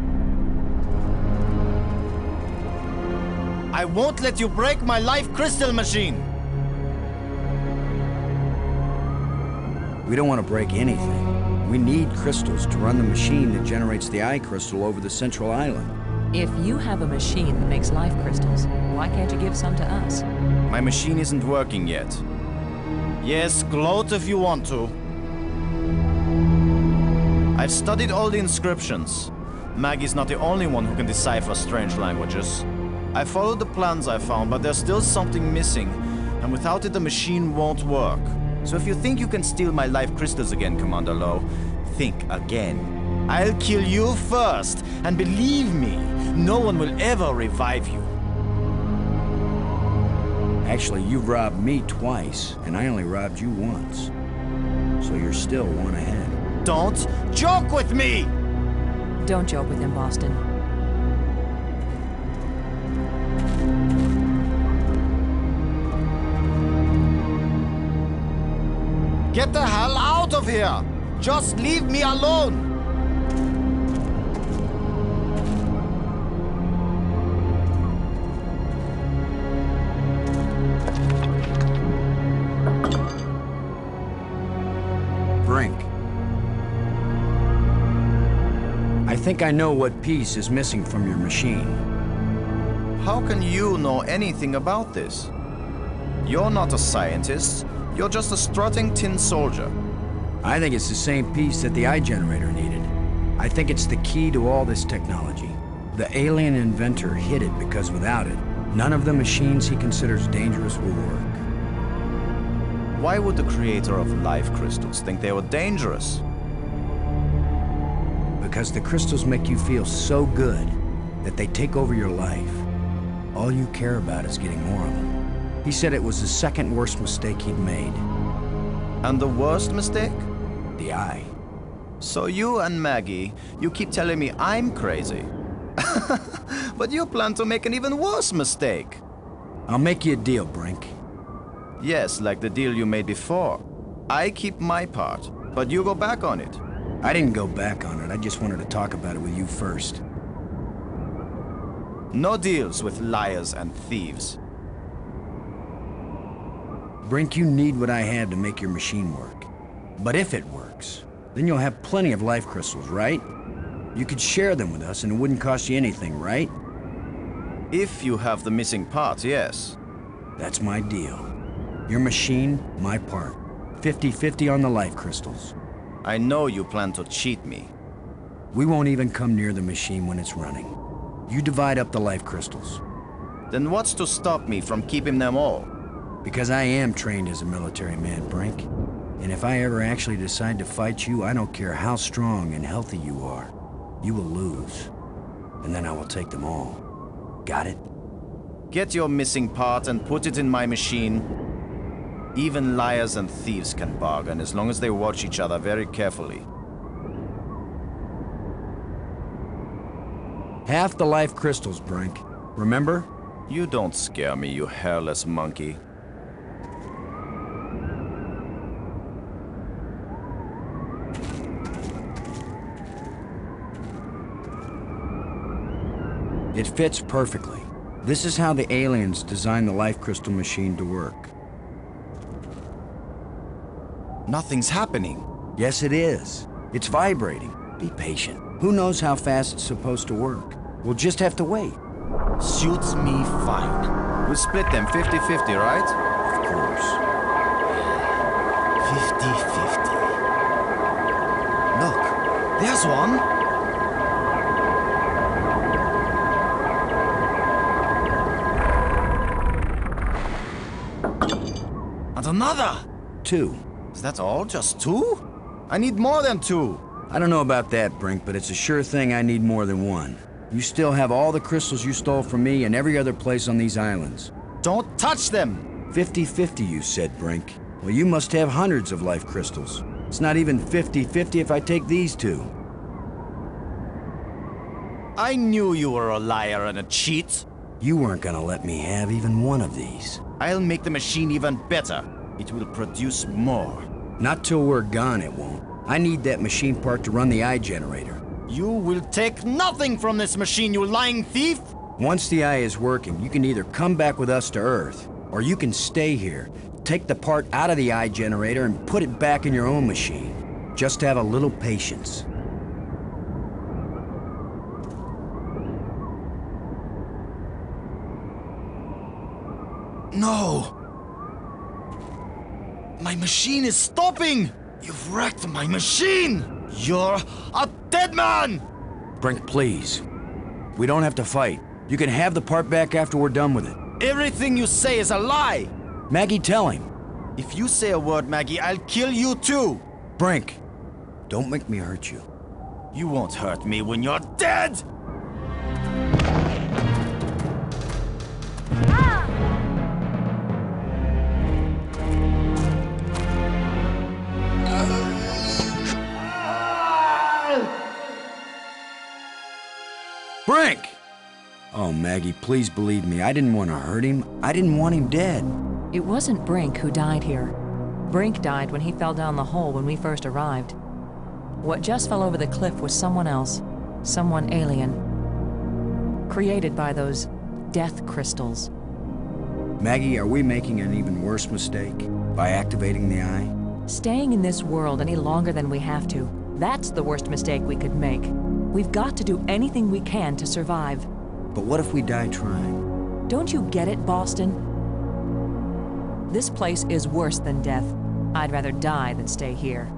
I won't let you break my life crystal machine! We don't want to break anything. We need crystals to run the machine that generates the eye crystal over the central island. If you have a machine that makes life crystals, why can't you give some to us? My machine isn't working yet. Yes, gloat if you want to. I've studied all the inscriptions. Maggie's not the only one who can decipher strange languages. I followed the plans I found, but there's still something missing, and without it the machine won't work. So if you think you can steal my life crystals again, Commander Lowe, think again. I'll kill you first, and believe me, no one will ever revive you. Actually, you've robbed me twice, and I only robbed you once. So you're still one ahead. Don't joke with me! Don't joke with him, Boston. Get the hell out of here! Just leave me alone! Brink. I think I know what piece is missing from your machine. How can you know anything about this? You're not a scientist. You're just a strutting tin soldier. I think it's the same piece that the eye generator needed. I think it's the key to all this technology. The alien inventor hid it because without it, none of the machines he considers dangerous will work. Why would the creator of life crystals think they were dangerous? Because the crystals make you feel so good that they take over your life. All you care about is getting more of them. He said it was the second worst mistake he'd made. And the worst mistake? The eye. So you and Maggie, you keep telling me I'm crazy. But you plan to make an even worse mistake. I'll make you a deal, Brink. Yes, like the deal you made before. I keep my part, but you go back on it. I didn't go back on it. I just wanted to talk about it with you first. No deals with liars and thieves. Brink, you need what I have to make your machine work. But if it works, then you'll have plenty of life crystals, right? You could share them with us and it wouldn't cost you anything, right? If you have the missing parts, yes. That's my deal. Your machine, my part. 50-50 on the life crystals. I know you plan to cheat me. We won't even come near the machine when it's running. You divide up the life crystals. Then what's to stop me from keeping them all? Because I am trained as a military man, Brink. And if I ever actually decide to fight you, I don't care how strong and healthy you are. You will lose. And then I will take them all. Got it? Get your missing part and put it in my machine. Even liars and thieves can bargain as long as they watch each other very carefully. Half the life crystals, Brink. Remember? You don't scare me, you hairless monkey. It fits perfectly. This is how the aliens designed the life crystal machine to work. Nothing's happening. Yes, it is. It's vibrating. Be patient. Who knows how fast it's supposed to work? We'll just have to wait. Suits me fine. We'll split them 50-50, right? Of course. 50-50. Look, there's one. And another! 2. Is that all? Just 2? I need more than 2. I don't know about that, Brink, but it's a sure thing I need more than 1. You still have all the crystals you stole from me and every other place on these islands. Don't touch them! 50-50, you said, Brink. Well, you must have hundreds of life crystals. It's not even 50-50 if I take these 2. I knew you were a liar and a cheat. You weren't gonna let me have even one of these. I'll make the machine even better. It will produce more. Not till we're gone, it won't. I need that machine part to run the eye generator. You will take nothing from this machine, you lying thief! Once the eye is working, you can either come back with us to Earth, or you can stay here, take the part out of the eye generator and put it back in your own machine. Just have a little patience. No! My machine is stopping! You've wrecked my machine! You're a dead man! Brink, please. We don't have to fight. You can have the part back after we're done with it. Everything you say is a lie! Maggie, tell him. If you say a word, Maggie, I'll kill you too! Brink, don't make me hurt you. You won't hurt me when you're dead! Brink! Oh, Maggie, please believe me. I didn't want to hurt him. I didn't want him dead. It wasn't Brink who died here. Brink died when he fell down the hole when we first arrived. What just fell over the cliff was someone else. Someone alien. Created by those death crystals. Maggie, are we making an even worse mistake by activating the eye? Staying in this world any longer than we have to. That's the worst mistake we could make. We've got to do anything we can to survive. But what if we die trying? Don't you get it, Boston? This place is worse than death. I'd rather die than stay here.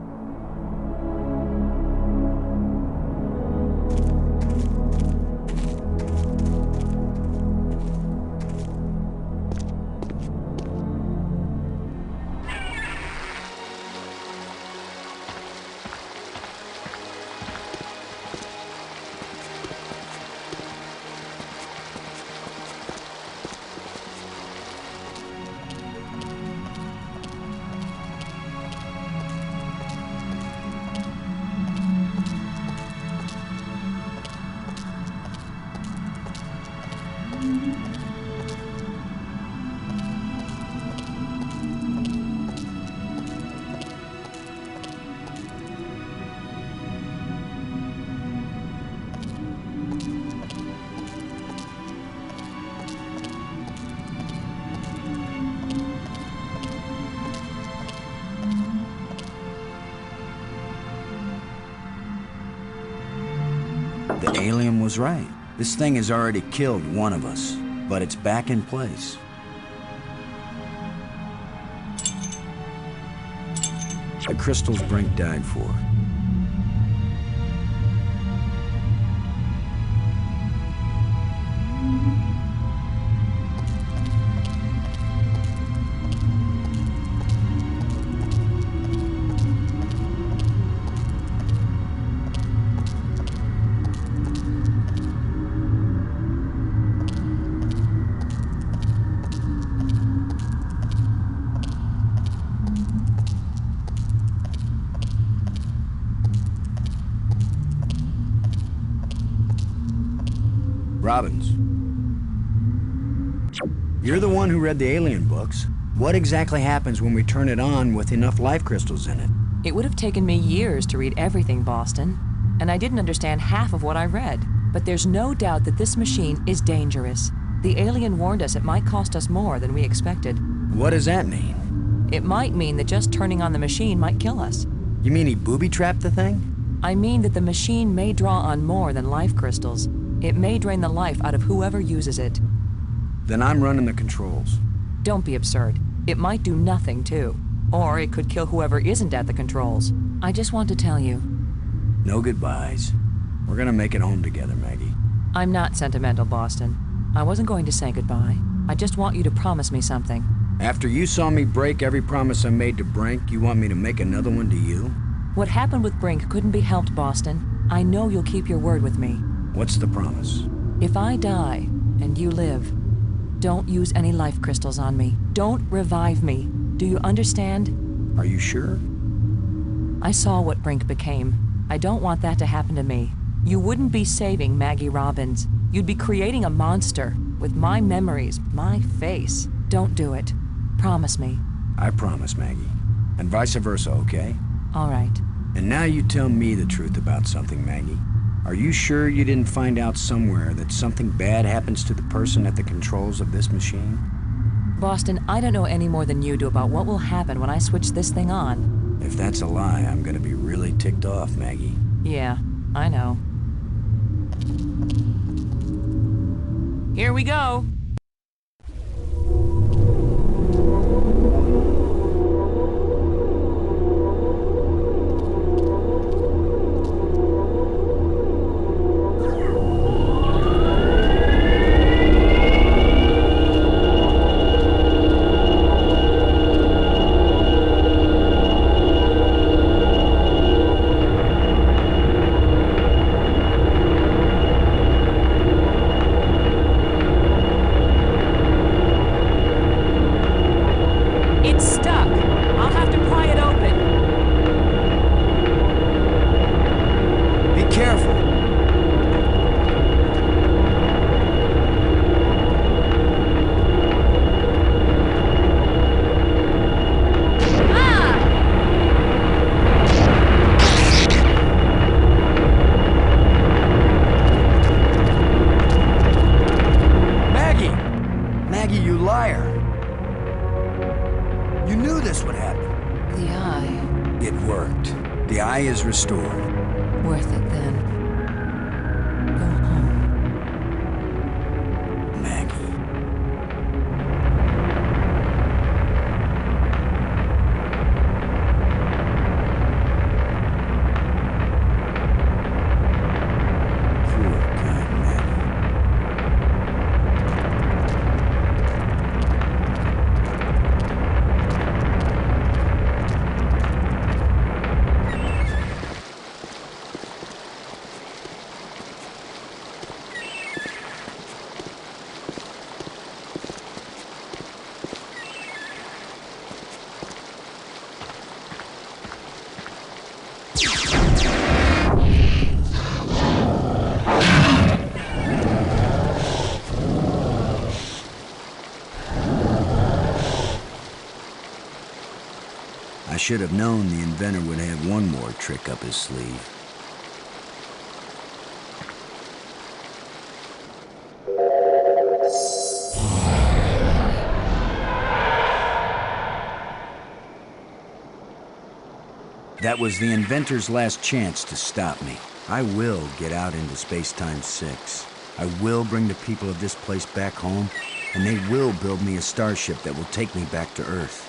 The alien was right. This thing has already killed one of us, but it's back in place. The crystals Brink died for. Robbins. You're the one who read the alien books. What exactly happens when we turn it on with enough life crystals in it? It would have taken me years to read everything, Boston. And I didn't understand half of what I read. But there's no doubt that this machine is dangerous. The alien warned us it might cost us more than we expected. What does that mean? It might mean that just turning on the machine might kill us. You mean he booby-trapped the thing? I mean that the machine may draw on more than life crystals. It may drain the life out of whoever uses it. Then I'm running the controls. Don't be absurd. It might do nothing, too. Or it could kill whoever isn't at the controls. I just want to tell you. No goodbyes. We're gonna make it home together, Maggie. I'm not sentimental, Boston. I wasn't going to say goodbye. I just want you to promise me something. After you saw me break every promise I made to Brink, you want me to make another one to you? What happened with Brink couldn't be helped, Boston. I know you'll keep your word with me. What's the promise? If I die, and you live, don't use any life crystals on me. Don't revive me. Do you understand? Are you sure? I saw what Brink became. I don't want that to happen to me. You wouldn't be saving Maggie Robbins. You'd be creating a monster with my memories, my face. Don't do it. Promise me. I promise, Maggie. And vice versa, okay? All right. And now you tell me the truth about something, Maggie. Are you sure you didn't find out somewhere that something bad happens to the person at the controls of this machine? Boston, I don't know any more than you do about what will happen when I switch this thing on. If that's a lie, I'm gonna be really ticked off, Maggie. Yeah, I know. Here we go. fire. You knew this would happen. The eye. It worked. The eye is restored. Worth it then. Go home. Maggie. Poor kind Maggie. I should have known the inventor would have one more trick up his sleeve. That was the inventor's last chance to stop me. I will get out into Space-Time 6. I will bring the people of this place back home, and they will build me a starship that will take me back to Earth.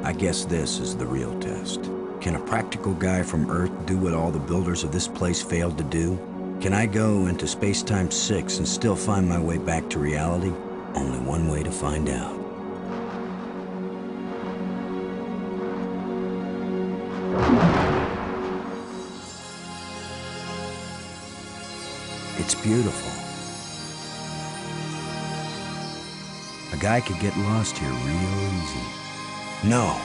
I guess this is the real test. Can a practical guy from Earth do what all the builders of this place failed to do? Can I go into Space-Time 6 and still find my way back to reality? Only one way to find out. It's beautiful. A guy could get lost here real easy. No,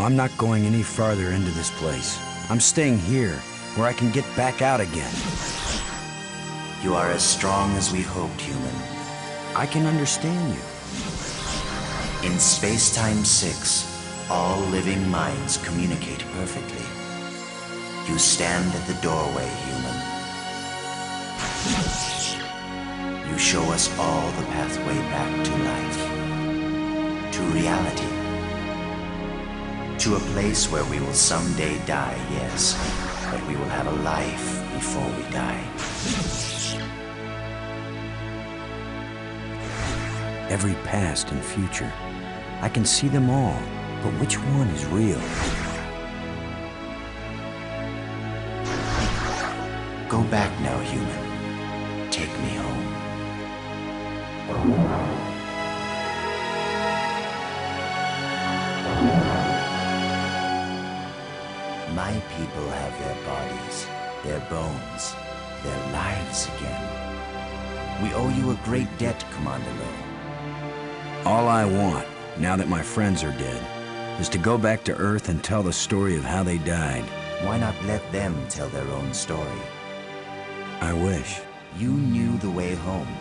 I'm not going any farther into this place. I'm staying here, where I can get back out again. You are as strong as we hoped, human. I can understand you. In Space-Time 6, all living minds communicate perfectly. You stand at the doorway, human. You show us all the pathway back to life, to reality. To a place where we will someday die, yes, but we will have a life before we die. Every past and future, I can see them all, but which one is real? Go back now, human. Take me home. My people have their bodies, their bones, their lives again. We owe you a great debt, Commander Lowe. All I want, now that my friends are dead, is to go back to Earth and tell the story of how they died. Why not let them tell their own story? I wish. You knew the way home,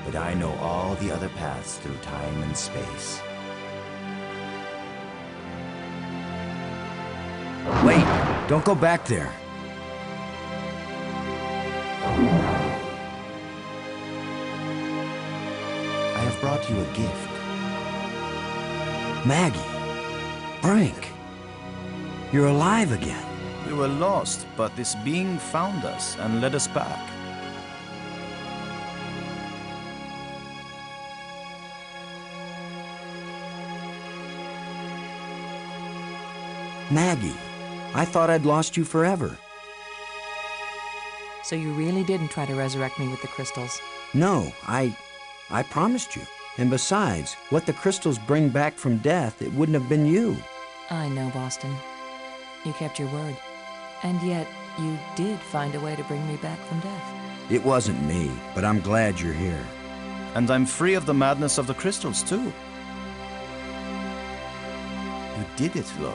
but I know all the other paths through time and space. Wait! Don't go back there! I have brought you a gift. Maggie! Brink! You're alive again. We were lost, but this being found us and led us back. Maggie, I thought I'd lost you forever. So you really didn't try to resurrect me with the crystals? No, I promised you. And besides, what the crystals bring back from death, it wouldn't have been you. I know, Boston. You kept your word. And yet, you did find a way to bring me back from death. It wasn't me, but I'm glad you're here. And I'm free of the madness of the crystals, too. You did it, Lo.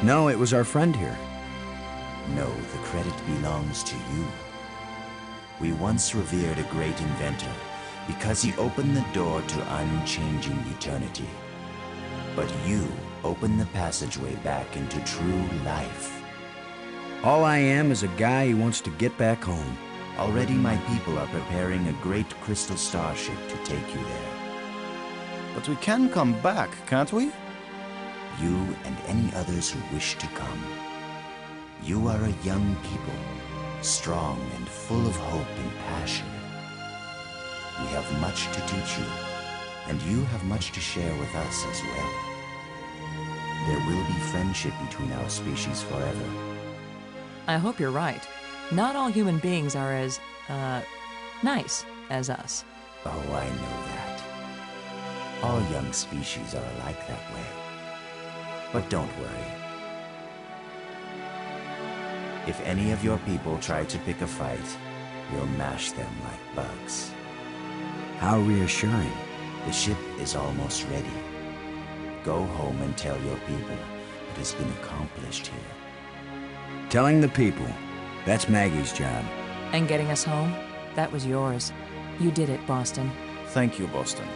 No, it was our friend here. No, the credit belongs to you. We once revered a great inventor, Because he opened the door to unchanging eternity. But you opened the passageway back into true life. All I am is a guy who wants to get back home. Already my people are preparing a great crystal starship to take you there. But we can come back, can't we? You and any others who wish to come. You are a young people, strong and full of hope and passion. We have much to teach you, and you have much to share with us as well. There will be friendship between our species forever. I hope you're right. Not all human beings are as, nice as us. Oh, I know that. All young species are alike that way. But don't worry. If any of your people try to pick a fight, we'll mash them like bugs. How reassuring. The ship is almost ready. Go home and tell your people what has been accomplished here. Telling the people, that's Maggie's job. And getting us home, that was yours. You did it, Boston. Thank you, Boston.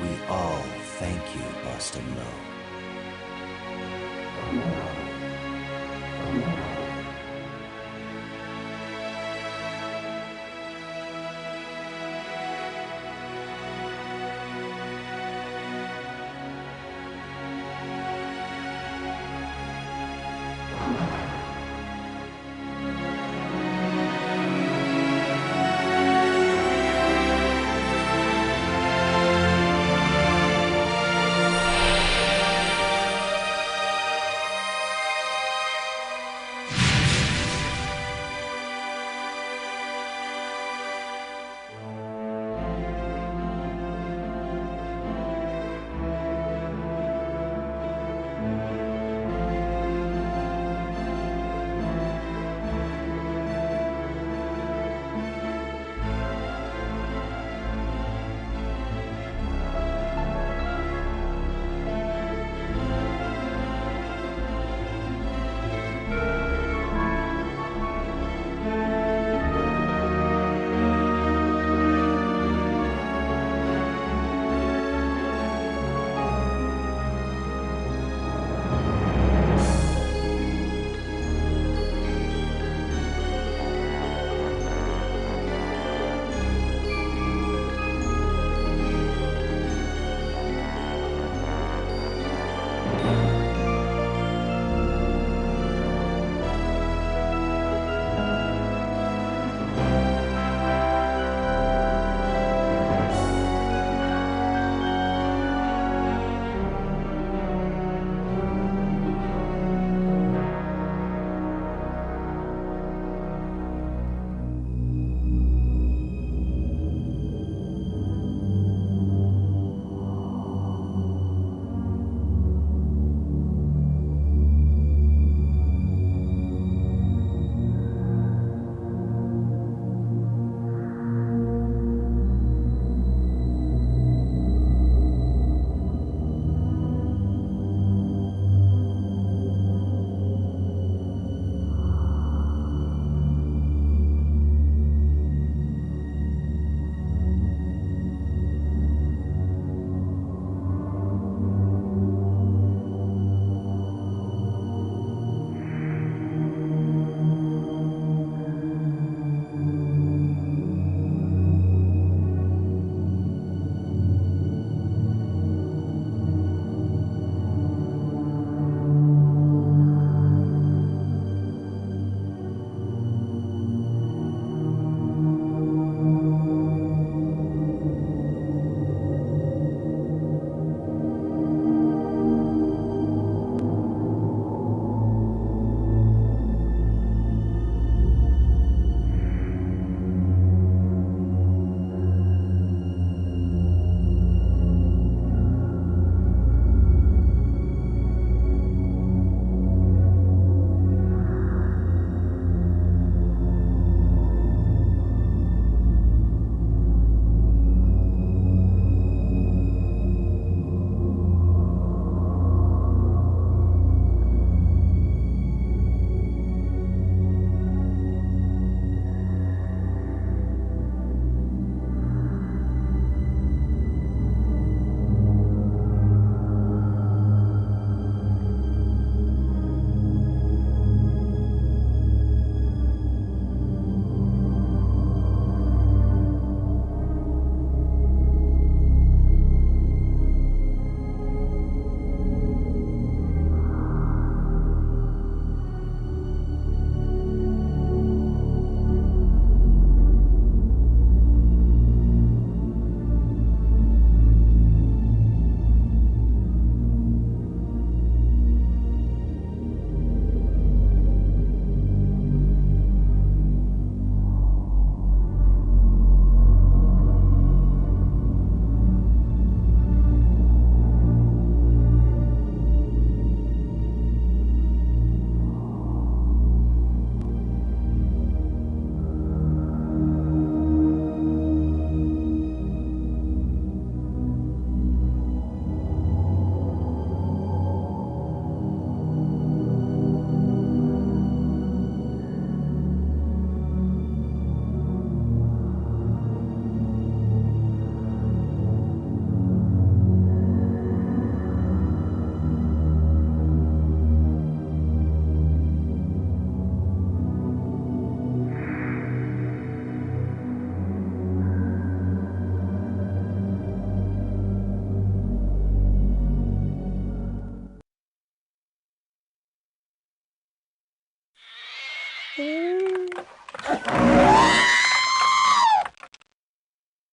We all thank you, Boston Low.